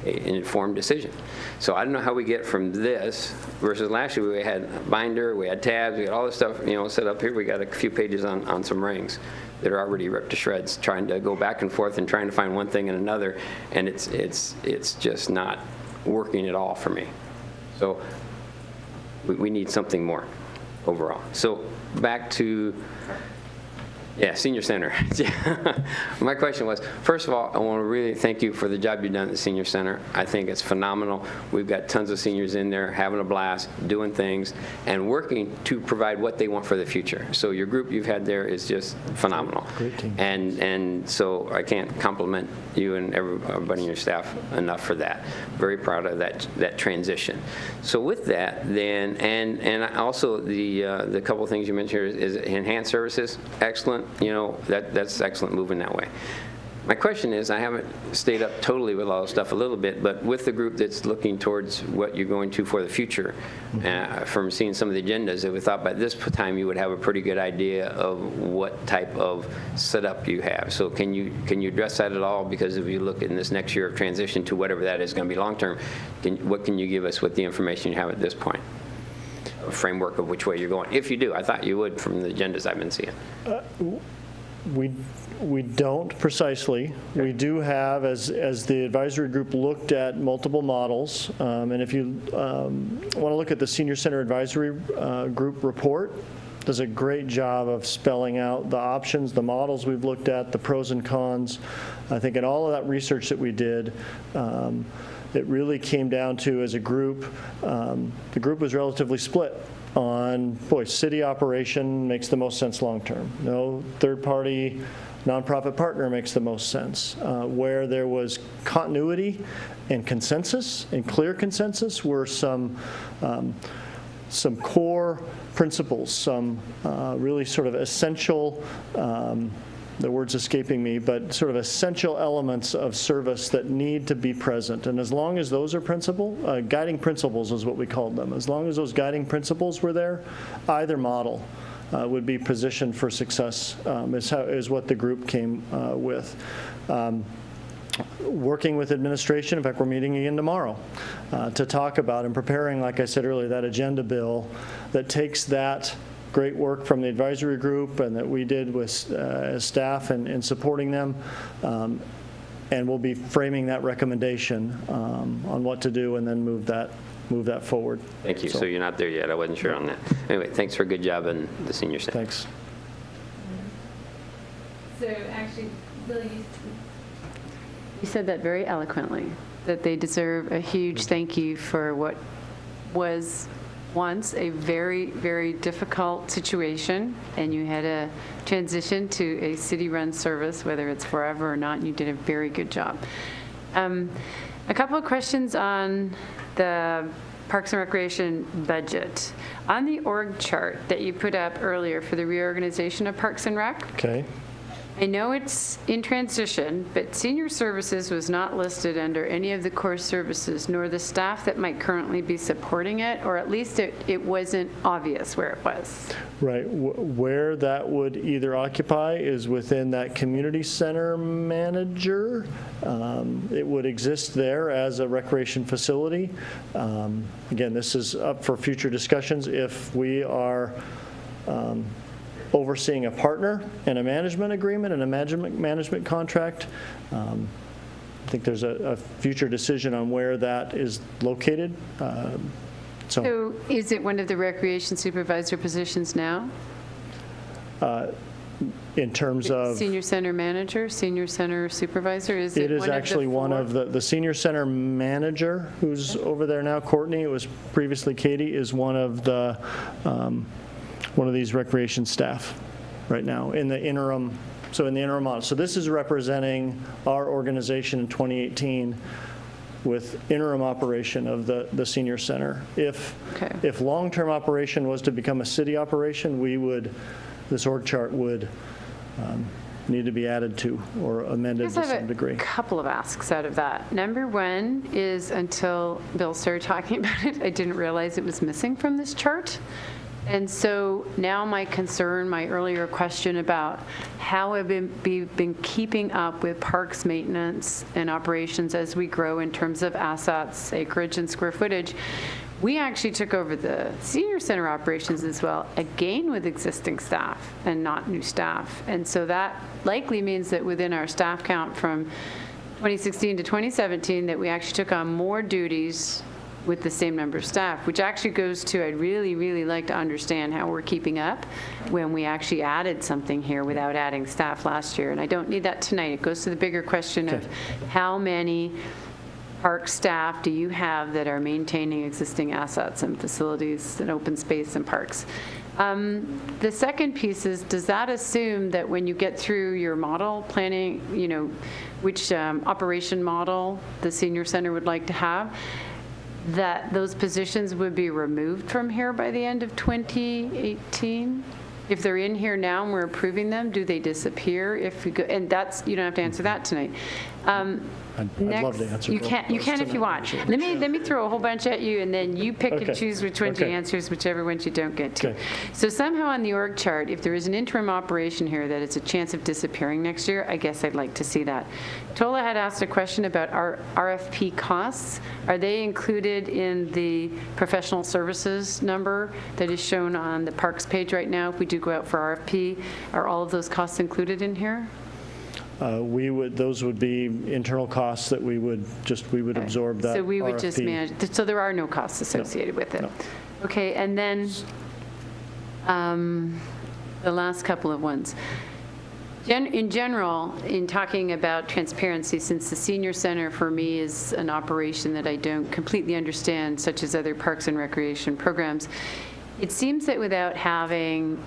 informed decision. So I don't know how we get from this versus last year. We had a binder, we had tabs, we had all this stuff set up here. We got a few pages on some rings that are already ripped to shreds, trying to go back and forth and trying to find one thing and another, and it's just not working at all for me. So we need something more overall. So back to, senior center. My question was, first of all, I want to really thank you for the job you've done at the senior center. I think it's phenomenal. We've got tons of seniors in there having a blast, doing things, and working to provide what they want for the future. So your group you've had there is just phenomenal. Great team. And so I can't compliment you and everybody in your staff enough for that. Very proud of that transition. So with that, then, and also the couple things you mentioned here is enhanced services. Excellent. That's excellent moving that way. My question is, I haven't stayed up totally with all this stuff a little bit, but with the group that's looking towards what you're going to for the future, from seeing some of the agendas, we thought by this time you would have a pretty good idea of what type of setup you have. So can you address that at all? Because if you look in this next year of transition to whatever that is going to be long term, what can you give us with the information you have at this point? A framework of which way you're going. If you do, I thought you would from the agendas I've been seeing. We don't precisely. We do have, as the advisory group looked at multiple models, and if you want to look at the Senior Center Advisory Group report, does a great job of spelling out the options, the models we've looked at, the pros and cons. I think in all of that research that we did, it really came down to, as a group, the group was relatively split on, city operation makes the most sense long-term. No third-party nonprofit partner makes the most sense. Where there was continuity and consensus, and clear consensus, were some core principles, some really sort of essential, the word's escaping me, but sort of essential elements of service that need to be present. And as long as those are guiding principles is what we called them. As long as those guiding principles were there, either model would be positioned for success, is what the group came with. Working with administration, in fact, we're meeting again tomorrow to talk about and preparing, like I said earlier, that agenda bill that takes that great work from the advisory group and that we did with as staff and supporting them, and we'll be framing that recommendation on what to do and then move that forward. Thank you. So you're not there yet. I wasn't sure on that. Anyway, thanks for a good job in the senior center. Thanks. So actually, Bill, you said that very eloquently, that they deserve a huge thank you for what was once a very, very difficult situation, and you had to transition to a city-run service, whether it's forever or not, and you did a very good job. A couple of questions on the Parks and Recreation budget. On the org chart that you put up earlier for the reorganization of Parks and Rec, Okay. I know it's in transition, but senior services was not listed under any of the core services, nor the staff that might currently be supporting it, or at least it wasn't obvious where it was. Right. Where that would either occupy is within that community center manager. It would exist there as a recreation facility. Again, this is up for future discussions. If we are overseeing a partner and a management agreement and a management contract, I think there's a future decision on where that is located. So is it one of the recreation supervisor positions now? In terms of Senior center manager, senior center supervisor? Is it it is actually one of the senior center manager who's over there now, Courtney, it was previously Katie, is one of these recreation staff right now in the interim. So in the interim model. So this is representing our organization in 2018 with interim operation of the senior center. If long-term operation was to become a city operation, this org chart would need to be added to or amended to some degree. I have a couple of asks out of that. Number one is, until Bill started talking about it, I didn't realize it was missing from this chart. And so now my concern, my earlier question about how have we been keeping up with parks maintenance and operations as we grow in terms of assets, acreage, and square footage. We actually took over the senior center operations as well, again with existing staff and not new staff. And so that likely means that within our staff count from 2016 to 2017, that we actually took on more duties with the same number of staff, which actually goes to, I'd really, really like to understand how we're keeping up when we actually added something here without adding staff last year. And I don't need that tonight. It goes to the bigger question of how many park staff do you have that are maintaining existing assets and facilities and open space and parks? The second piece is, does that assume that when you get through your model planning, which operation model the senior center would like to have, that those positions would be removed from here by the end of 2018? If they're in here now and we're approving them, do they disappear if we go? And that's, you don't have to answer that tonight. I'd love to answer You both can, those if you tonight, want. actually. Let me throw a whole bunch at you, and then you pick Okay. and choose which ones you Okay. answers, whichever ones you don't get to. Okay. So somehow on the org chart, if there is an interim operation here that it's a chance of disappearing next year, I guess I'd like to see that. Tola had asked a question about our RFP costs. Are they included in the professional services number that is shown on the parks page right now? If we do go out for RFP, are all of those costs included in here? Those would be internal costs that we would absorb that So we would just RFP. manage, so there are no costs associated with it? No. Okay, and then the last couple of ones. In general, in talking about transparency, since the senior center for me is an operation that I don't completely understand, such as other parks and recreation programs, it seems that without having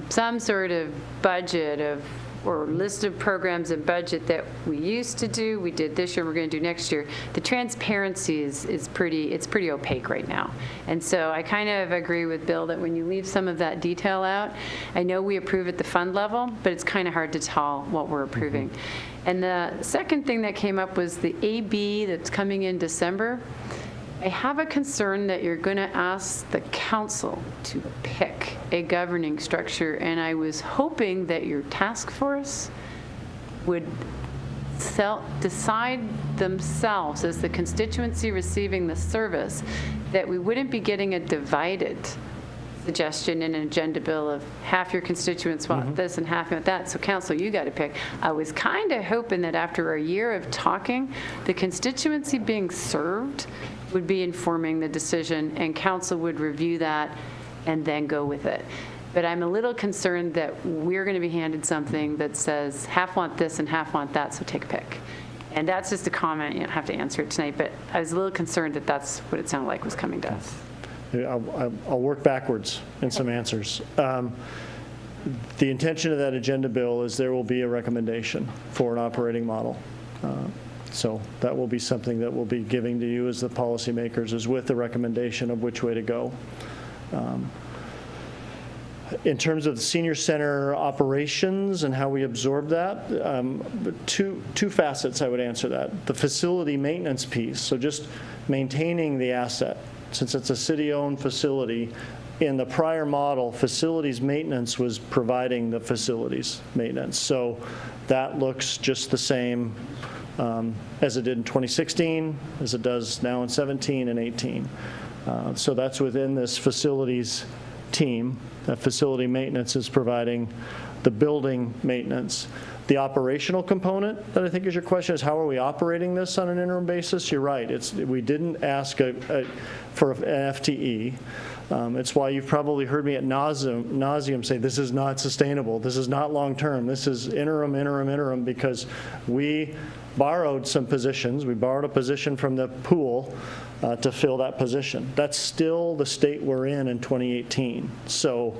some sort of budget or list of programs and budget that we used to do, we did this year, we're going to do next year, the transparency is pretty opaque right now. And so I kind of agree with Bill that when you leave some of that detail out, I know we approve at the fund level, but it's kind of hard to tell what we're approving. And the second thing that came up was the AB that's coming in December. I have a concern that you're going to ask the council to pick a governing structure, and I was hoping that your task force would decide themselves as the constituency receiving the service that we wouldn't be getting a divided suggestion in an agenda bill of half your constituents want this and half want that, so council, you got to pick. I was kind of hoping that after a year of talking, the constituency being served would be informing the decision, and council would review that and then go with it. But I'm a little concerned that we're going to be handed something that says half want this and half want that, so take a pick. And that's just a comment. You don't have to answer it tonight, but I was a little concerned that that's what it sounded like was coming to us. I'll work backwards in some answers. The intention of that agenda bill is there will be a recommendation for an operating model. So that will be something that we'll be giving to you as the policymakers, is with the recommendation of which way to go. In terms of the senior center operations and how we absorb that, two facets I would answer that. The facility maintenance piece, so just maintaining the asset. Since it's a city-owned facility, in the prior model, facilities maintenance was providing the facilities maintenance. So that looks just the same as it did in 2016, as it does now in 17 and 18. So that's within this facilities team. That facility maintenance is providing the building maintenance. The operational component that I think is your question is how are we operating this on an interim basis? You're right. We didn't ask for an FTE. It's why you've probably heard me at nauseum say this is not sustainable. This is not long-term. This is interim, because we borrowed some positions. We borrowed a position from the pool to fill that position. That's still the state we're in 2018. So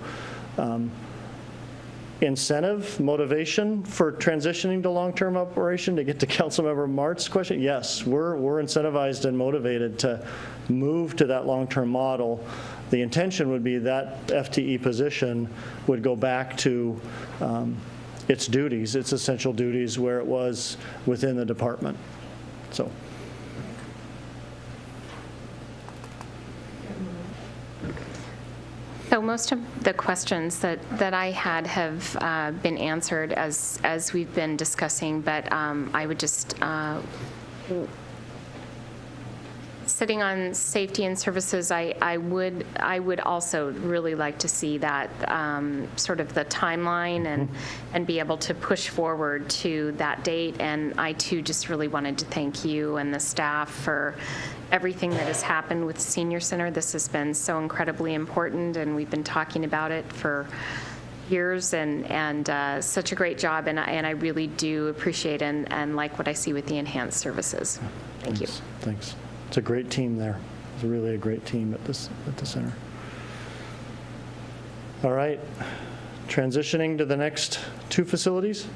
incentive, motivation for transitioning to long-term operation, to get to Councilmember Mart's question, yes, we're incentivized and motivated to move to that long-term model. The intention would be that FTE position would go back to its duties, its essential duties, where it was within the department. So. So most of the questions that I had have been answered as we've been discussing, but I would just, sitting on safety and services, I would also really like to see that sort of the timeline and be able to push forward to that date. And I too just really wanted to thank you and the staff for everything that has happened with Senior Center. This has been so incredibly important, and we've been talking about it for years, and such a great job, and I really do appreciate and like what I see with the enhanced services. Thank you. Thanks. It's a great team there. It's really a great team at the center. All right, transitioning to the next two facilities.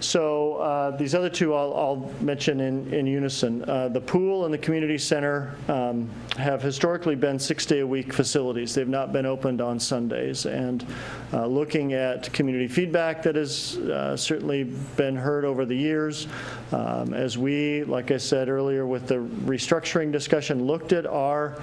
So these other two I'll mention in unison. The pool and the community center have historically been 6-day-a-week facilities. They've not been opened on Sundays. And looking at community feedback that has certainly been heard over the years, as we, like I said earlier with the restructuring discussion, looked at our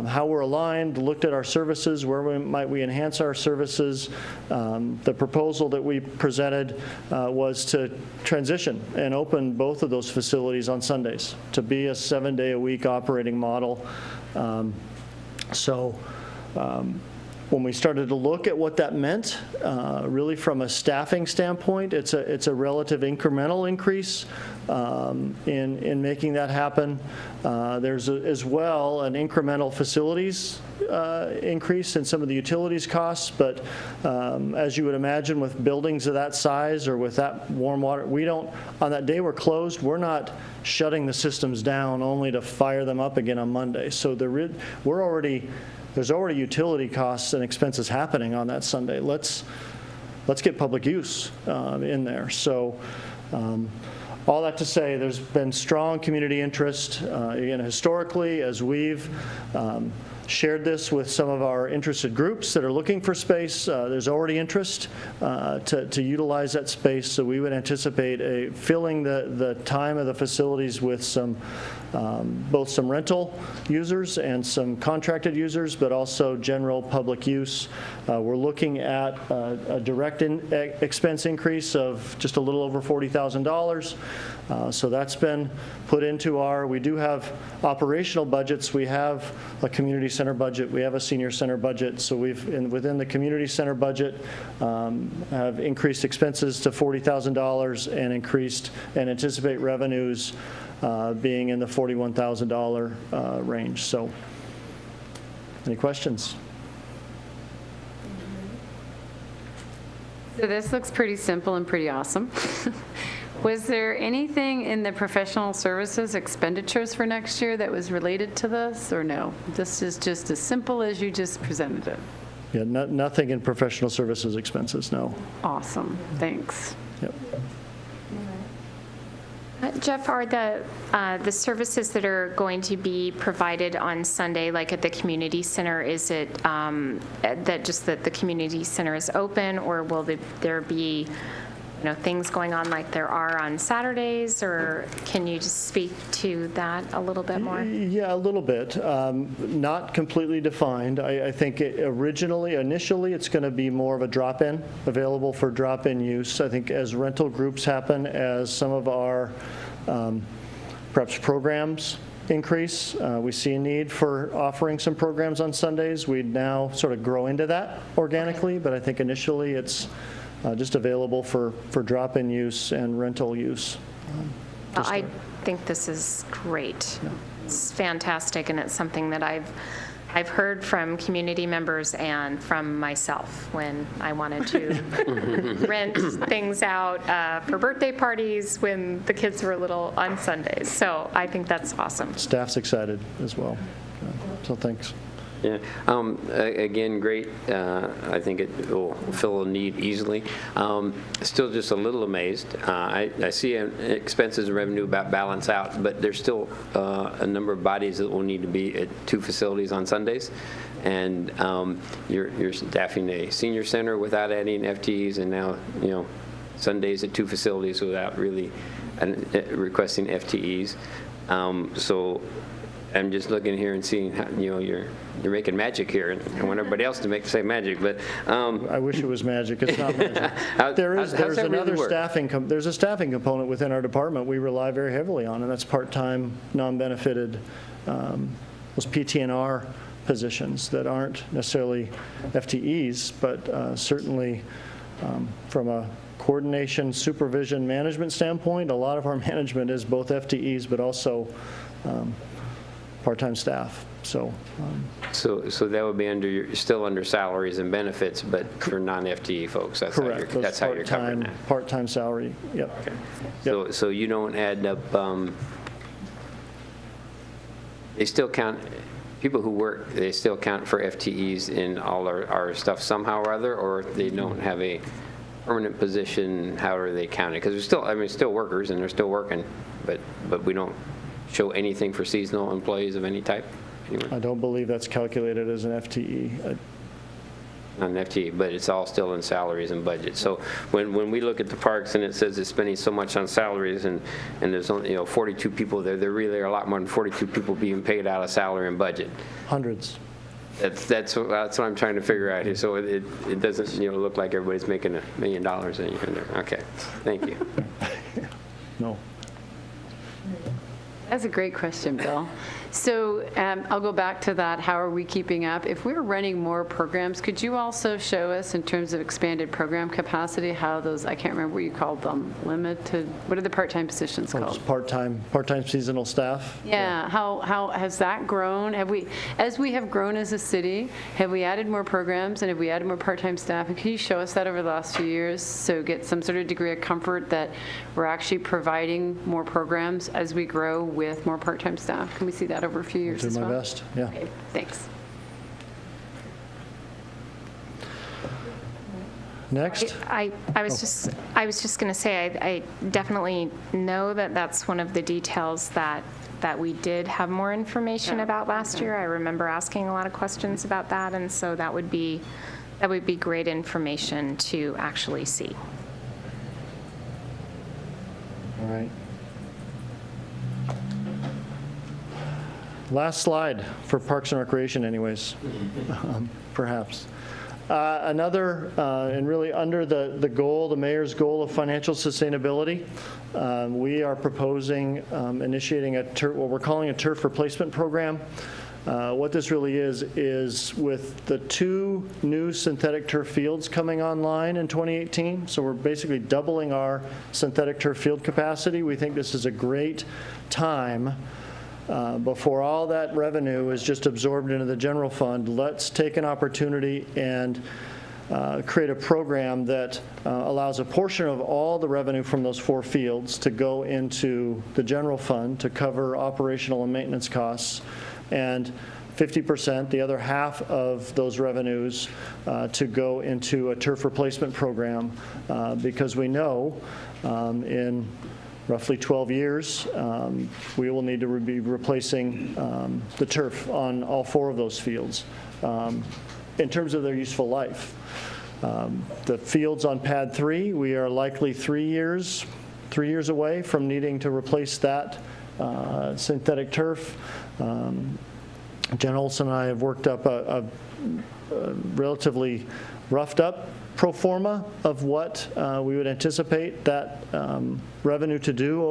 how we're aligned, looked at our services, where might we enhance our services. The proposal that we presented was to transition and open both of those facilities on Sundays to be a 7-day-a-week operating model. When we started to look at what that meant, really from a staffing standpoint, it's a relative incremental increase in making that happen. There's as well an incremental facilities increase in some of the utilities costs, but as you would imagine with buildings of that size or with that warm water, we don't, on that day we're closed, we're not shutting the systems down only to fire them up again on Monday. So there's already utility costs and expenses happening on that Sunday. Let's get public use in there. So all that to say, there's been strong community interest. Again, historically, as we've shared this with some of our interested groups that are looking for space, there's already interest to utilize that space. So we would anticipate filling the time of the facilities with both some rental users and some contracted users, but also general public use. We're looking at a direct expense increase of just a little over $40,000. So that's been put into we do have operational budgets. We have a community center budget. We have a senior center budget. So within the community center budget, have increased expenses to $40,000 and anticipate revenues being in the $41,000 range. So, any questions? So this looks pretty simple and pretty awesome. Was there anything in the professional services expenditures for next year that was related to this, or no? This is just as simple as you just presented it? Yeah, nothing in professional services expenses, no. Awesome, thanks. Yep. Jeff, are the services that are going to be provided on Sunday, like at the community center, is it that the community center is open, or will there be things going on like there are on Saturdays, or can you just speak to that a little bit more? Yeah, a little bit. Not completely defined. I think initially it's going to be more of a drop-in, available for drop-in use. I think as rental groups happen, as some of our perhaps programs increase, we see a need for offering some programs on Sundays. We now sort of grow into that organically, but I think initially it's just available for drop-in use and rental use. I think this is great. Yeah. It's fantastic, and it's something that I've heard from community members and from myself when I wanted to rent things out for birthday parties when the kids were little on Sundays. So I think that's awesome. Staff's excited as well. So thanks. Yeah. Again, great. I think it will fill a need easily. Still just a little amazed. I see expenses and revenue about balance out, but there's still a number of bodies that will need to be at 2 facilities on Sundays. And you're staffing a senior center without adding FTEs, and now, Sundays at 2 facilities without really requesting FTEs. So I'm just looking here and seeing how, you're making magic here, and I want everybody else to say magic, but I wish it was magic. It's not magic. There's another staffing. There's a staffing component within our department we rely very heavily on, and that's part-time, non-benefited, those PT&R positions that aren't necessarily FTEs, but certainly from a coordination, supervision, management standpoint, a lot of our management is both FTEs, but also part-time staff. So that would be still under salaries and benefits, but for non-FTE folks, that's how you're covering that. Part-time salary. Yep. Okay. Yep. So you don't add up. They still count people who work. They still count for FTEs in all our stuff somehow or other, or they don't have a permanent position, how are they counted? Because there's still, I mean, still workers and they're still working, but we don't show anything for seasonal employees of any type anywhere? I don't believe that's calculated as an FTE. Not an FTE, but it's all still in salaries and budget. So when we look at the parks and it says it's spending so much on salaries and there's only, 42 people there really are a lot more than 42 people being paid out of salary and budget. Hundreds. That's what I'm trying to figure out here. So it doesn't, look like everybody's making $1 million a year. Okay, thank you. No. That's a great question, Bill. So I'll go back to that. How are we keeping up? If we're running more programs, could you also show us in terms of expanded program capacity how those, I can't remember what you called them, limited, what are the part-time positions called? Just part-time seasonal staff. Yeah, how has that grown? As we have grown as a city, have we added more programs and have we added more part-time staff? And can you show us that over the last few years so get some sort of degree of comfort that we're actually providing more programs as we grow with more part-time staff? Can we see that over a few years as well? Do my best, yeah. Okay, thanks. Next. I was just going to say, I definitely know that that's one of the details that we did have more information about last year. I remember asking a lot of questions about that, and so that would be great information to actually see. All right. Last slide for Parks and Recreation anyways, perhaps. Another, and really under the goal, the mayor's goal of financial sustainability, we are proposing initiating what we're calling a turf replacement program. What this really is with the 2 new synthetic turf fields coming online in 2018, so we're basically doubling our synthetic turf field capacity. We think this is a great time before all that revenue is just absorbed into the general fund. Let's take an opportunity and create a program that allows a portion of all the revenue from those 4 fields to go into the general fund to cover operational and maintenance costs, and 50%, the other half of those revenues, to go into a turf replacement program, because we know in roughly 12 years, we will need to be replacing the turf on all 4 of those fields in terms of their useful life. The fields on pad 3, we are likely 3 years away from needing to replace that synthetic turf. Jen Olson and I have worked up a relatively roughed up pro forma of what we would anticipate that revenue to do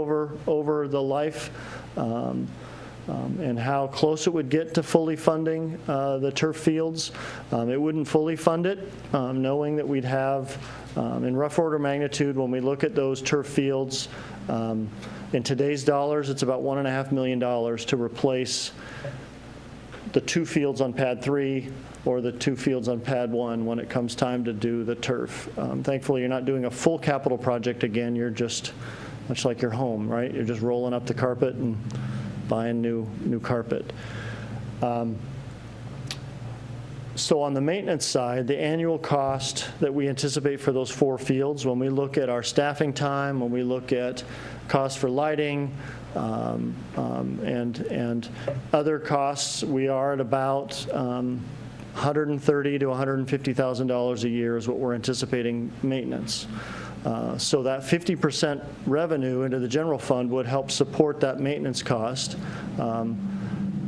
over the life, and how close it would get to fully funding the turf fields. It wouldn't fully fund it, knowing that we'd have, in rough order of magnitude, when we look at those turf fields, in today's dollars, it's about $1.5 million to replace the 2 fields on pad 3 or the 2 fields on pad 1 when it comes time to do the turf. Thankfully, you're not doing a full capital project again. You're just, much like your home, right? You're just rolling up the carpet and buying new carpet. So on the maintenance side, the annual cost that we anticipate for those 4 fields, when we look at our staffing time, when we look at cost for lighting, and other costs, we are at about $130,000 to $150,000 a year is what we're anticipating maintenance. So that 50% revenue into the general fund would help support that maintenance cost.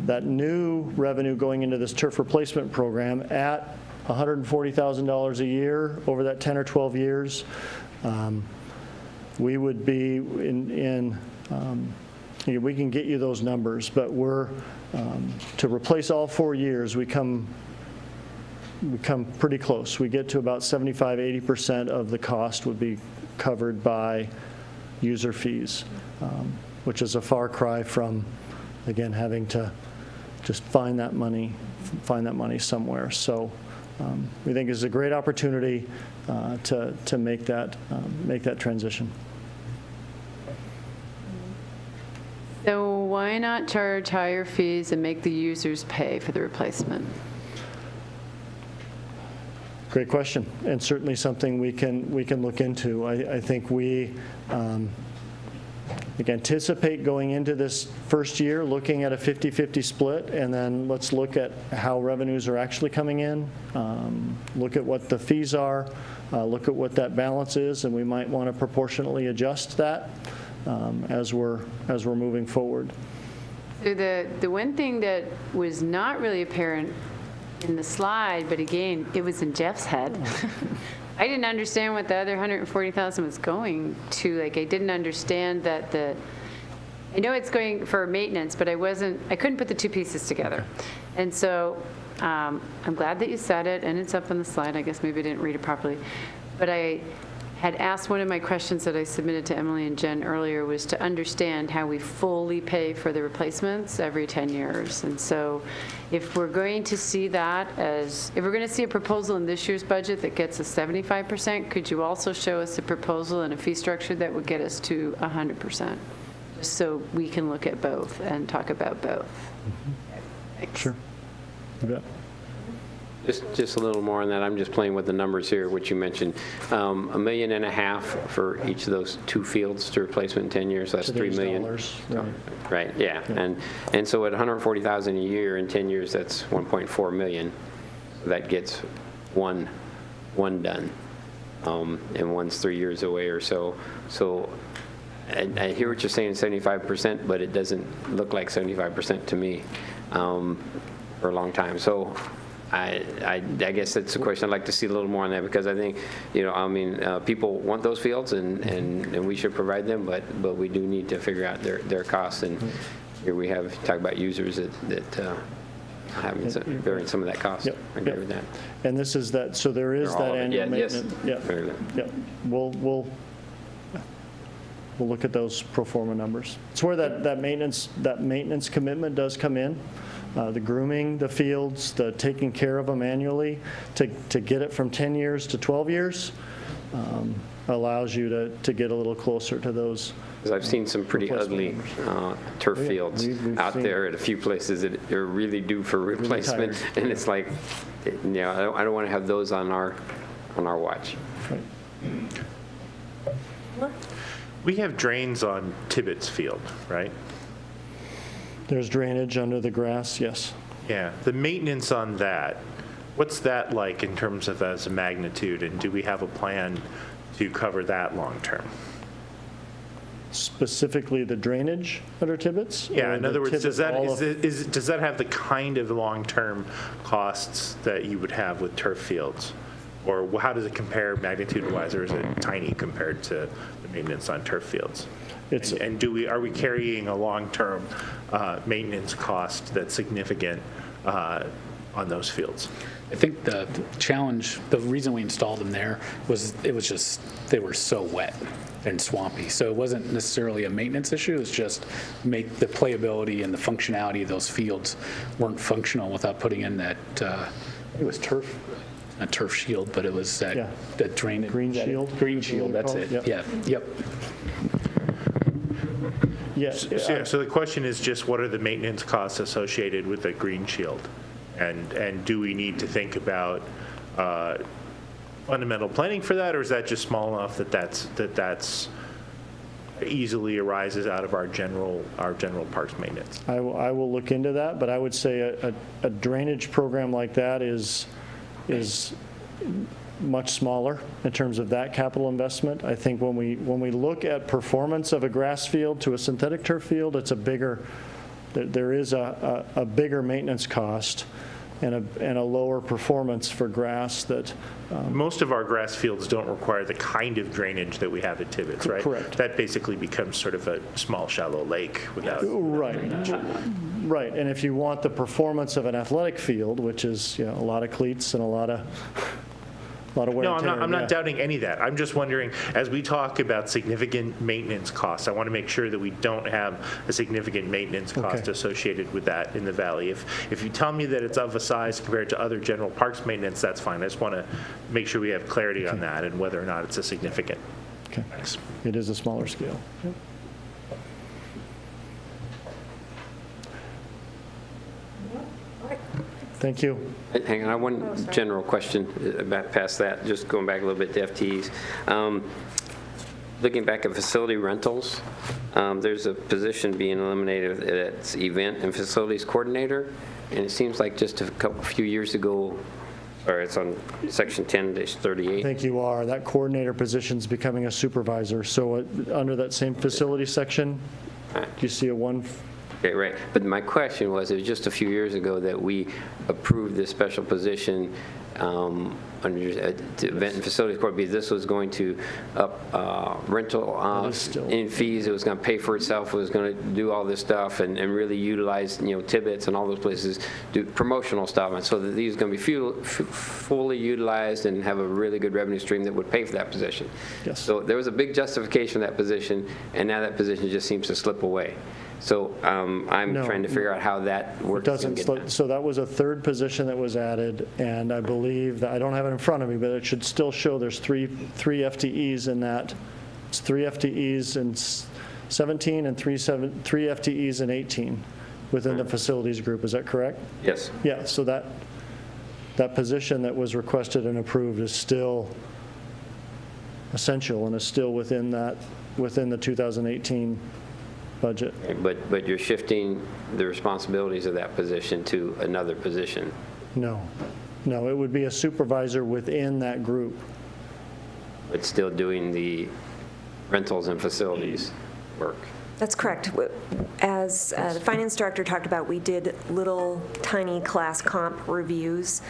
That new revenue going into this turf replacement program at $140,000 a year over that 10 or 12 years, we would be we can get you those numbers, but we're to replace all 4 years, we come pretty close. We get to about 75-80% of the cost would be covered by user fees, which is a far cry from, again, having to just find that money somewhere. So we think it's a great opportunity to make that transition. So why not charge higher fees and make the users pay for the replacement? Great question, and certainly something we can look into. I think we anticipate going into this first year looking at a 50-50 split, and then let's look at how revenues are actually coming in, look at what the fees are, look at what that balance is, and we might want to proportionately adjust that as we're moving forward. So the one thing that was not really apparent in the slide, but again, it was in Jeff's head. I didn't understand what the other 140,000 was going to. Like, I didn't understand that I know it's going for maintenance, but I couldn't put the two pieces together. And so I'm glad that you said it, and it's up on the slide. I guess maybe I didn't read it properly. But I had asked, one of my questions that I submitted to Emily and Jen earlier was to understand how we fully pay for the replacements every 10 years. And so if we're going to see that if we're going to see a proposal in this year's budget that gets us 75%, could you also show us a proposal and a fee structure that would get us to 100%? Just so we can look at both and talk about both. Thanks. Sure. You bet. Just a little more on that. I'm just playing with the numbers here, which you mentioned. $1.5 million for each of those two fields to replacement in 10 years. So that's $3 million. Right. Yeah. And so at 140,000 a year in 10 years, that's 1.4 million. That gets one done, and one's 3 years away or so. So I hear what you're saying, 75%, but it doesn't look like 75% to me for a long time. So I guess that's a question I'd like to see a little more on that, because I think, people want those fields and we should provide them, but we do need to figure out their costs. And here we have talked about users that bearing some of that cost. Yep. I agree with that. And this is that, so there is that annual maintenance. Yes. Yep. We'll look at those pro forma numbers. It's where that maintenance commitment does come in. The grooming, the fields, the taking care of them annually to get it from 10 years to 12 years allows you to get a little closer to those. Because I've seen some pretty ugly turf fields out there at a few places that are really due for replacement, really, and it's like, I don't want to have those on our watch. Right. We have drains on Tibbetts Field, right? There's drainage under the grass, yes. Yeah, the maintenance on that, what's that like in terms of as a magnitude, and do we have a plan to cover that long term? Specifically the drainage under Tibbetts? Yeah, in other words, does that have the kind of long-term costs that you would have with turf fields? Or how does it compare magnitude-wise, or is it tiny compared to the maintenance on turf fields? And are we carrying a long-term maintenance cost that's significant on those fields? I think the challenge, the reason we installed them there was they were so wet and swampy. So it wasn't necessarily a maintenance issue. It was just the playability and the functionality of those fields weren't functional without putting in that, it was turf. Not turf shield, but it was that drainage. Green shield? Green shield, that's it. Yep. Yeah, yep. Yes. So the question is just, what are the maintenance costs associated with the green shield? And do we need to think about fundamental planning for that, or is that just small enough that that's easily arises out of our general parks maintenance? I will look into that, but I would say a drainage program like that is much smaller in terms of that capital investment. I think when we look at performance of a grass field to a synthetic turf field, it's there is a bigger maintenance cost and a lower performance for grass that. Most of our grass fields don't require the kind of drainage that we have at Tibbetts, right? Correct. That basically becomes sort of a small, shallow lake without. Right. And if you want the performance of an athletic field, which is a lot of cleats and a lot of wear No, and tear. I'm not doubting any of that. I'm just wondering, as we talk about significant maintenance costs, I want to make sure that we don't have a significant maintenance cost associated with that in the valley. If you tell me that it's of a size compared to other general parks maintenance, that's fine. I just want to make sure we have clarity on that and whether or not it's a significant. Okay. Thanks. It is a smaller scale. Yep. Thank you. Hang on, one general question about past that, just going back a little bit to FTEs. Looking back at facility rentals, there's a position being eliminated that's event and facilities coordinator, and it seems like just a few years ago, or it's on section 10-38. I think you are. That coordinator position's becoming a supervisor. So under that same facility section, do you see a one? Okay, right. But my question was, it was just a few years ago that we approved this special position under event and facilities court, because this was going to up rental in fees. It was going to pay for itself. It was going to do all this stuff and really utilize, Tibbetts and all those places, do promotional stuff. And so that these are going to be fully utilized and have a really good revenue stream that would pay for that position. Yes. So there was a big justification for that position, and now that position just seems to slip away. So I'm trying to figure out how that works. It doesn't. So that was a third position that was added, and I believe that, I don't have it in front of me, but it should still show there's three FTEs in that. It's 3 FTEs in 17 and 3 FTEs in 18 within the facilities group. Is that correct? Yes. Yeah. So that position that was requested and approved is still essential and is still within the 2018 budget. But you're shifting the responsibilities of that position to another position. No, it would be a supervisor within that group. But still doing the rentals and facilities work. That's correct. As the finance director talked about, we did little tiny class comp reviews,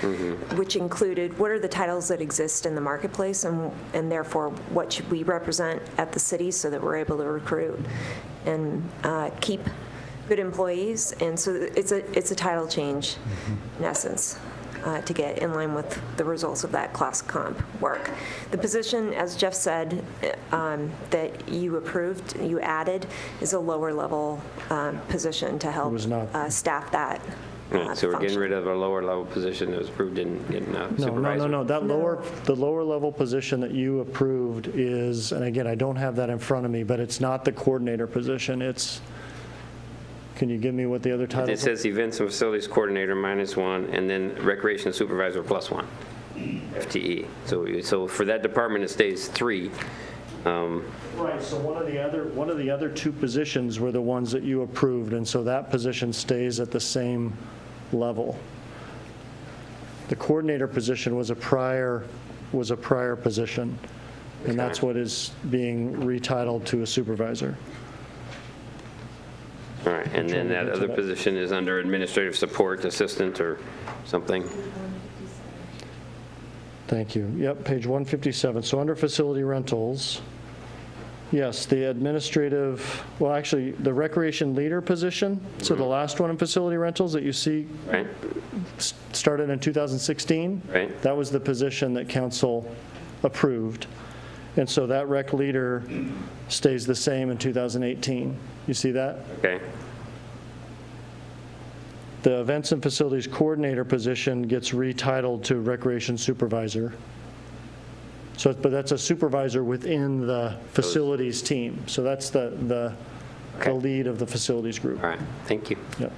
which included what are the titles that exist in the marketplace, and therefore what should we represent at the city so that we're able to recruit and keep good employees. And so it's a title change in essence. To get in line with the results of that class comp work. The position, as Jeff said, that you approved, you added, is a lower level position to help staff that Right, so we're getting function. rid of a lower level position that was approved in supervisor. No. The lower level position that you approved is, and again, I don't have that in front of me, but it's not the coordinator position. It's, can you give me what the other title It is? says events and facilities coordinator -1, and then recreation supervisor +1, FTE. So for that department, it stays 3. Right, so one of the other 2 positions were the ones that you approved, and so that position stays at the same level. The coordinator position was a prior position, and that's what is being retitled to a supervisor. All right, and then that other position is under administrative support assistant or something. Thank you. Yep, page 157. So under facility rentals, yes, the administrative, well, actually, the recreation leader position, so the last one in facility rentals that you see Right, started in 2016, right. that was the position that council approved. And so that rec leader stays the same in 2018. You see that? Okay, The events and facilities coordinator position gets retitled to recreation supervisor. So, but that's a supervisor within the facilities team. So that's the lead of the facilities group. all right, thank you. Yep.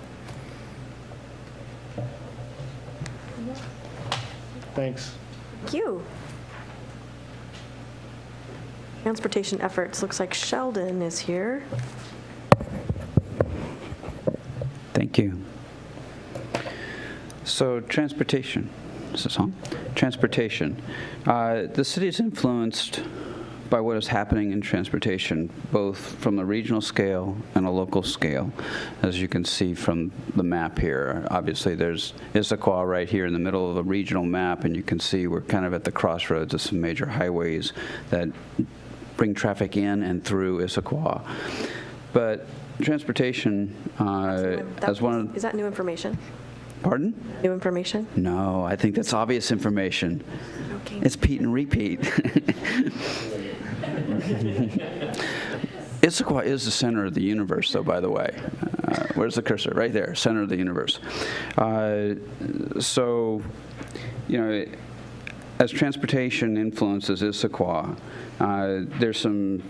Thanks. Thank you. Transportation efforts, looks like Sheldon is here. Thank you. So transportation, is this on? Transportation. The city is influenced by what is happening in transportation, both from the regional scale and a local scale. As you can see from the map here, obviously there's Issaquah right here in the middle of the regional map, and you can see we're kind of at the crossroads of some major highways that bring traffic in and through Issaquah. But transportation, as one of... Is that new information? Pardon? New information? No, I think that's obvious information. Okay. It's Pete and repeat. Issaquah is the center of the universe, though, by the way. Where's the cursor? Right there, center of the universe. So, as transportation influences Issaquah, there's some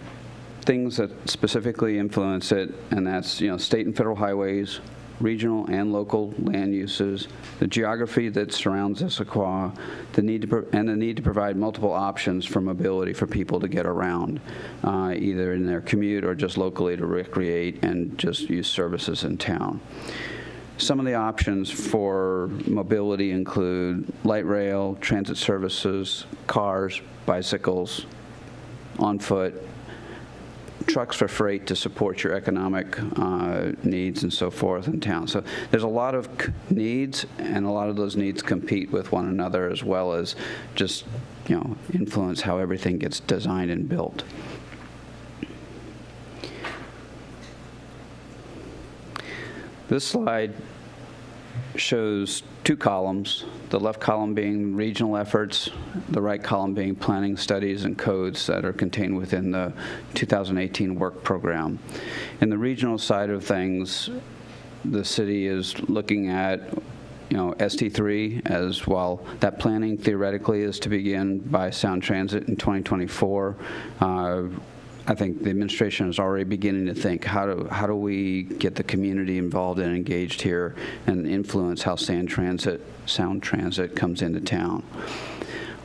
things that specifically influence it, and that's, state and federal highways, regional and local land uses, the geography that surrounds Issaquah, the need to provide multiple options for mobility for people to get around, either in their commute or just locally to recreate and just use services in town. Some of the options for mobility include light rail, transit services, cars, bicycles, on foot, trucks for freight to support your economic needs and so forth in town. So there's a lot of needs, and a lot of those needs compete with one another, as well as just, influence how everything gets designed and built. This slide shows two columns, the left column being regional efforts, the right column being planning studies and codes that are contained within the 2018 work program. In the regional side of things, the city is looking at ST3 as well. That planning theoretically is to begin by Sound Transit in 2024. I think the administration is already beginning to think, how do we get the community involved and engaged here and influence how Sound Transit comes into town.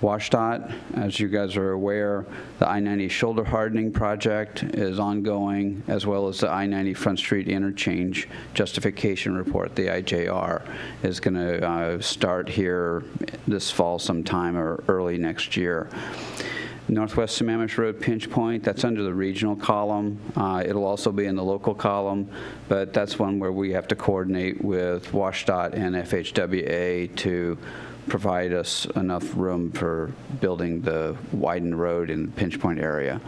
WashDOT, as you guys are aware, the I-90 shoulder hardening project is ongoing, as well as the I-90 Front Street interchange justification report, the IJR, is going to start here this fall sometime or early next year. Northwest Sammamish Road pinch point, that's under the regional column. It'll also be in the local column, but that's one where we have to coordinate with WashDOT and FHWA to provide us enough room for building the widened road in the pinch point area.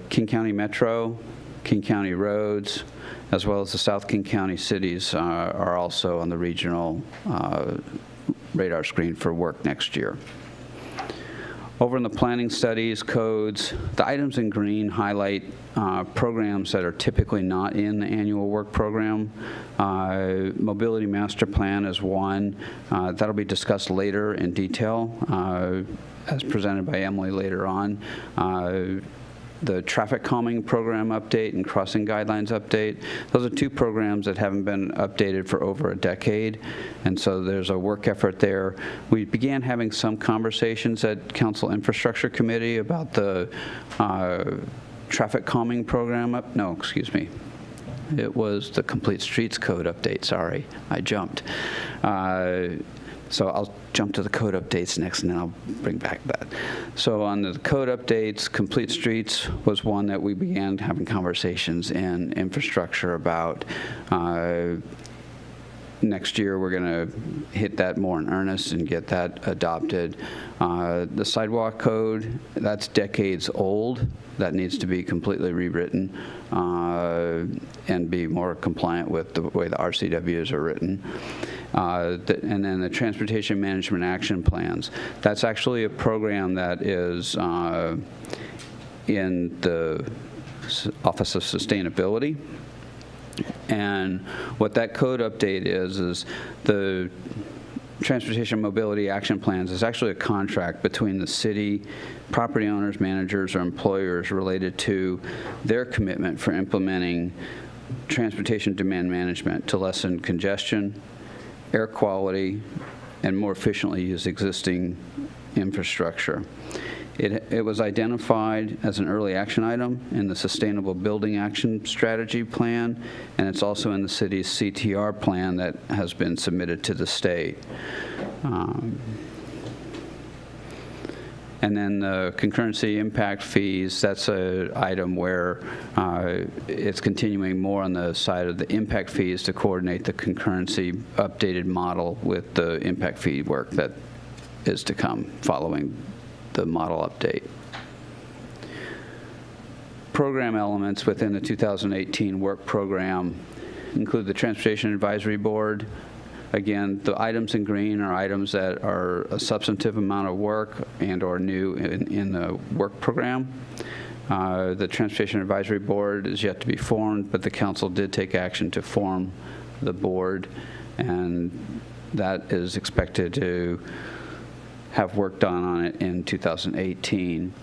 King County Metro, King County roads, as well as the South King County cities are also on the regional radar screen for work next year. Over in the planning studies, codes, the items in green highlight programs that are typically not in the annual work program. Mobility Master Plan is one. That'll be discussed later in detail as presented by Emily later on. The traffic calming program update and crossing guidelines update. Those are two programs that haven't been updated for over a decade, and so there's a work effort there. We began having some conversations at Council Infrastructure Committee about the traffic calming program It was the Complete Streets Code update, sorry, I jumped. So I'll jump to the code updates next, and then I'll bring back that. So on the code updates, Complete Streets was one that we began having conversations in infrastructure about. Next year, we're going to hit that more in earnest and get that adopted. The sidewalk code, that's decades old. That needs to be completely rewritten and be more compliant with the way the RCWs are written. And then the Transportation Management Action Plans. That's actually a program that is in the Office of Sustainability. And what that code update is the Transportation Mobility Action Plans is actually a contract between the city, property owners, managers, or employers related to their commitment for implementing transportation demand management to lessen congestion, air quality, and more efficiently use existing infrastructure. It was identified as an early action item in the Sustainable Building Action Strategy Plan, and it's also in the city's CTR plan that has been submitted to the state. And then the concurrency impact fees, that's an item where it's continuing more on the side of the impact fees to coordinate the concurrency updated model with the impact fee work that is to come following the model update. Program elements within the 2018 work program include the Transportation Advisory Board. Again, the items in green are items that are a substantive amount of work and or new in the work program. The Transportation Advisory Board is yet to be formed, but the council did take action to form the board, and that is expected to have work done on it in 2018.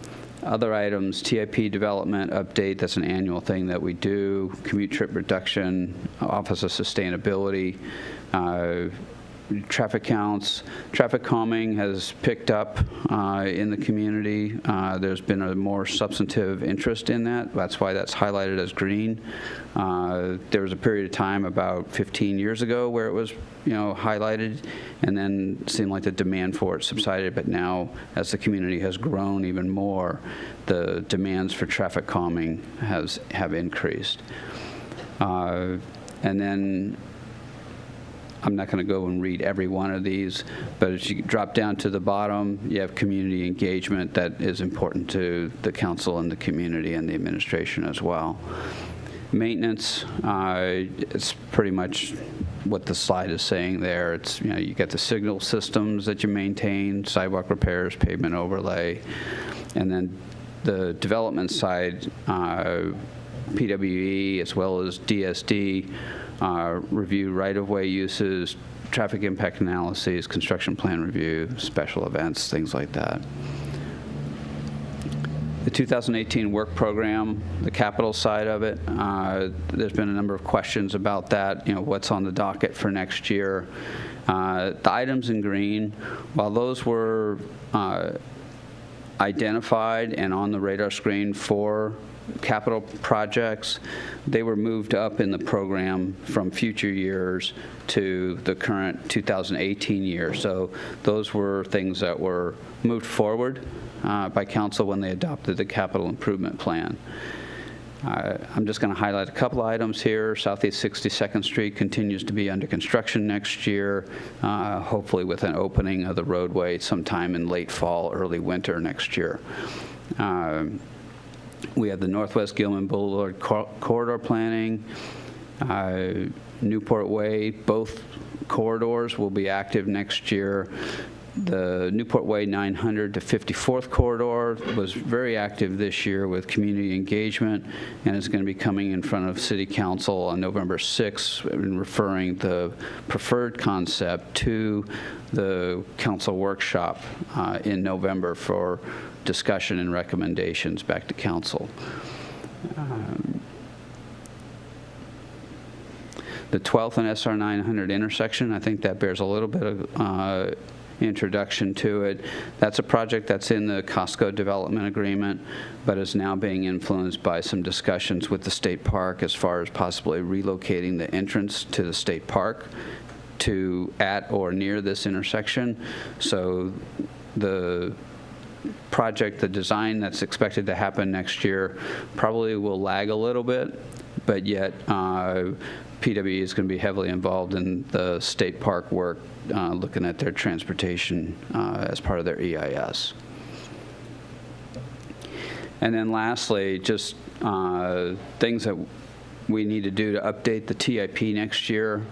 Other items, TIP development update, that's an annual thing that we do. Commute trip reduction, Office of Sustainability, traffic counts. Traffic calming has picked up in the community. There's been a more substantive interest in that. That's why that's highlighted as green. There was a period of time about 15 years ago where it was, highlighted, and then it seemed like the demand for it subsided. But now, as the community has grown even more, the demands for traffic calming have increased. And then I'm not going to go and read every one of these, but as you drop down to the bottom, you have community engagement that is important to the council and the community and the administration as well. Maintenance, it's pretty much what the slide is saying there. It's, you get the signal systems that you maintain, sidewalk repairs, pavement overlay, and then the development side, PWE as well as DSD, review right-of-way uses, traffic impact analyses, construction plan review, special events, things like that. The 2018 work program, the capital side of it, there's been a number of questions about that, what's on the docket for next year. The items in green, while those were identified and on the radar screen for capital projects, they were moved up in the program from future years to the current 2018 year. So those were things that were moved forward by council when they adopted the capital improvement plan. I'm just going to highlight a couple items here. Southeast 62nd Street continues to be under construction next year, hopefully with an opening of the roadway sometime in late fall, early winter next year. We have the Northwest Gilman Boulevard corridor planning, Newport Way, both corridors will be active next year. The Newport Way 900 to 54th corridor was very active this year with community engagement, and is going to be coming in front of City Council on November 6th and referring the preferred concept to the council workshop in November for discussion and recommendations back to council. The 12th and SR 900 intersection, I think that bears a little bit of introduction to it. That's a project that's in the Costco development agreement, but is now being influenced by some discussions with the state park as far as possibly relocating the entrance to the state park to at or near this intersection. So the project, the design that's expected to happen next year probably will lag a little bit, but yet PWE is going to be heavily involved in the state park work, looking at their transportation as part of their EIS. And then lastly, just things that we need to do to update the TIP next year.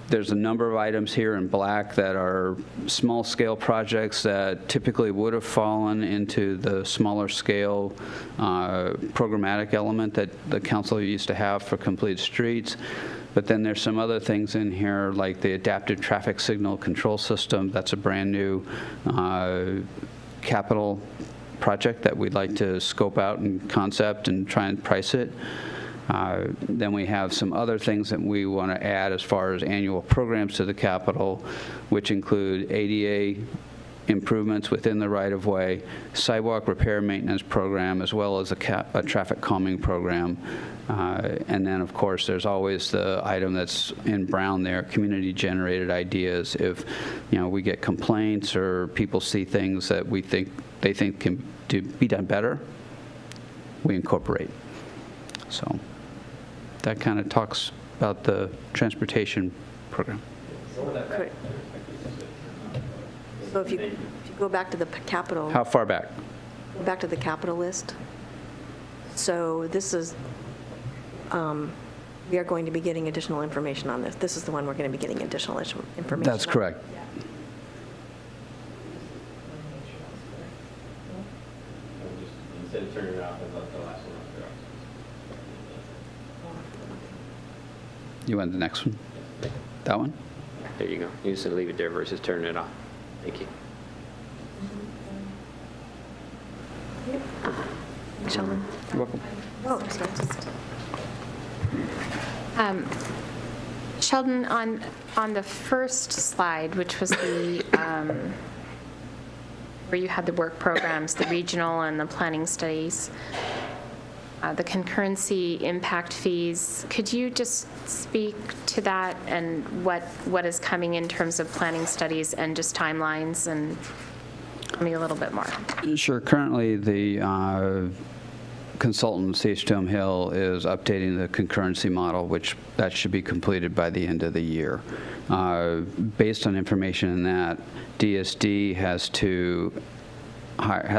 There's a number of items here in black that are small-scale projects that typically would have fallen into the smaller scale programmatic element that the council used to have for complete streets. But then there's some other things in here like the adaptive traffic signal control system. That's a brand new capital project that we'd like to scope out and concept and try and price it. Then we have some other things that we want to add as far as annual programs to the Capitol, which include ADA improvements within the right-of-way, sidewalk repair maintenance program, as well as a traffic calming program. And then, of course, there's always the item that's in brown there, community-generated ideas. If we get complaints or people see things that they think can be done better, we incorporate. So that kind of talks about the transportation program. Correct. So if you go back to the capital. How far back? Go back to the capital list. So this is, we are going to be getting additional information on this. This is the one we're going to be getting additional information That's on. correct. Instead of turning it off, I left the last one off there. You want the next one? That one? There you go. You just leave it there versus turning it off. Thank you. Sheldon? You're welcome. Oh, sorry. Sheldon, on the first slide, which was the, where you had the work programs, the regional and the planning studies, the concurrency impact fees, could you just speak to that and what is coming in terms of planning studies and just timelines, and tell me a little bit more? Sure. Currently, the consultant, CH2M Hill, is updating the concurrency model, which that should be completed by the end of the year. Based on information in that, DSD has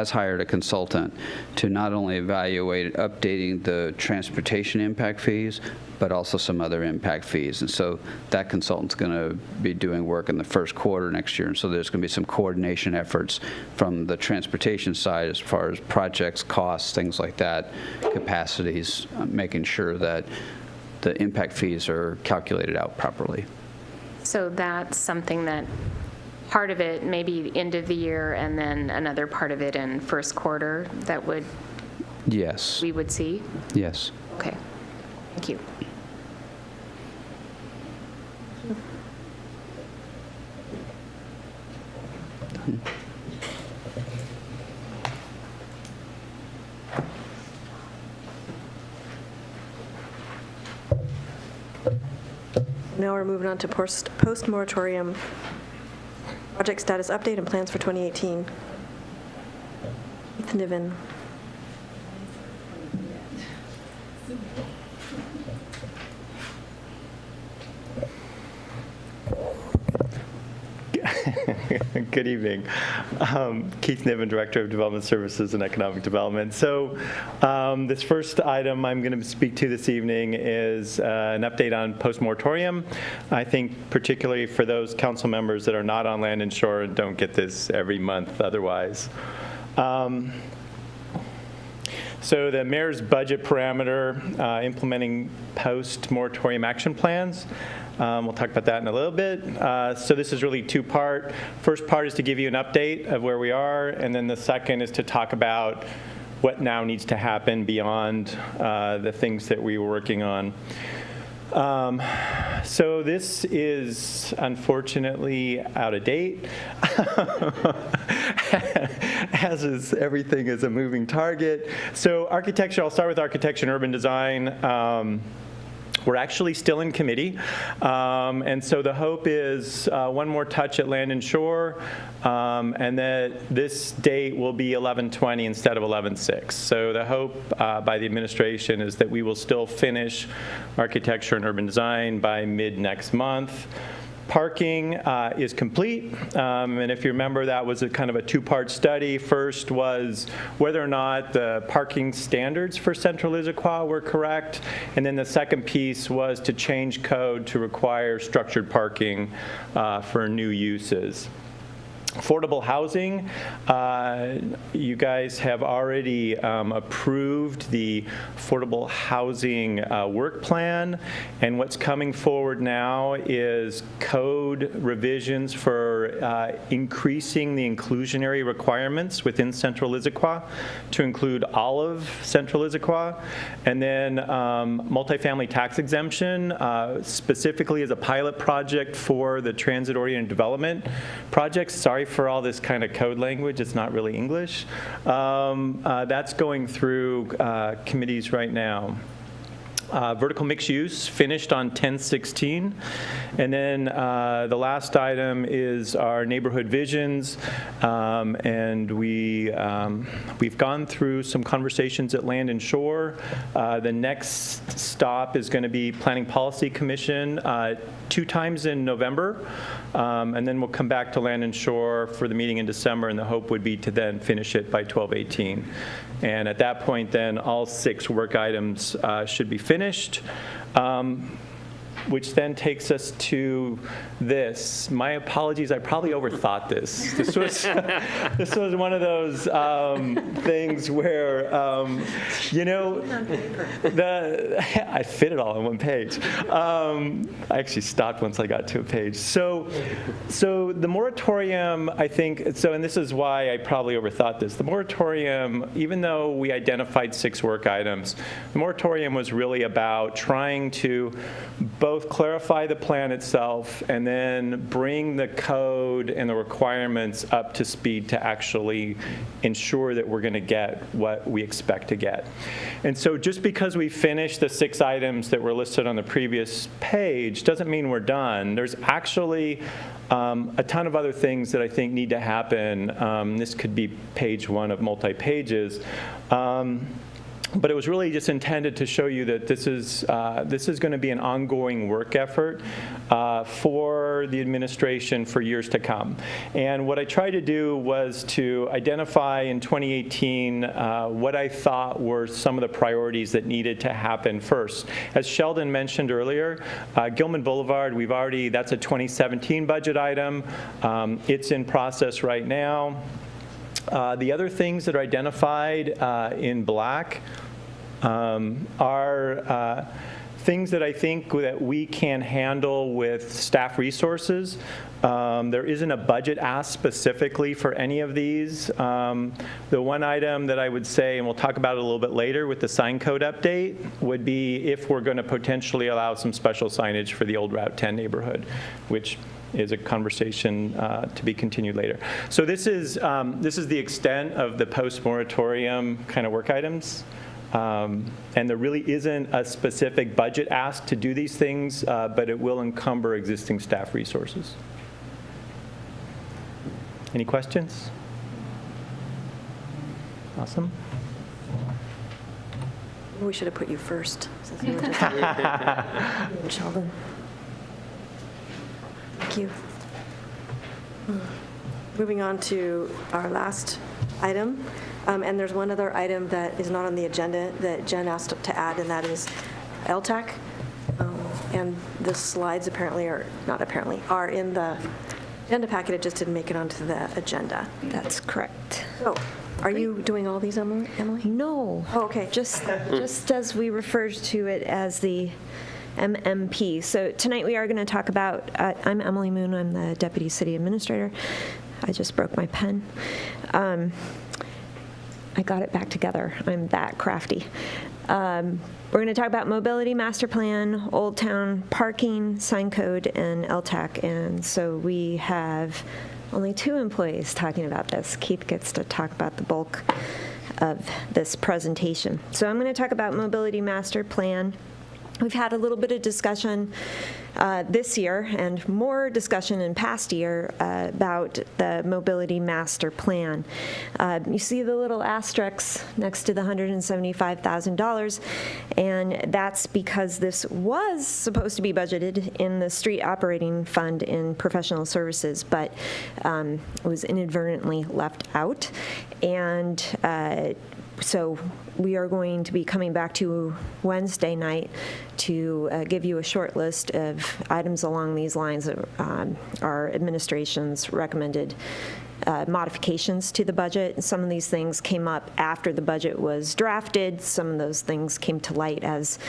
hired a consultant to not only evaluate updating the transportation impact fees, but also some other impact fees. And so that consultant's going to be doing work in the first quarter next year. And so there's going to be some coordination efforts from the transportation side as far as projects, costs, things like that, capacities, making sure that the impact fees are calculated out properly. So that's something that part of it maybe end of the year, and then another part of it in first quarter that Yes. we would see? Yes. Okay, thank you. Now we're moving on to post-moratorium project status update and plans for 2018. Keith Niven. Good evening. Keith Niven, Director of Development Services and Economic Development. So this first item I'm going to speak to this evening is an update on post-moratorium. I think particularly for those council members that are not on Land and Shore and don't get this every month otherwise. So the mayor's budget parameter, implementing post-moratorium action plans. We'll talk about that in a little bit. So this is really two-part. First part is to give you an update of where we are, and then the second is to talk about what now needs to happen beyond the things that we were working on. So this is unfortunately out of date, as is everything is a moving target. So architecture, I'll start with architecture and urban design. We're actually still in committee, and so the hope is one more touch at Land and Shore, and that this date will be 11/20 instead of 11/6. So the hope by the administration is that we will still finish architecture and urban design by mid next month. Parking is complete, and if you remember, that was a kind of a two-part study. First was whether or not the parking standards for Central Issaquah were correct, and then the second piece was to change code to require structured parking for new uses. Affordable housing, you guys have already approved the affordable housing work plan, and what's coming forward now is code revisions for increasing the inclusionary requirements within Central Issaquah to include all of Central Issaquah, and then multifamily tax exemption, specifically as a pilot project for the transit-oriented development projects. Sorry for all this kind of code language. It's not really English. That's going through committees right now. Vertical mixed use finished on 10/16. And then the last item is our neighborhood visions. And we've gone through some conversations at Land and Shore. The next stop is going to be Planning Policy Commission 2 times in November. And then we'll come back to Land and Shore for the meeting in December, and the hope would be to then finish it by 12/18. And at that point, then all 6 work items should be finished. which then takes us to this. My apologies, I probably overthought this. This was one of those things where, I fit it all on one page. I actually stopped once I got to a page. So the moratorium, I think, and this is why I probably overthought this. The moratorium, even though we identified 6 work items, the moratorium was really about trying to both clarify the plan itself and then bring the code and the requirements up to speed to actually ensure that we're going to get what we expect to get. And so just because we finished the 6 items that were listed on the previous page doesn't mean we're done. There's actually a ton of other things that I think need to happen. This could be page 1 of multi-pages. But it was really just intended to show you that this is going to be an ongoing work effort for the administration for years to come. And what I tried to do was to identify in 2018 what I thought were some of the priorities that needed to happen first. As Sheldon mentioned earlier, Gilman Boulevard, that's a 2017 budget item. It's in process right now. The other things that are identified in black are things that I think that we can handle with staff resources. There isn't a budget ask specifically for any of these. The one item that I would say, and we'll talk about it a little bit later with the sign code update, would be if we're going to potentially allow some special signage for the old Route 10 neighborhood, which is a conversation to be continued later. So this is the extent of the post-moratorium kind of work items. And there really isn't a specific budget ask to do these things, but it will encumber existing staff resources. Any questions? Awesome. We should have put you first, since you were just Sheldon. Thank you. Moving on to our last item, and there's one other item that is not on the agenda that Jen asked to add, and that is LTAC. And the slides are in the agenda packet. It just didn't make it onto the agenda. That's correct. So, are you doing all these, Emily? No. Oh, okay. Just as we refer to it as the MMP. So tonight we are going to talk about, I'm Emily Moon, I'm the Deputy City Administrator. I just broke my pen. I got it back together. I'm that crafty. We're going to talk about mobility master plan, Old Town parking, sign code, and LTAC. And so we have only 2 employees talking about this. Keith gets to talk about the bulk of this presentation. So I'm going to talk about mobility master plan. We've had a little bit of discussion this year and more discussion in past year about the mobility master plan. You see the little asterisks next to the $175,000, and that's because this was supposed to be budgeted in the street operating fund in professional services, but was inadvertently left out. And so we are going to be coming back to Wednesday night to give you a short list of items along these lines of our administration's recommended modifications to the budget. Some of these things came up after the budget was drafted. Some of those things came to light as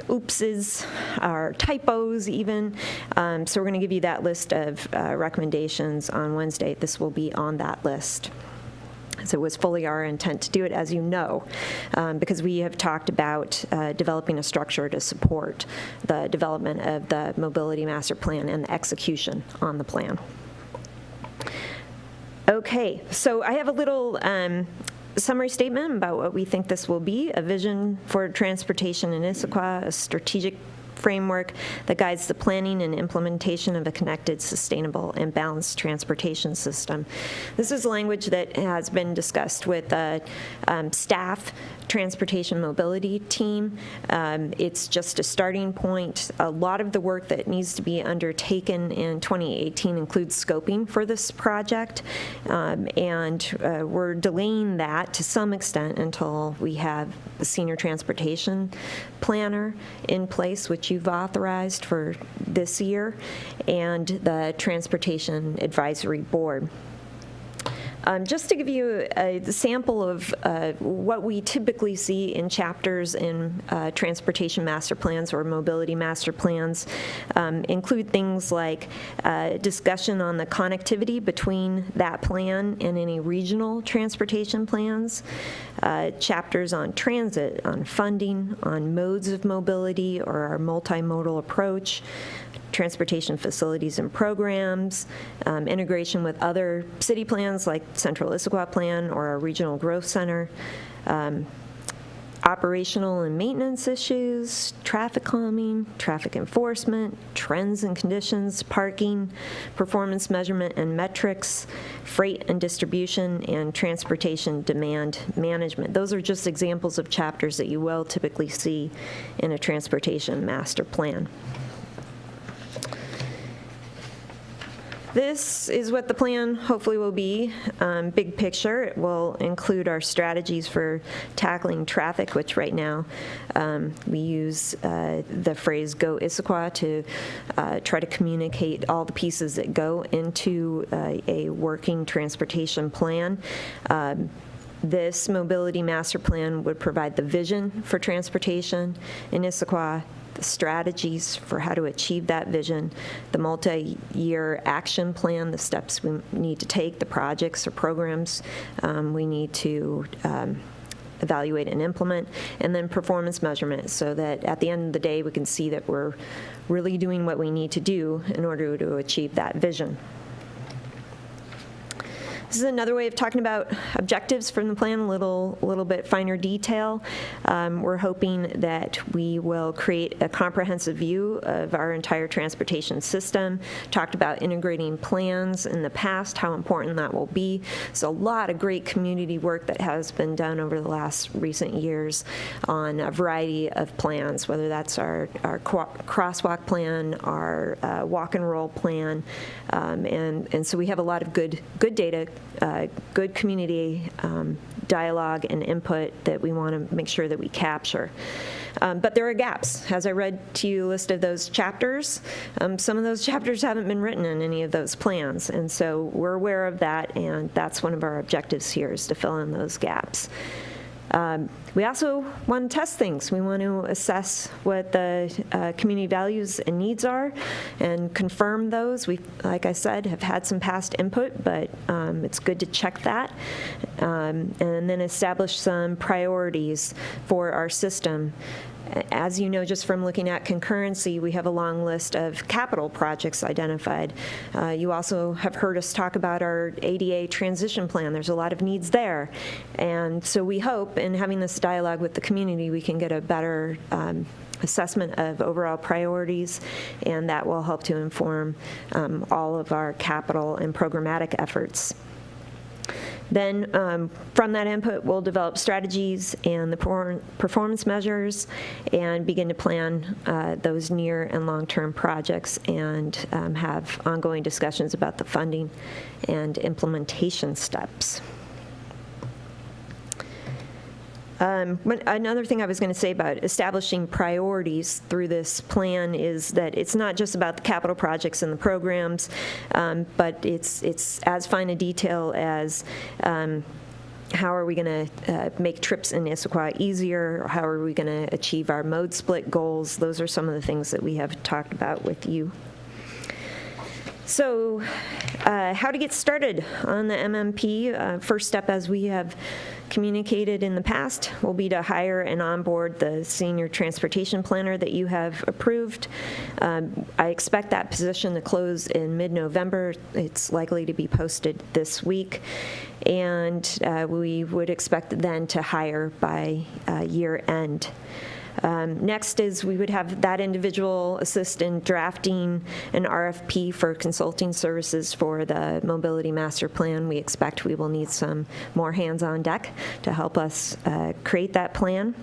oopses or typos even. So we're going to give you that list of recommendations on Wednesday. This will be on that list. So it was fully our intent to do it, as you know, because we have talked about developing a structure to support the development of the mobility master plan and the execution on the plan. Okay, so I have a little summary statement about what we think this will be: a vision for transportation in Issaquah, a strategic framework that guides the planning and implementation of a connected, sustainable, and balanced transportation system. This is language that has been discussed with staff transportation mobility team. It's just a starting point. A lot of the work that needs to be undertaken in 2018 includes scoping for this project, and we're delaying that to some extent until we have a senior transportation planner in place, which that you've authorized for this year, and the Transportation Advisory Board. Just to give you a sample of what we typically see in chapters in transportation master plans or mobility master plans, include things like discussion on the connectivity between that plan and any regional transportation plans, chapters on transit, on funding, on modes of mobility or our multimodal approach, transportation facilities and programs, integration with other city plans like Central Issaquah Plan or our Regional Growth Center, operational and maintenance issues, traffic calming, traffic enforcement, trends and conditions, parking, performance measurement and metrics, freight and distribution, and transportation demand management. Those are just examples of chapters that you will typically see in a transportation master plan. This is what the plan hopefully will be. Big picture, it will include our strategies for tackling traffic, which right now we use the phrase "Go Issaquah" to try to communicate all the pieces that go into a working transportation plan. This mobility master plan would provide the vision for transportation in Issaquah, the strategies for how to achieve that vision, the multi-year action plan, the steps we need to take, the projects or programs we need to evaluate and implement, and then performance measurement so that at the end of the day we can see that we're really doing what we need to do in order to achieve that vision. This is another way of talking about objectives from the plan, a little bit finer detail. We're hoping that we will create a comprehensive view of our entire transportation system. Talked about integrating plans in the past, how important that will be. So a lot of great community work that has been done over the last recent years on a variety of plans, whether that's our crosswalk plan, our walk and roll plan, and so we have a lot of good data, good community dialogue and input that we want to make sure that we capture. But there are gaps. As I read to you a list of those chapters, some of those chapters haven't been written in any of those plans, and so we're aware of that, and that's one of our objectives here is to fill in those gaps. We also want to test things. We want to assess what the community values and needs are and confirm those. We, like I said, have had some past input, but it's good to check that. And then establish some priorities for our system. As you know, just from looking at concurrency, we have a long list of capital projects identified. You also have heard us talk about our ADA transition plan. There's a lot of needs there. And so we hope in having this dialogue with the community, we can get a better assessment of overall priorities, and that will help to inform all of our capital and programmatic efforts. Then from that input, we'll develop strategies and the performance measures and begin to plan those near and long-term projects and have ongoing discussions about the funding and implementation steps. Another thing I was going to say about establishing priorities through this plan is that it's not just about the capital projects and the programs, but it's as fine a detail as how are we going to make trips in Issaquah easier, or how are we going to achieve our mode split goals. Those are some of the things that we have talked about with you. So how to get started on the MMP. First step, as we have communicated in the past, will be to hire and onboard the senior transportation planner that you have approved. I expect that position to close in mid-November. It's likely to be posted this week. And we would expect then to hire by year end. Next is we would have that individual assist in drafting an RFP for consulting services for the mobility master plan. We expect we will need some more hands on deck to help us create that plan.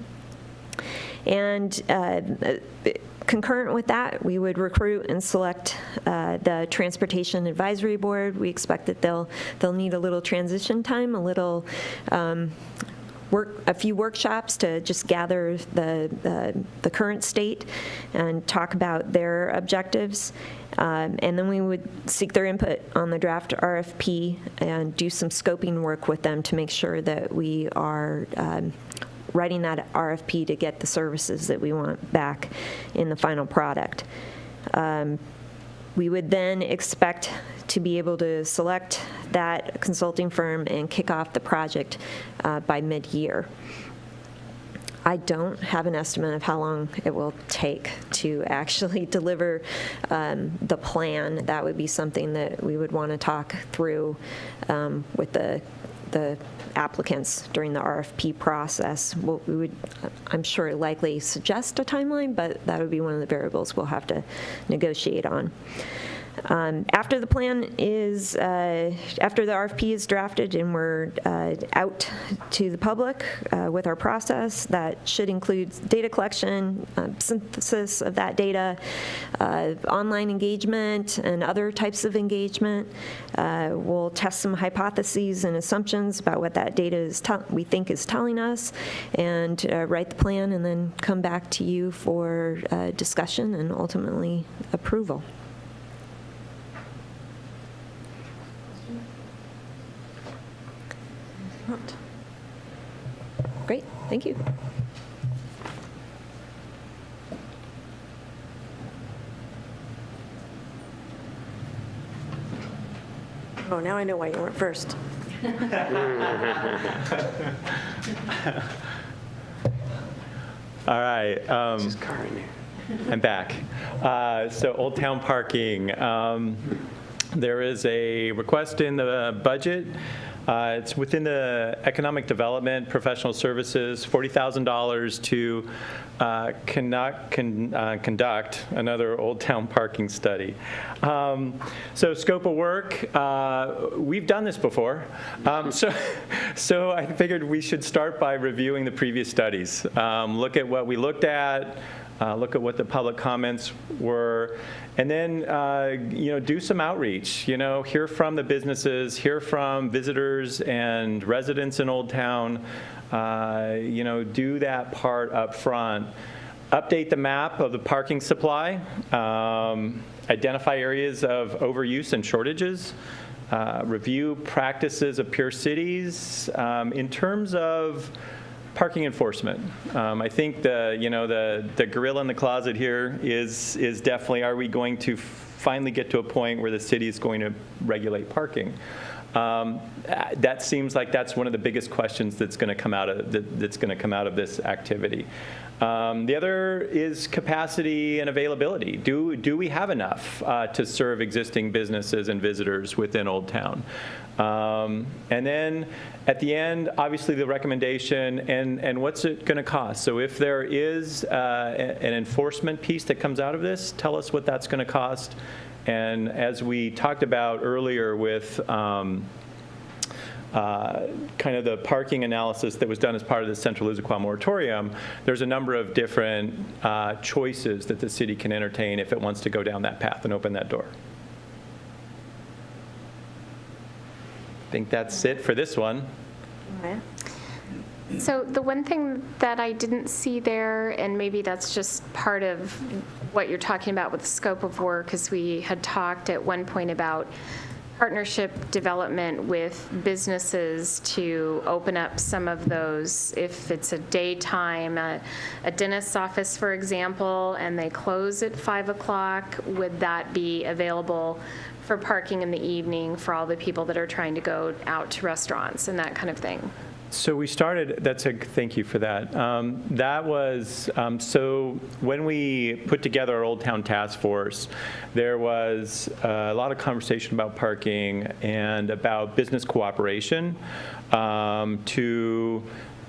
And concurrent with that, we would recruit and select the Transportation Advisory Board. We expect that they'll need a little transition time, a little a few workshops to just gather the current state and talk about their objectives. And then we would seek their input on the draft RFP and do some scoping work with them to make sure that we are writing that RFP to get the services that we want back in the final product. We would then expect to be able to select that consulting firm and kick off the project by mid-year. I don't have an estimate of how long it will take to actually deliver the plan. That would be something that we would want to talk through with the applicants during the RFP process. We would, I'm sure, likely suggest a timeline, but that would be one of the variables we'll have to negotiate on. After the plan is, after the RFP is drafted and we're out to the public with our process, that should include data collection, synthesis of that data, online engagement, and other types of engagement. We'll test some hypotheses and assumptions about what that data is we think is telling us, and write the plan, and then come back to you for discussion and ultimately approval. Great, thank you. Oh, now I know why you weren't first. All right. Just car in there. I'm back. So Old Town parking. There is a request in the budget. It's within the economic development, professional services, $40,000 to conduct another Old Town parking study. So scope of work, we've done this before. So I figured we should start by reviewing the previous studies. Look at what we looked at, look at what the public comments were, and then do some outreach. Hear from the businesses, hear from visitors and residents in Old Town. Do that part up front. Update the map of the parking supply. Identify areas of overuse and shortages. Review practices of peer cities in terms of parking enforcement. I think the gorilla in the closet here is definitely, are we going to finally get to a point where the city is going to regulate parking? That seems like that's one of the biggest questions that's going to come out of this activity. The other is capacity and availability. Do we have enough to serve existing businesses and visitors within Old Town? And then at the end, obviously the recommendation and what's it going to cost. So if there is an enforcement piece that comes out of this, tell us what that's going to cost. And as we talked about earlier with kind of the parking analysis that was done as part of the Central Issaquah Moratorium, there's a number of different choices that the city can entertain if it wants to go down that path and open that door. I think that's it for this one. Okay. So the one thing that I didn't see there, and maybe that's just part of what you're talking about with the scope of work, is we had talked at one point about partnership development with businesses to open up some of those, if it's a daytime, a dentist's office, for example, and they close at 5 o'clock, would that be available for parking in the evening for all the people that are trying to go out to restaurants and that kind of thing? So we started, thank you for that. That was, so when we put together our Old Town Task Force, there was a lot of conversation about parking and about business cooperation to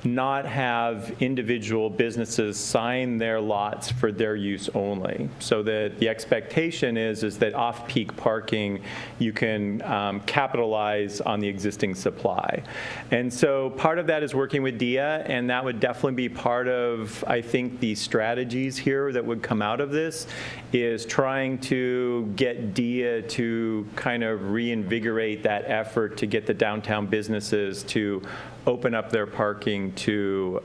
not have individual businesses sign their lots for their use only. So that the expectation is that off-peak parking, you can capitalize on the existing supply. And so part of that is working with DIA, and that would definitely be part of, I think, the strategies here that would come out of this, is trying to get DIA to kind of reinvigorate that effort to get the downtown businesses to open up their parking to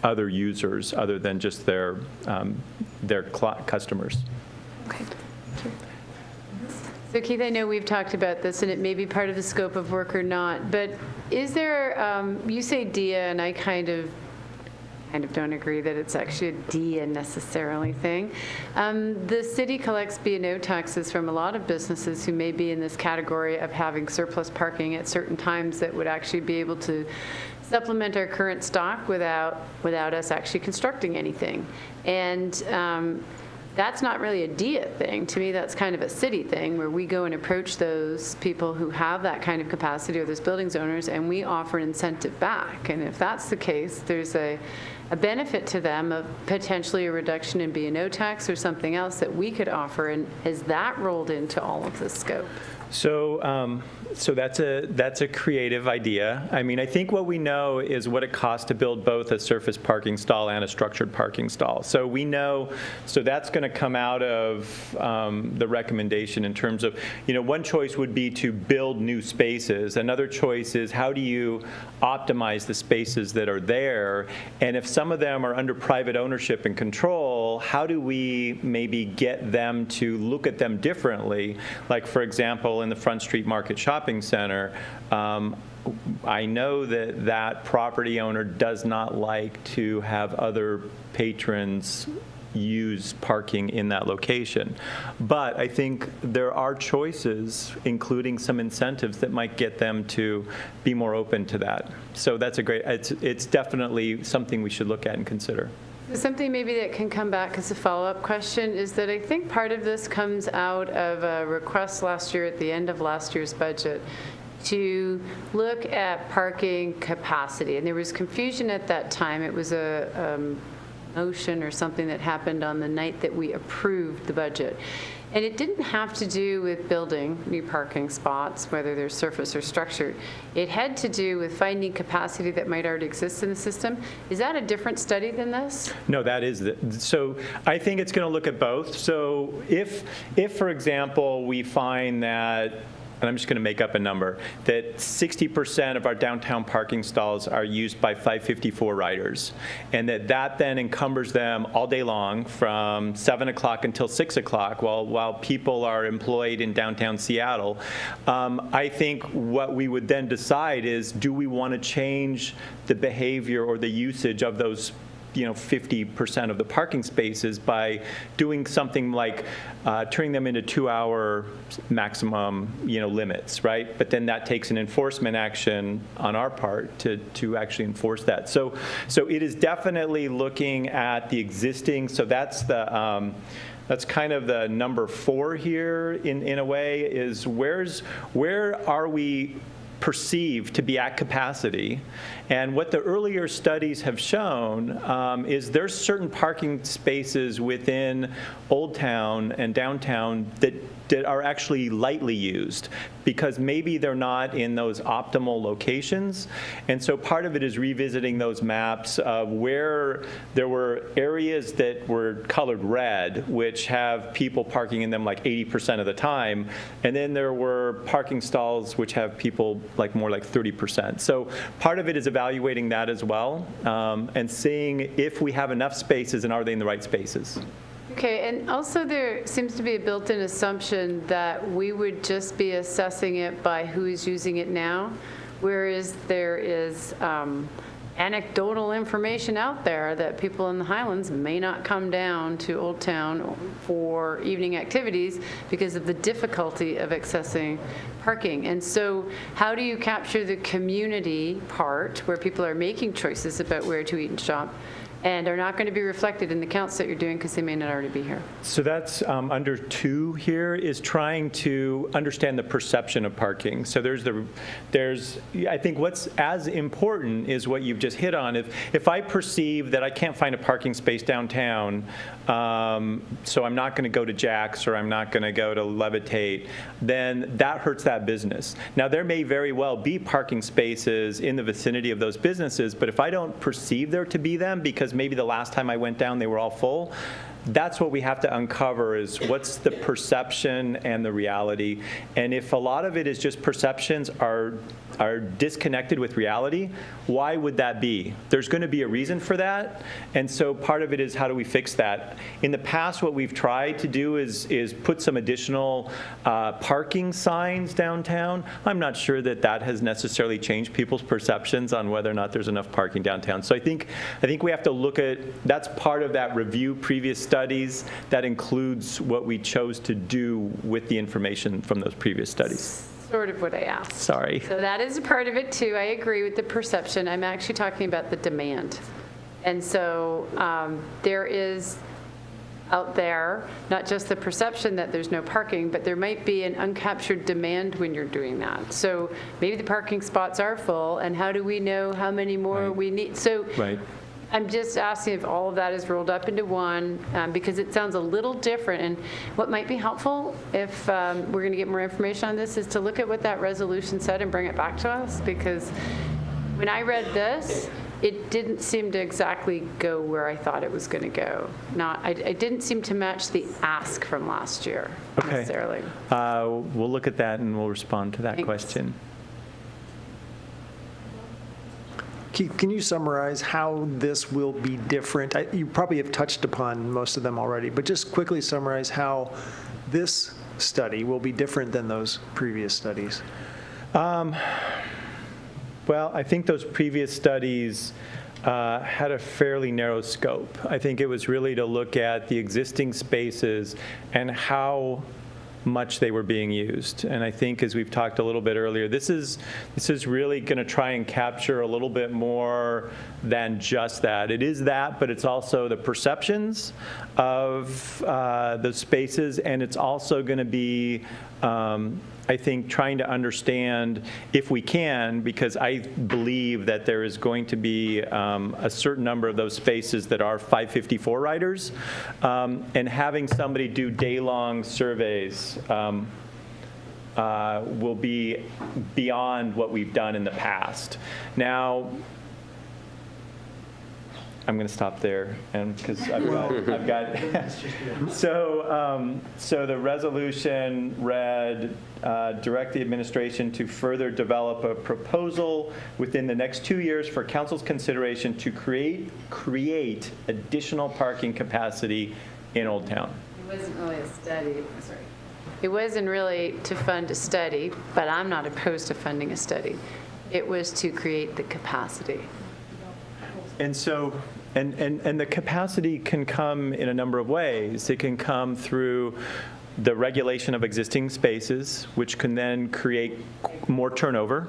other users other than just their customers. Okay. So Keith, I know we've talked about this, and it may be part of the scope of work or not, but is there, you say DIA, and I kind of don't agree that it's actually a DIA necessarily thing. The city collects B&O taxes from a lot of businesses who may be in this category of having surplus parking at certain times that would actually be able to supplement our current stock without us actually constructing anything. And that's not really a DIA thing. To me, that's kind of a city thing where we go and approach those people who have that kind of capacity or those buildings owners, and we offer an incentive back. And if that's the case, there's a benefit to them of potentially a reduction in B&O tax or something else that we could offer. And is that rolled into all of this scope? So that's a creative idea. I mean, I think what we know is what it costs to build both a surface parking stall and a structured parking stall. So we know, so that's going to come out of the recommendation in terms of, one choice would be to build new spaces. Another choice is how do you optimize the spaces that are there? And if some of them are under private ownership and control, how do we maybe get them to look at them differently? Like, for example, in the Front Street Market Shopping Center, I know that property owner does not like to have other patrons use parking in that location. But I think there are choices, including some incentives, that might get them to be more open to that. So that's it's definitely something we should look at and consider. Something maybe that can come back as a follow-up question is that I think part of this comes out of a request last year at the end of last year's budget to look at parking capacity. And there was confusion at that time. It was a motion or something that happened on the night that we approved the budget. And it didn't have to do with building new parking spots, whether they're surface or structured. It had to do with finding capacity that might already exist in the system. Is that a different study than this? No, that is. So I think it's going to look at both. So if, for example, we find that, and I'm just going to make up a number, that 60% of our downtown parking stalls are used by 554 riders, and that then encumbers them all day long from 7 o'clock until 6 o'clock while people are employed in downtown Seattle. I think what we would then decide is, do we want to change the behavior or the usage of those 50% of the parking spaces by doing something like turning them into 2-hour maximum, limits, right? But then that takes an enforcement action on our part to actually enforce that. So it is definitely looking at the existing. So that's kind of the number 4 here in a way, is where are we perceived to be at capacity. And what the earlier studies have shown is there's certain parking spaces within Old Town and downtown that are actually lightly used because maybe they're not in those optimal locations. And so part of it is revisiting those maps of where there were areas that were colored red, which have people parking in them like 80% of the time. And then there were parking stalls which have people more like 30%. So part of it is evaluating that as well and seeing if we have enough spaces and are they in the right spaces. Okay, and also there seems to be a built-in assumption that we would just be assessing it by who's using it now, whereas there is anecdotal information out there that people in the Highlands may not come down to Old Town for evening activities because of the difficulty of accessing parking. And so how do you capture the community part where people are making choices about where to eat and shop and are not going to be reflected in the counts that you're doing because they may not already be here? So that's under 2 here is trying to understand the perception of parking. So there's I think what's as important is what you've just hit on. If I perceive that I can't find a parking space downtown, so I'm not going to go to Jack's or I'm not going to go to Levitate, then that hurts that business. Now there may very well be parking spaces in the vicinity of those businesses, but if I don't perceive there to be them because maybe the last time I went down they were all full, that's what we have to uncover, is what's the perception and the reality. And if a lot of it is just perceptions are disconnected with reality, why would that be? There's going to be a reason for that. And so part of it is, how do we fix that? In the past, what we've tried to do is put some additional parking signs downtown. I'm not sure that that has necessarily changed people's perceptions on whether or not there's enough parking downtown. So I think we have to look at, that's part of that review previous studies. That includes what we chose to do with the information from those previous studies. Sort of what I asked. Sorry. So that is a part of it too. I agree with the perception. I'm actually talking about the demand. And so there is out there, not just the perception that there's no parking, but there might be an uncaptured demand when you're doing that. So maybe the parking spots are full, and how do we know how many more we need? So I'm just asking if all of that is rolled up into one, because it sounds a little different. And what might be helpful, if we're going to get more information on this, is to look at what that resolution said and bring it back to us. Because when I read this, it didn't seem to exactly go where I thought it was going to go. It didn't seem to match the ask from last year necessarily. We'll look at that and we'll respond to that Thanks. question. Keith, can you summarize how this will be different? You probably have touched upon most of them already, but just quickly summarize how this study will be different than those previous studies. Well, I think those previous studies had a fairly narrow scope. I think it was really to look at the existing spaces and how much they were being used. And I think, as we've talked a little bit earlier, this is really going to try and capture a little bit more than just that. It is that, but it's also the perceptions of the spaces, and it's also going to be I think trying to understand, if we can, because I believe that there is going to be a certain number of those spaces that are 554 riders, and having somebody do day-long surveys will be beyond what we've done in the past. Now, I'm going to stop there, and because I've got so the resolution read, direct the administration to further develop a proposal within the next 2 years for council's consideration to create additional parking capacity in Old Town. It wasn't really a study. Sorry. It wasn't really to fund a study, but I'm not opposed to funding a study. It was to create the capacity. And so, and the capacity can come in a number of ways. It can come through the regulation of existing spaces, which can then create more turnover.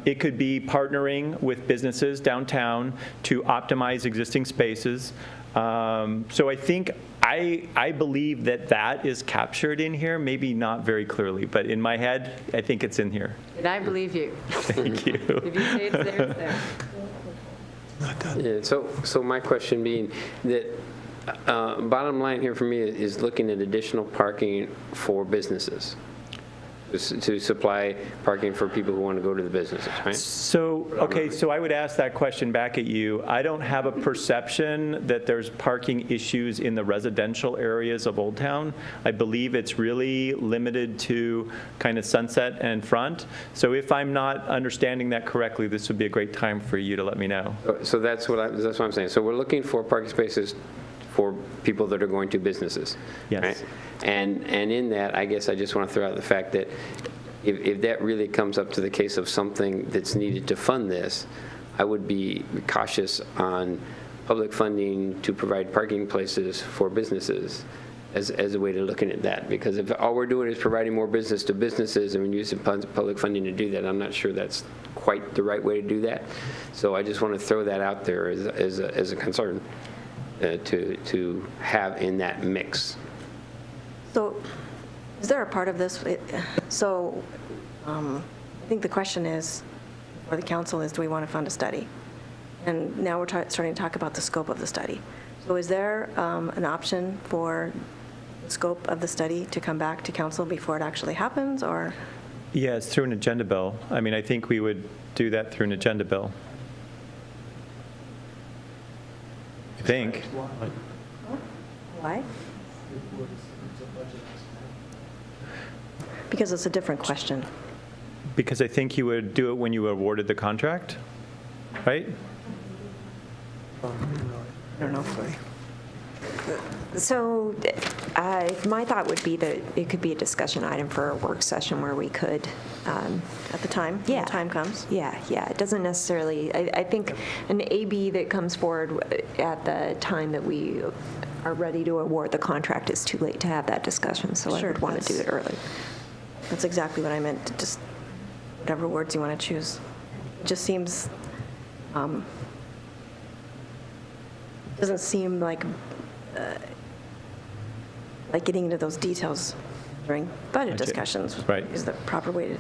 It could be partnering with businesses downtown to optimize existing spaces. So I think, I believe that is captured in here, maybe not very clearly, but in my head, I think it's in here. And I believe you. Thank you. If you say it's there, it's there. Yeah, so my question being that bottom line here for me is looking at additional parking for businesses, to supply parking for people who want to go to the businesses, right? So, okay, so I would ask that question back at you. I don't have a perception that there's parking issues in the residential areas of Old Town. I believe it's really limited to kind of Sunset and Front. So if I'm not understanding that correctly, this would be a great time for you to let me know. So that's what I'm saying. So we're looking for parking spaces for people that are going to businesses. Yes. Right? And in that, I guess I just want to throw out the fact that if that really comes up to the case of something that's needed to fund this, I would be cautious on public funding to provide parking places for businesses as a way to looking at that. Because if all we're doing is providing more business to businesses and we're using public funding to do that, I'm not sure that's quite the right way to do that. So I just want to throw that out there as a concern to have in that mix. So is there a part of this? I think the question is, or the council is, do we want to fund a study? And now we're starting to talk about the scope of the study. So is there an option for the scope of the study to come back to council before it actually happens, or? Yes, through an agenda bill. I mean, I think we would do that through an agenda bill. I think. Why? Because it's a different question. Because I think you would do it when you awarded the contract, right? I don't know. So my thought would be that it could be a discussion item for a work session where we could. At the time, when Yeah. the time comes? Yeah. It doesn't necessarily, I think an AB that comes forward at the time that we are ready to award the contract is too late to have that discussion, so I Sure, would want to do it early. That's exactly what I meant, just whatever words you want to choose. It just seems, doesn't seem like getting into those details during budget discussions Right. is the proper way to,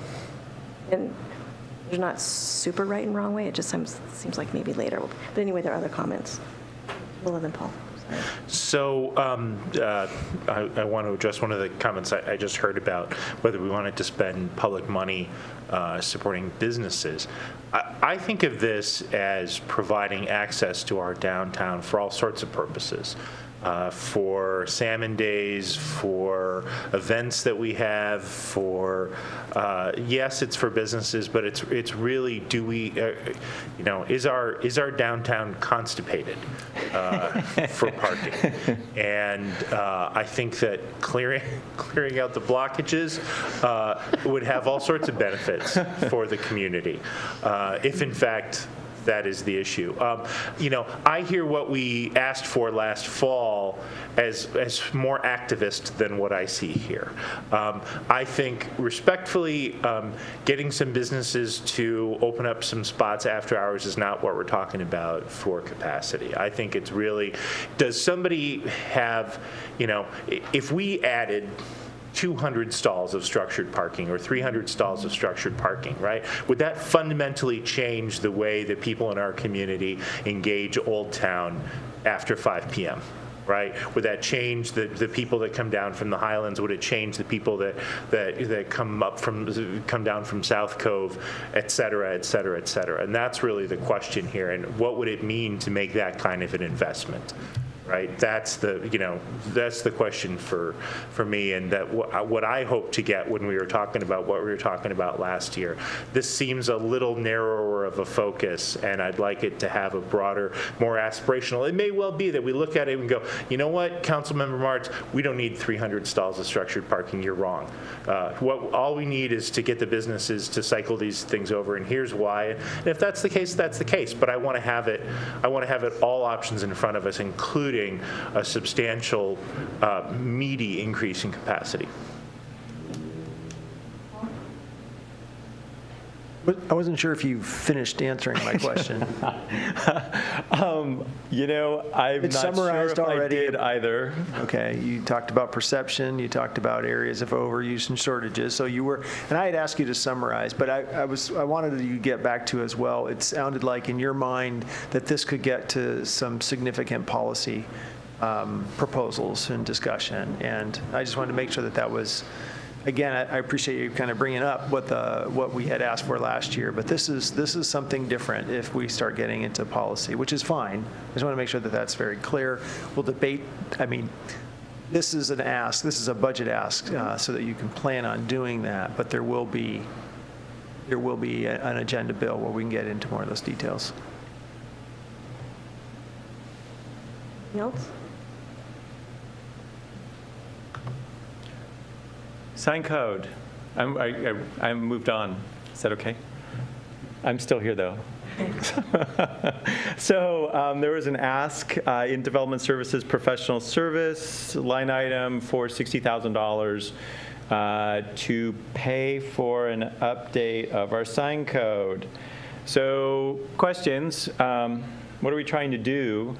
and there's not super right and wrong way, it just seems like maybe later. But anyway, there are other comments. Well, then Paul. Sorry. So I want to address one of the comments I just heard about whether we wanted to spend public money supporting businesses. I think of this as providing access to our downtown for all sorts of purposes. For salmon days, for events that we have, for yes, it's for businesses, but it's really, do we, is our downtown constipated for parking? And I think that clearing out the blockages would have all sorts of benefits for the community, if in fact that is the issue. I hear what we asked for last fall as more activist than what I see here. I think respectfully, getting some businesses to open up some spots after hours is not what we're talking about for capacity. I think it's really, does somebody have, if we added 200 stalls of structured parking or 300 stalls of structured parking, right? Would that fundamentally change the way that people in our community engage Old Town after 5 p.m.? Right? Would that change the people that come down from the Highlands? Would it change the people that come down from South Cove, et cetera, et cetera, et cetera? And that's really the question here. And what would it mean to make that kind of an investment? Right, that's the question for me, and that what I hope to get when we were talking about what we were talking about last year. This seems a little narrower of a focus, and I'd like it to have a broader, more aspirational. It may well be that we look at it and go, you know what, Councilmember Martz, we don't need 300 stalls of structured parking. You're wrong. All we need is to get the businesses to cycle these things over, and here's why. And if that's the case, that's the case. But I want to have it. I want to have it all options in front of us, including a substantial, meaty increase in capacity. I wasn't sure if you finished answering my question. I'm It's not summarized sure if already. I did either. Okay, you talked about perception, you talked about areas of overuse and shortages, so you were, and I had asked you to summarize, but I wanted you to get back to as well, it sounded like in your mind that this could get to some significant policy proposals and discussion, and I just wanted to make sure that was, again, I appreciate you kind of bringing up what we had asked for last year, but this is something different if we start getting into policy, which is fine. I just want to make sure that that's very clear. We'll debate, this is an ask, this is a budget ask, so that you can plan on doing that, but there will be an agenda bill where we can get into more of those details. Anything else? Sign code. I moved on. Is that okay? I'm still here, though. So there was an ask in Development Services Professional Service line item for $60,000 to pay for an update of our sign code. So questions, what are we trying to do?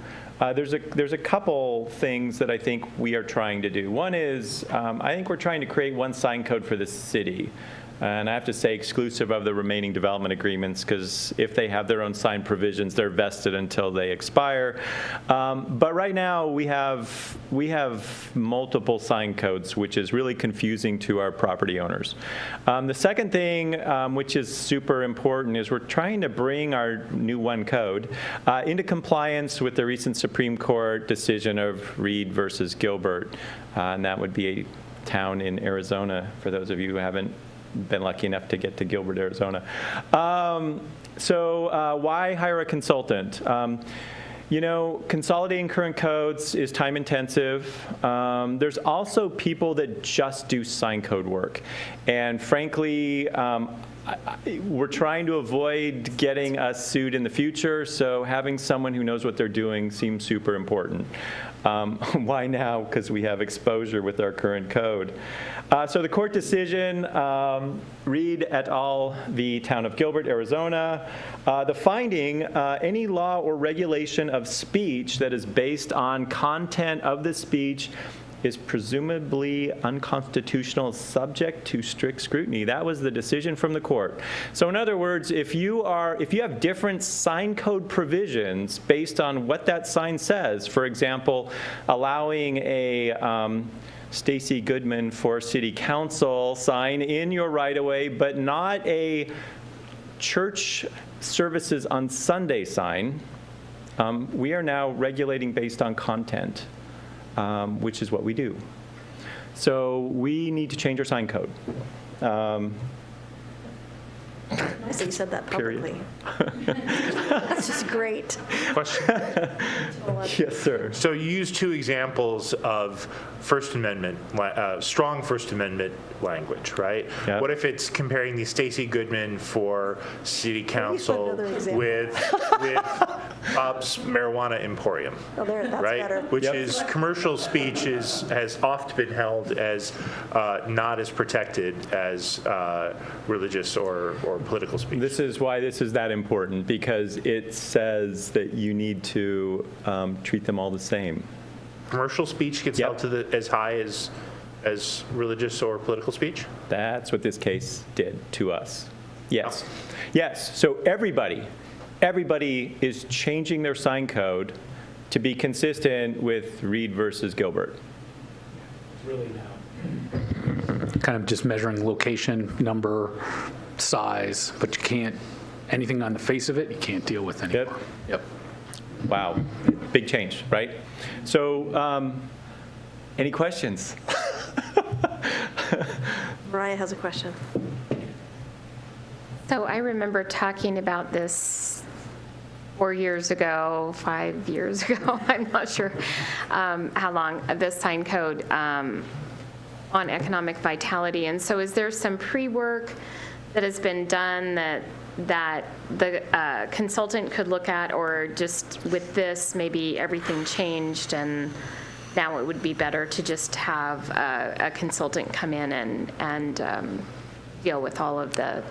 There's a couple things that I think we are trying to do. One is, I think we're trying to create one sign code for the city. And I have to say exclusive of the remaining development agreements, because if they have their own signed provisions, they're vested until they expire. But right now, we have multiple sign codes, which is really confusing to our property owners. The second thing, which is super important, is we're trying to bring our new one code into compliance with the recent Supreme Court decision of Reed versus Gilbert. And that would be a town in Arizona, for those of you who haven't been lucky enough to get to Gilbert, Arizona. So why hire a consultant? Consolidating current codes is time intensive. There's also people that just do sign code work. And frankly, we're trying to avoid getting us sued in the future, so having someone who knows what they're doing seems super important. Why now? Because we have exposure with our current code. So the court decision, Reed et al., the town of Gilbert, Arizona. The finding, any law or regulation of speech that is based on content of the speech is presumably unconstitutional, subject to strict scrutiny. That was the decision from the court. So in other words, if you have different sign code provisions based on what that sign says, for example, allowing a Stacy Goodman for City Council sign in your right-of-way, but not a church services on Sunday sign, we are now regulating based on content. Which is what we do. So we need to change our sign code. Nice that you said that Period. publicly. That's just great. Question? Yes, sir. So you use two examples of First Amendment, strong First Amendment language, right? Yep. What if it's comparing the Stacy Goodman for City Council another example. with Bob's Marijuana Emporium? Oh, there, that's right? better. Which Yep. is commercial speech has oft been held as not as protected as religious or political speech. This is why this is that important, because it says that you need to treat them all the same. Commercial speech gets Yep. held to as high as religious or political speech? That's what this case did to us. Yes. Yes. So everybody is changing their sign code to be consistent with Reed versus Gilbert. Kind of just measuring location, number, size, but you can't, anything on the face of it, you can't deal with anymore. Yep. Wow. Big change, right? So any questions? Mariah has a question. So I remember talking about this 4 years ago, 5 years ago, I'm not sure how long, this sign code on economic vitality. And so is there some pre-work that has been done that the consultant could look at, or just with this, maybe everything changed and now it would be better to just have a consultant come in and deal with all of the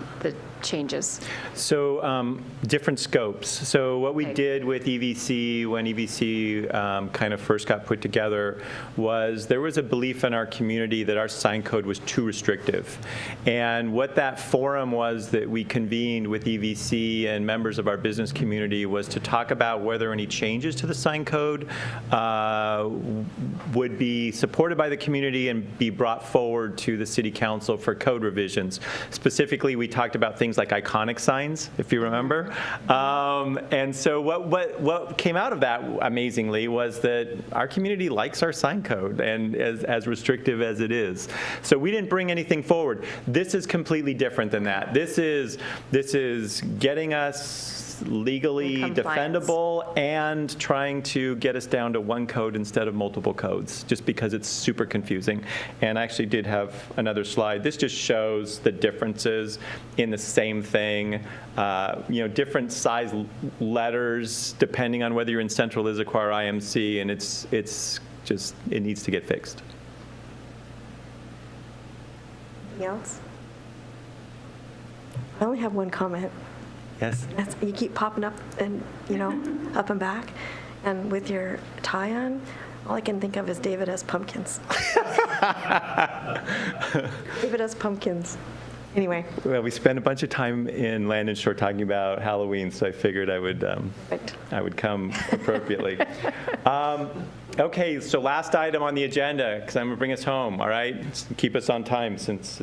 changes? So different scopes. So what we did with EVC, when EVC kind of first got put together, was there was a belief in our community that our sign code was too restrictive. And what that forum was that we convened with EVC and members of our business community was to talk about whether any changes to the sign code would be supported by the community and be brought forward to the city council for code revisions. Specifically, we talked about things like iconic signs, if you remember. And so what came out of that, amazingly, was that our community likes our sign code, and as restrictive as it is. So we didn't bring anything forward. This is completely different than that. This is getting us legally defendable and trying to get us down to one code instead of multiple codes, just because it's super confusing. And I actually did have another slide. This just shows the differences in the same thing. Different size letters depending on whether you're in Central Issaquah or IMC, and it needs to get fixed. Anything else? I only have one comment. Yes. You keep popping up and, up and back. And with your tie on, all I can think of is David S. Pumpkins. David S. Pumpkins. Anyway, Well, we spent a bunch of time in Land and Shore talking about Halloween, so I figured I would come appropriately. Okay, so last item on the agenda, because I'm going to bring us home, all right? Keep us on time since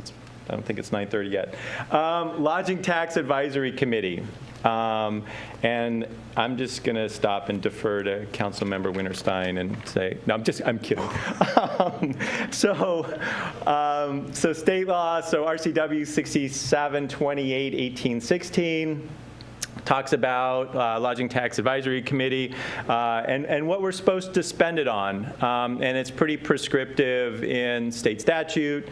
I don't think it's 9:30 yet. Lodging Tax Advisory Committee. And I'm just going to stop and defer to Councilmember Winterstein and say, no, I'm kidding. So state law, so RCW 6728/1816 talks about Lodging Tax Advisory Committee and what we're supposed to spend it on. And it's pretty prescriptive in state statute.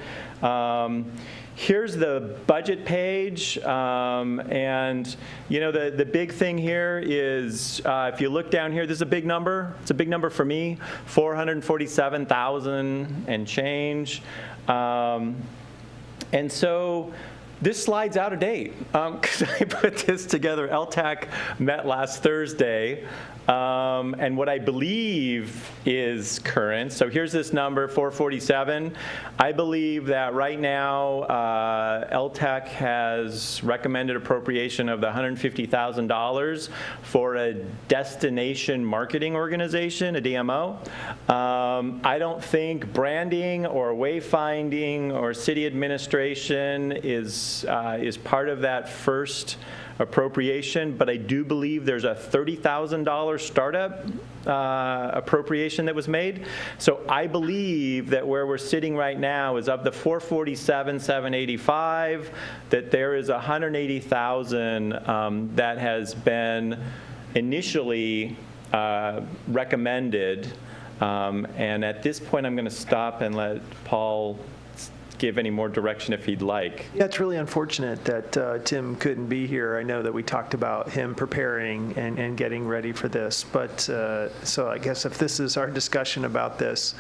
Here's the budget page, and the big thing here is if you look down here, this is a big number. It's a big number for me, 447,000 and change. And so this slide's out of date because I put this together. LTAC met last Thursday, and what I believe is current. So here's this number, 447. I believe that right now LTAC has recommended appropriation of the $150,000 for a destination marketing organization, a DMO. I don't think branding or wayfinding or city administration is part of that first appropriation, but I do believe there's a $30,000 startup appropriation that was made. So I believe that where we're sitting right now is of the 447,785, that there is 180,000 that has been initially recommended. And at this point, I'm going to stop and let Paul give any more direction if he'd like. Yeah, it's really unfortunate that Tim couldn't be here. I know that we talked about him preparing and getting ready for this, but so I guess if this is our discussion about this,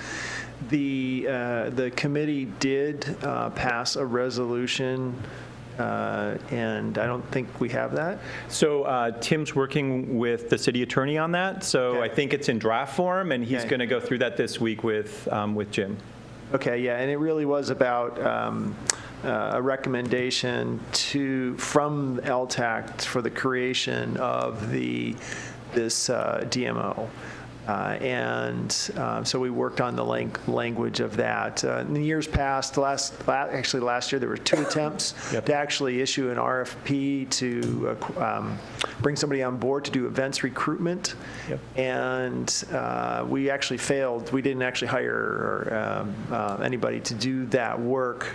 the committee did pass a resolution, and I don't think we have that. So Tim's working with the city attorney on that, so Okay. I think it's in draft form, and he's Okay. going to go through that this week with Jim. Okay, yeah, and it really was about a recommendation from LTAC for the creation of this DMO. So we worked on the language of that. In the years past, actually last year, there were 2 attempts to actually issue an RFP to bring somebody on board to do events recruitment. And we actually failed. We didn't actually hire anybody to do that work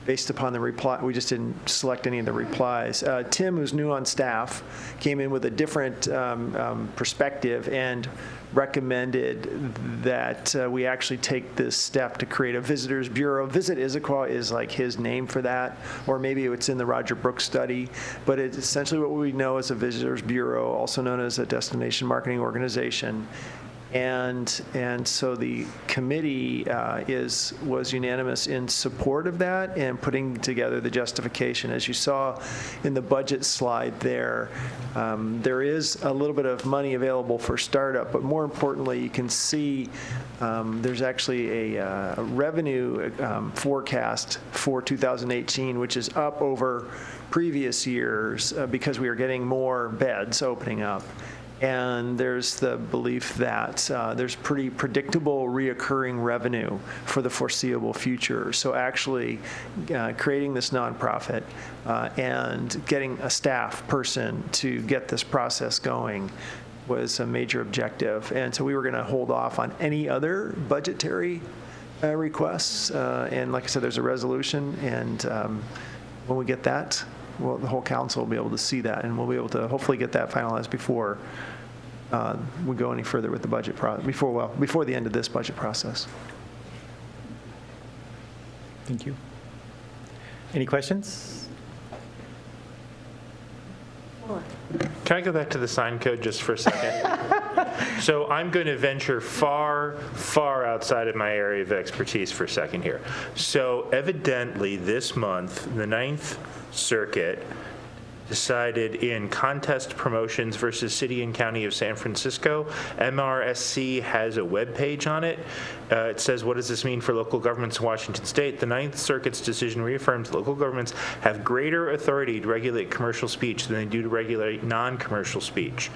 based upon the reply. We just didn't select any of the replies. Tim, who's new on staff, came in with a different perspective and recommended that we actually take this step to create a visitors bureau. Visit Issaquah is like his name for that, or maybe it's in the Roger Brooks study, but it's essentially what we know as a visitors bureau, also known as a destination marketing organization. And so the committee was unanimous in support of that and putting together the justification. As you saw in the budget slide there, there is a little bit of money available for startup, but more importantly, you can see there's actually a revenue forecast for 2018, which is up over previous years because we are getting more beds opening up. And there's the belief that there's pretty predictable reoccurring revenue for the foreseeable future. So actually creating this nonprofit and getting a staff person to get this process going was a major objective. And so we were going to hold off on any other budgetary requests. And like I said, there's a resolution. And when we get that, well, the whole council will be able to see that, and we'll be able to hopefully get that finalized before we go any further with the budget before the end of this budget process. Thank you. Any questions? Can I go back to the sign code just for a second? So I'm going to venture far, far outside of my area of expertise for a second here. So evidently this month, the 9th Circuit decided in contest promotions versus City and County of San Francisco. MRSC has a web page on it. It says, what does this mean for local governments in Washington State? The Ninth Circuit's decision reaffirms local governments have greater authority to regulate commercial speech than they do to regulate non-commercial speech.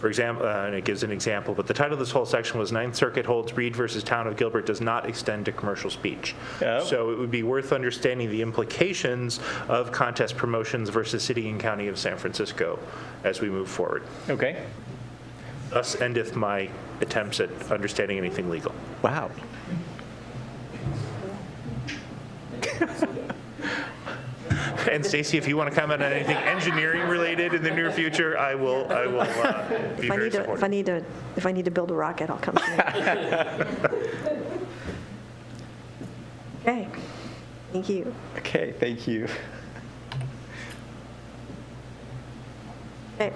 For example, and it gives an example, but the title of this whole section was Ninth Circuit holds Reed versus Town of Gilbert does not extend to commercial speech. Oh. So it would be worth understanding the implications of contest promotions versus City and County of San Francisco as we move forward. Okay. Thus endeth my attempts at understanding anything legal. Wow. And Stacy, if you want to comment on anything engineering related in the near future, I will be very supportive. If I need to build a rocket, I'll come to you. Okay, thank you. Okay, thank you. Okay.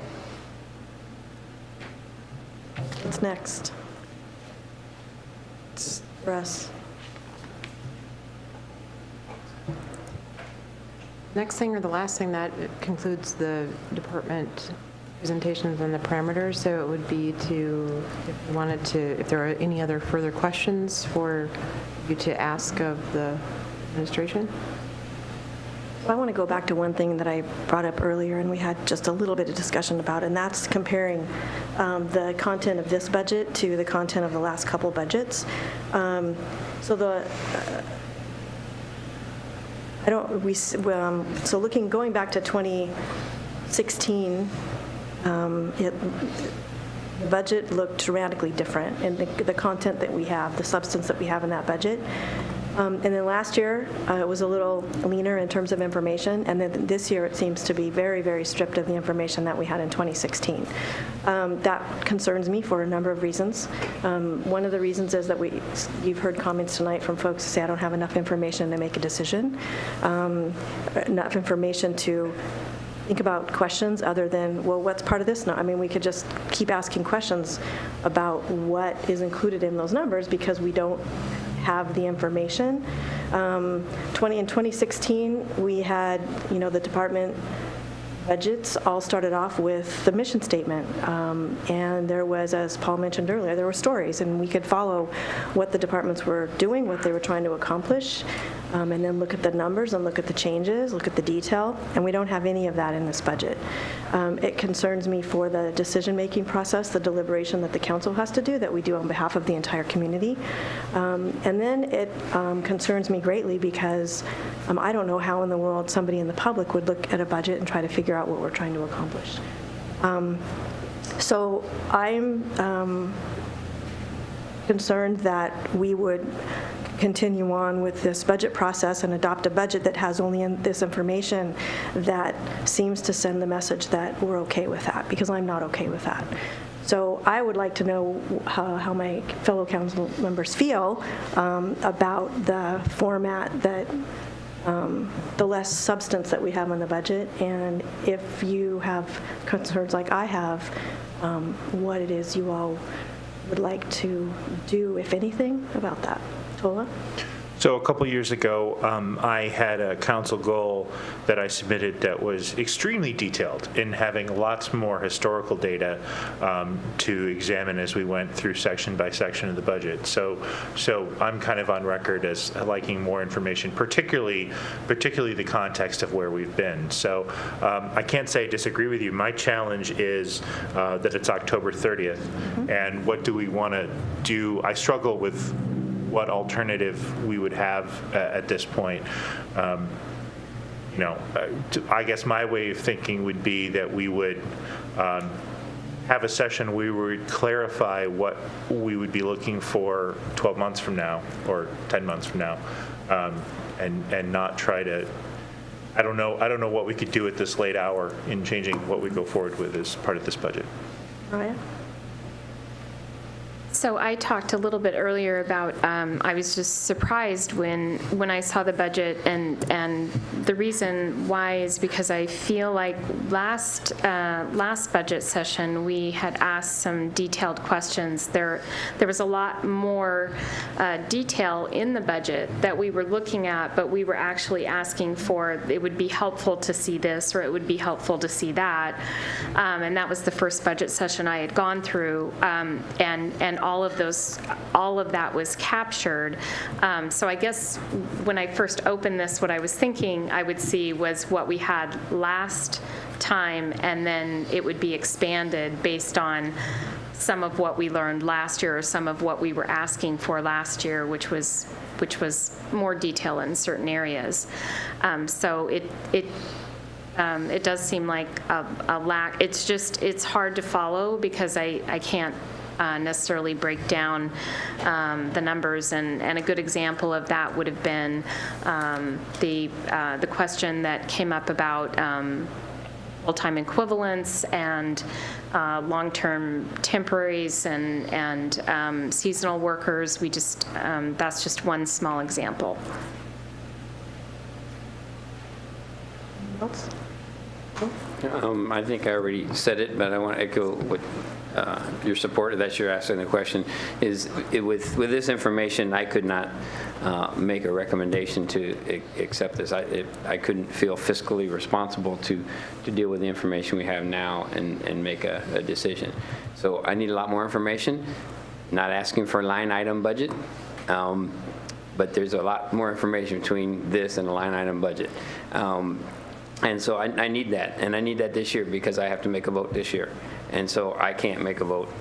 What's next? Russ. Next thing or the last thing, that concludes the department presentations and the parameters. So it would be to, if you wanted to, if there are any other further questions for you to ask of the administration. I want to go back to one thing that I brought up earlier, and we had just a little bit of discussion about, and that's comparing the content of this budget to the content of the last couple budgets. Going back to 2016, the budget looked dramatically different, and the content that we have, the substance that we have in that budget. And then last year, it was a little leaner in terms of information, and then this year it seems to be very, very stripped of the information that we had in 2016. That concerns me for a number of reasons. One of the reasons is that you've heard comments tonight from folks who say, I don't have enough information to make a decision, enough information to think about questions other than, well, what's part of this? No, I mean, we could just keep asking questions about what is included in those numbers because we don't have the information. In 2016, we had, the department budgets all started off with the mission statement. And there was, as Paul mentioned earlier, there were stories, and we could follow what the departments were doing, what they were trying to accomplish, and then look at the numbers and look at the changes, look at the detail, and we don't have any of that in this budget. It concerns me for the decision-making process, the deliberation that the council has to do, that we do on behalf of the entire community. And then it concerns me greatly because I don't know how in the world somebody in the public would look at a budget and try to figure out what we're trying to accomplish. So I'm concerned that we would continue on with this budget process and adopt a budget that has only this information that seems to send the message that we're okay with that, because I'm not okay with that. So I would like to know how my fellow council members feel about the format that the less substance that we have on the budget, and if you have concerns like I have, what it is you all would like to do, if anything, about that. Tola? So a couple years ago, I had a council goal that I submitted that was extremely detailed in having lots more historical data to examine as we went through section by section of the budget. So I'm kind of on record as liking more information, particularly the context of where we've been. So I can't say I disagree with you. My challenge is that it's October 30th, and what do we want to do? I struggle with what alternative we would have at this point. I guess my way of thinking would be that we would have a session where we would clarify what we would be looking for 12 months from now or 10 months from now, and not try to. I don't know what we could do at this late hour in changing what we go forward with as part of this budget. Raya? So I talked a little bit earlier about, I was just surprised when I saw the budget, and the reason why is because I feel like last budget session, we had asked some detailed questions. There was a lot more detail in the budget that we were looking at, but we were actually asking for, it would be helpful to see this, or it would be helpful to see that. And that was the first budget session I had gone through, and all of that was captured. So I guess when I first opened this, what I was thinking I would see was what we had last time, and then it would be expanded based on some of what we learned last year, or some of what we were asking for last year, which was more detail in certain areas. So it does seem like a lack. It's hard to follow because I can't necessarily break down the numbers, and a good example of that would have been the question that came up about full-time equivalents and long-term temporaries and seasonal workers. We just that's just one small example. Else? I think I already said it, but I want to echo what your support that you're asking the question is. With this information, I could not make a recommendation to accept this. I couldn't feel fiscally responsible to deal with the information we have now and make a decision. So I need a lot more information. Not asking for a line item budget, but there's a lot more information between this and a line item budget. And so I need that, and I need that this year because I have to make a vote this year. And so I can't make a vote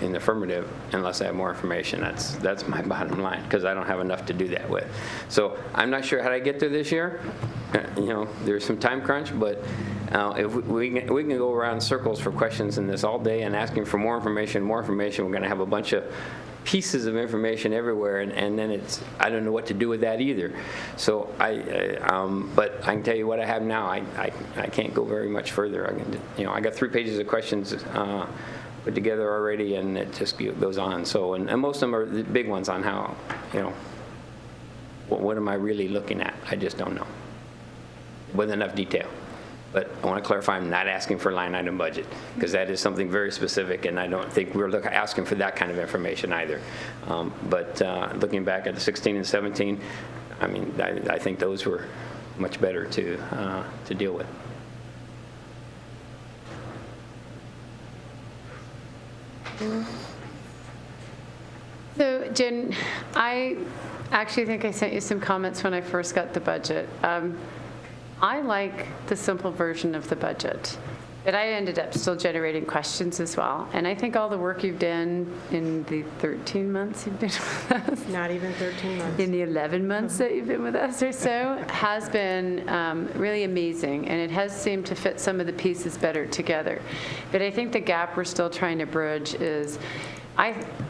in the affirmative unless I have more information. That's my bottom line, because I don't have enough to do that with. So I'm not sure how to get there this year. There's some time crunch, but if we can go around in circles for questions in this all day and asking for more information, we're going to have a bunch of pieces of information everywhere, and then I don't know what to do with that either. So but I can tell you what I have now. I can't go very much further. I got 3 pages of questions put together already, and it just goes on. So and most of them are the big ones on how what am I really looking at? I just don't know with enough detail. But I want to clarify, I'm not asking for a line item budget, because that is something very specific, and I don't think we're asking for that kind of information either. But looking back at the 16 and 17, I mean, I think those were much better to deal with. So, Jen, I actually think I sent you some comments when I first got the budget. I like the simple version of the budget, but I ended up still generating questions as well. And I think all the work you've done in the 13 months you've been with us, Not even 13 months. in the 11 months that you've been with us or so, has been really amazing. And it has seemed to fit some of the pieces better together. But I think the gap we're still trying to bridge is,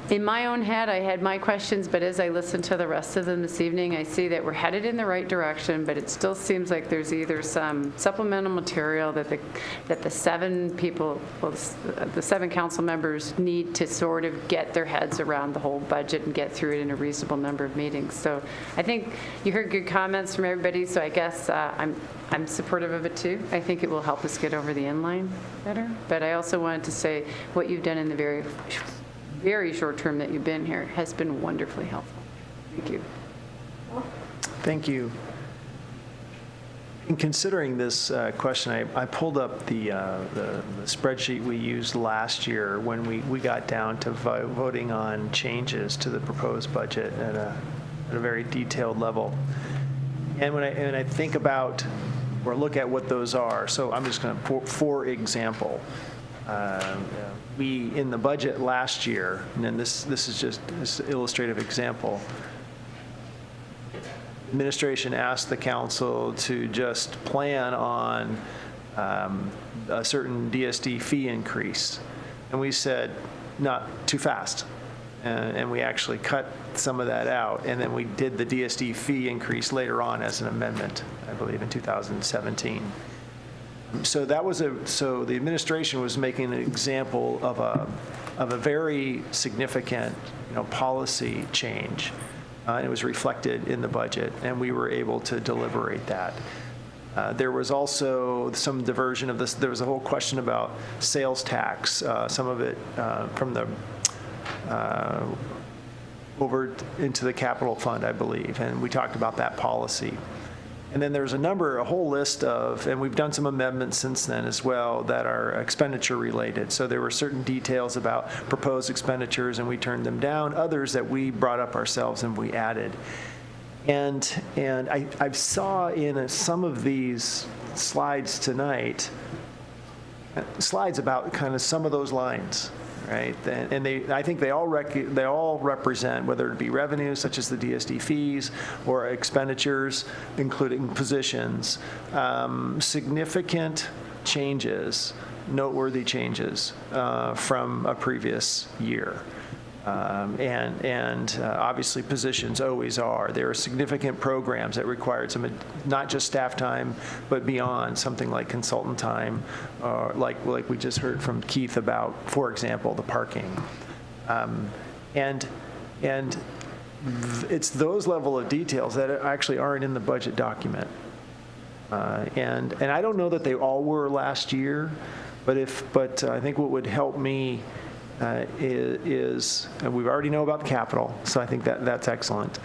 in my own head, I had my questions, but as I listened to the rest of them this evening, I see that we're headed in the right direction, but it still seems like there's either some supplemental material that the 7 people, the 7 council members need to sort of get their heads around the whole budget and get through it in a reasonable number of meetings. So I think you heard good comments from everybody, so I guess I'm supportive of it too. I think it will help us get over the inline better. But I also wanted to say what you've done in the very short term that you've been here has been wonderfully helpful. Thank you. Thank you. In considering this question, I pulled up the spreadsheet we used last year when we got down to voting on changes to the proposed budget at a very detailed level. And when I think about or look at what those are, so I'm just going to, for example, we, in the budget last year, and then this is just this illustrative example, administration asked the council to just plan on a certain DSD fee increase. And we said, not too fast. And we actually cut some of that out. And then we did the DSD fee increase later on as an amendment, I believe, in 2017. So the administration was making an example of a very significant, policy change. And it was reflected in the budget, and we were able to deliberate that. There was also some diversion of this. There was a whole question about sales tax, some of it from the over into the capital fund, I believe, and we talked about that policy. And then there's a whole list of, and we've done some amendments since then as well that are expenditure related. So there were certain details about proposed expenditures, and we turned them down. Others that we brought up ourselves and we added. And I saw in some of these slides tonight, slides about kind of some of those lines, right? And I think they all represent, whether it be revenue, such as the DSD fees, or expenditures, including positions, significant changes, noteworthy changes from a previous year. And obviously positions always are. There are significant programs that required some, not just staff time, but beyond, something like consultant time, like we just heard from Keith about, for example, the parking. And it's those level of details that actually aren't in the budget document. And I don't know that they all were last year, but I think what would help me is we already know about the capital, so I think that's excellent.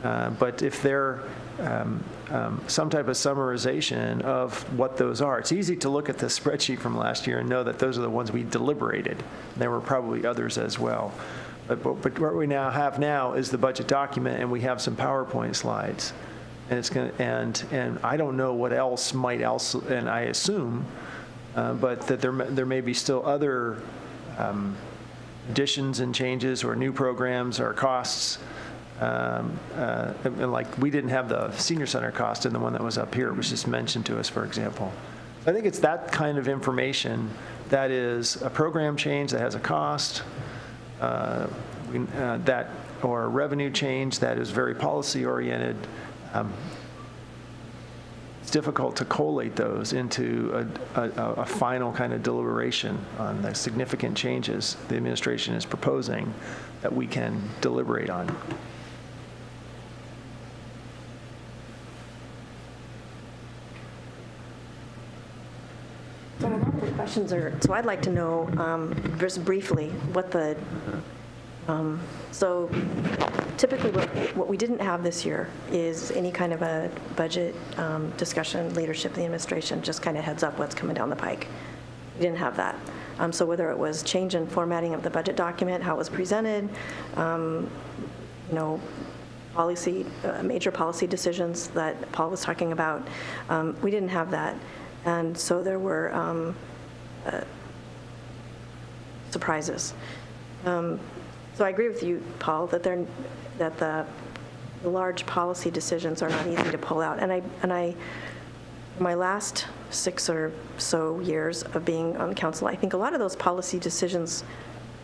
But if they're some type of summarization of what those are, it's easy to look at the spreadsheet from last year and know that those are the ones we deliberated. There were probably others as well. But what we now have is the budget document, and we have some PowerPoint slides. And it's going and I don't know what else might else, and I assume, but that there may be still other additions and changes or new programs or costs. And like we didn't have the senior center cost in the one that was up here. It was just mentioned to us, for example. I think it's that kind of information that is a program change that has a cost, or a revenue change that is very policy oriented. It's difficult to collate those into a final kind of deliberation on the significant changes the administration is proposing that we can deliberate on. So a lot of the questions are, so I'd like to know, just briefly, what the, so typically what we didn't have this year is any kind of a budget discussion, leadership of the administration, just kind of heads up what's coming down the pike. We didn't have that. So whether it was change in formatting of the budget document, how it was presented, policy, major policy decisions that Paul was talking about, we didn't have that. And so there were surprises. So I agree with you, Paul, that the large policy decisions are not easy to pull out. And I my last 6 or so years of being on council, I think a lot of those policy decisions,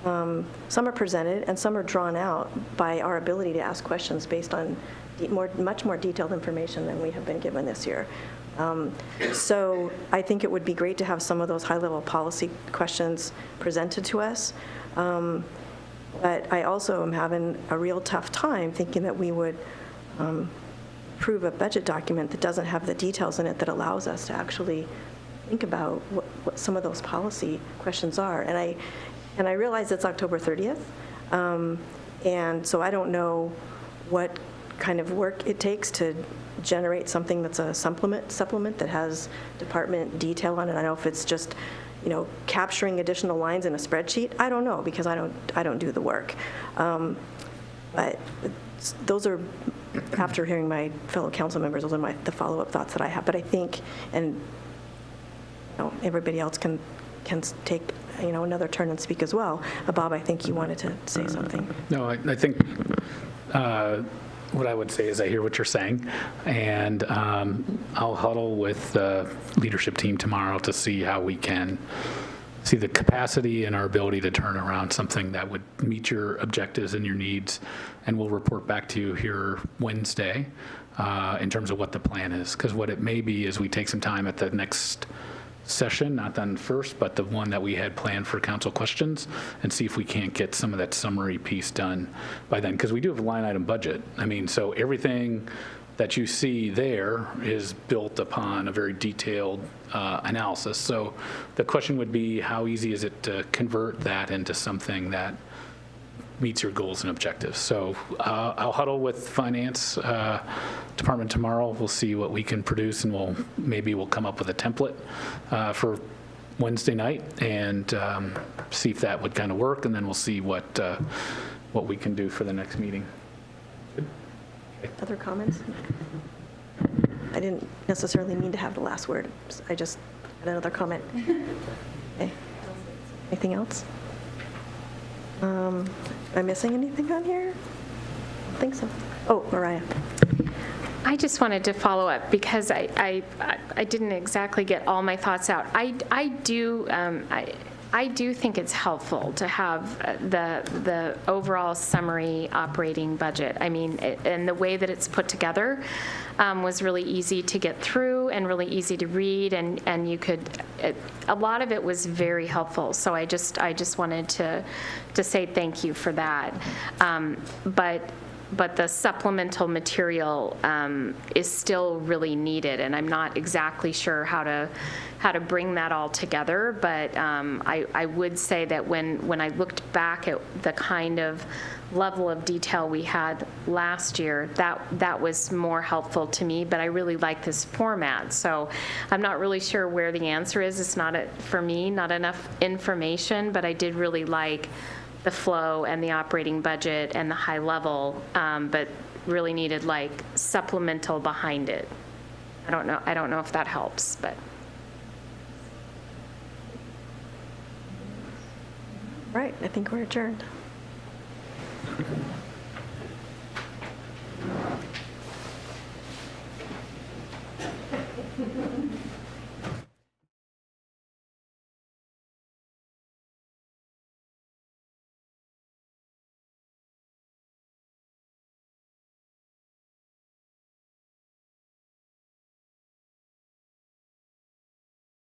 some are presented and some are drawn out by our ability to ask questions based on much more detailed information than we have been given this year. So I think it would be great to have some of those high-level policy questions presented to us. But I also am having a real tough time thinking that we would approve a budget document that doesn't have the details in it that allows us to actually think about what some of those policy questions are. And I realize it's October 30th, and so I don't know what kind of work it takes to generate something that's a supplement that has department detail on it. I don't know if it's just capturing additional lines in a spreadsheet. I don't know, because I don't do the work. But those are, after hearing my fellow council members, those are the follow-up thoughts that I have. But I think, and everybody else can take another turn and speak as well. Bob, I think you wanted to say something. No, I think what I would say is I hear what you're saying, and I'll huddle with the leadership team tomorrow to see how we can see the capacity and our ability to turn around something that would meet your objectives and your needs, and we'll report back to you here Wednesday in terms of what the plan is, because what it may be is we take some time at the next session, not on first, but the one that we had planned for council questions, and see if we can't get some of that summary piece done by then, because we do have a line item budget. I mean, so everything that you see there is built upon a very detailed analysis. So the question would be, how easy is it to convert that into something that meets your goals and objectives? So I'll huddle with finance department tomorrow. We'll see what we can produce, and maybe we'll come up with a template for Wednesday night and see if that would kind of work, and then we'll see what we can do for the next meeting. Other comments? I didn't necessarily mean to have the last word. I just had another comment. Okay. Anything else? Am I missing anything on here? I don't think so. Oh, Mariah. I just wanted to follow up because I didn't exactly get all my thoughts out. I do think it's helpful to have the overall summary operating budget. I mean, and the way that it's put together was really easy to get through and really easy to read, and you could, a lot of it was very helpful. So I just wanted to say thank you for that. But the supplemental material is still really needed, and I'm not exactly sure how to bring that all together. But I would say that when I looked back at the kind of level of detail we had last year, that was more helpful to me. But I really like this format, so I'm not really sure where the answer is. It's not, for me, not enough information, but I did really like the flow and the operating budget and the high level, but really needed like supplemental behind it. I don't know if that helps, but. Right, I think we're adjourned.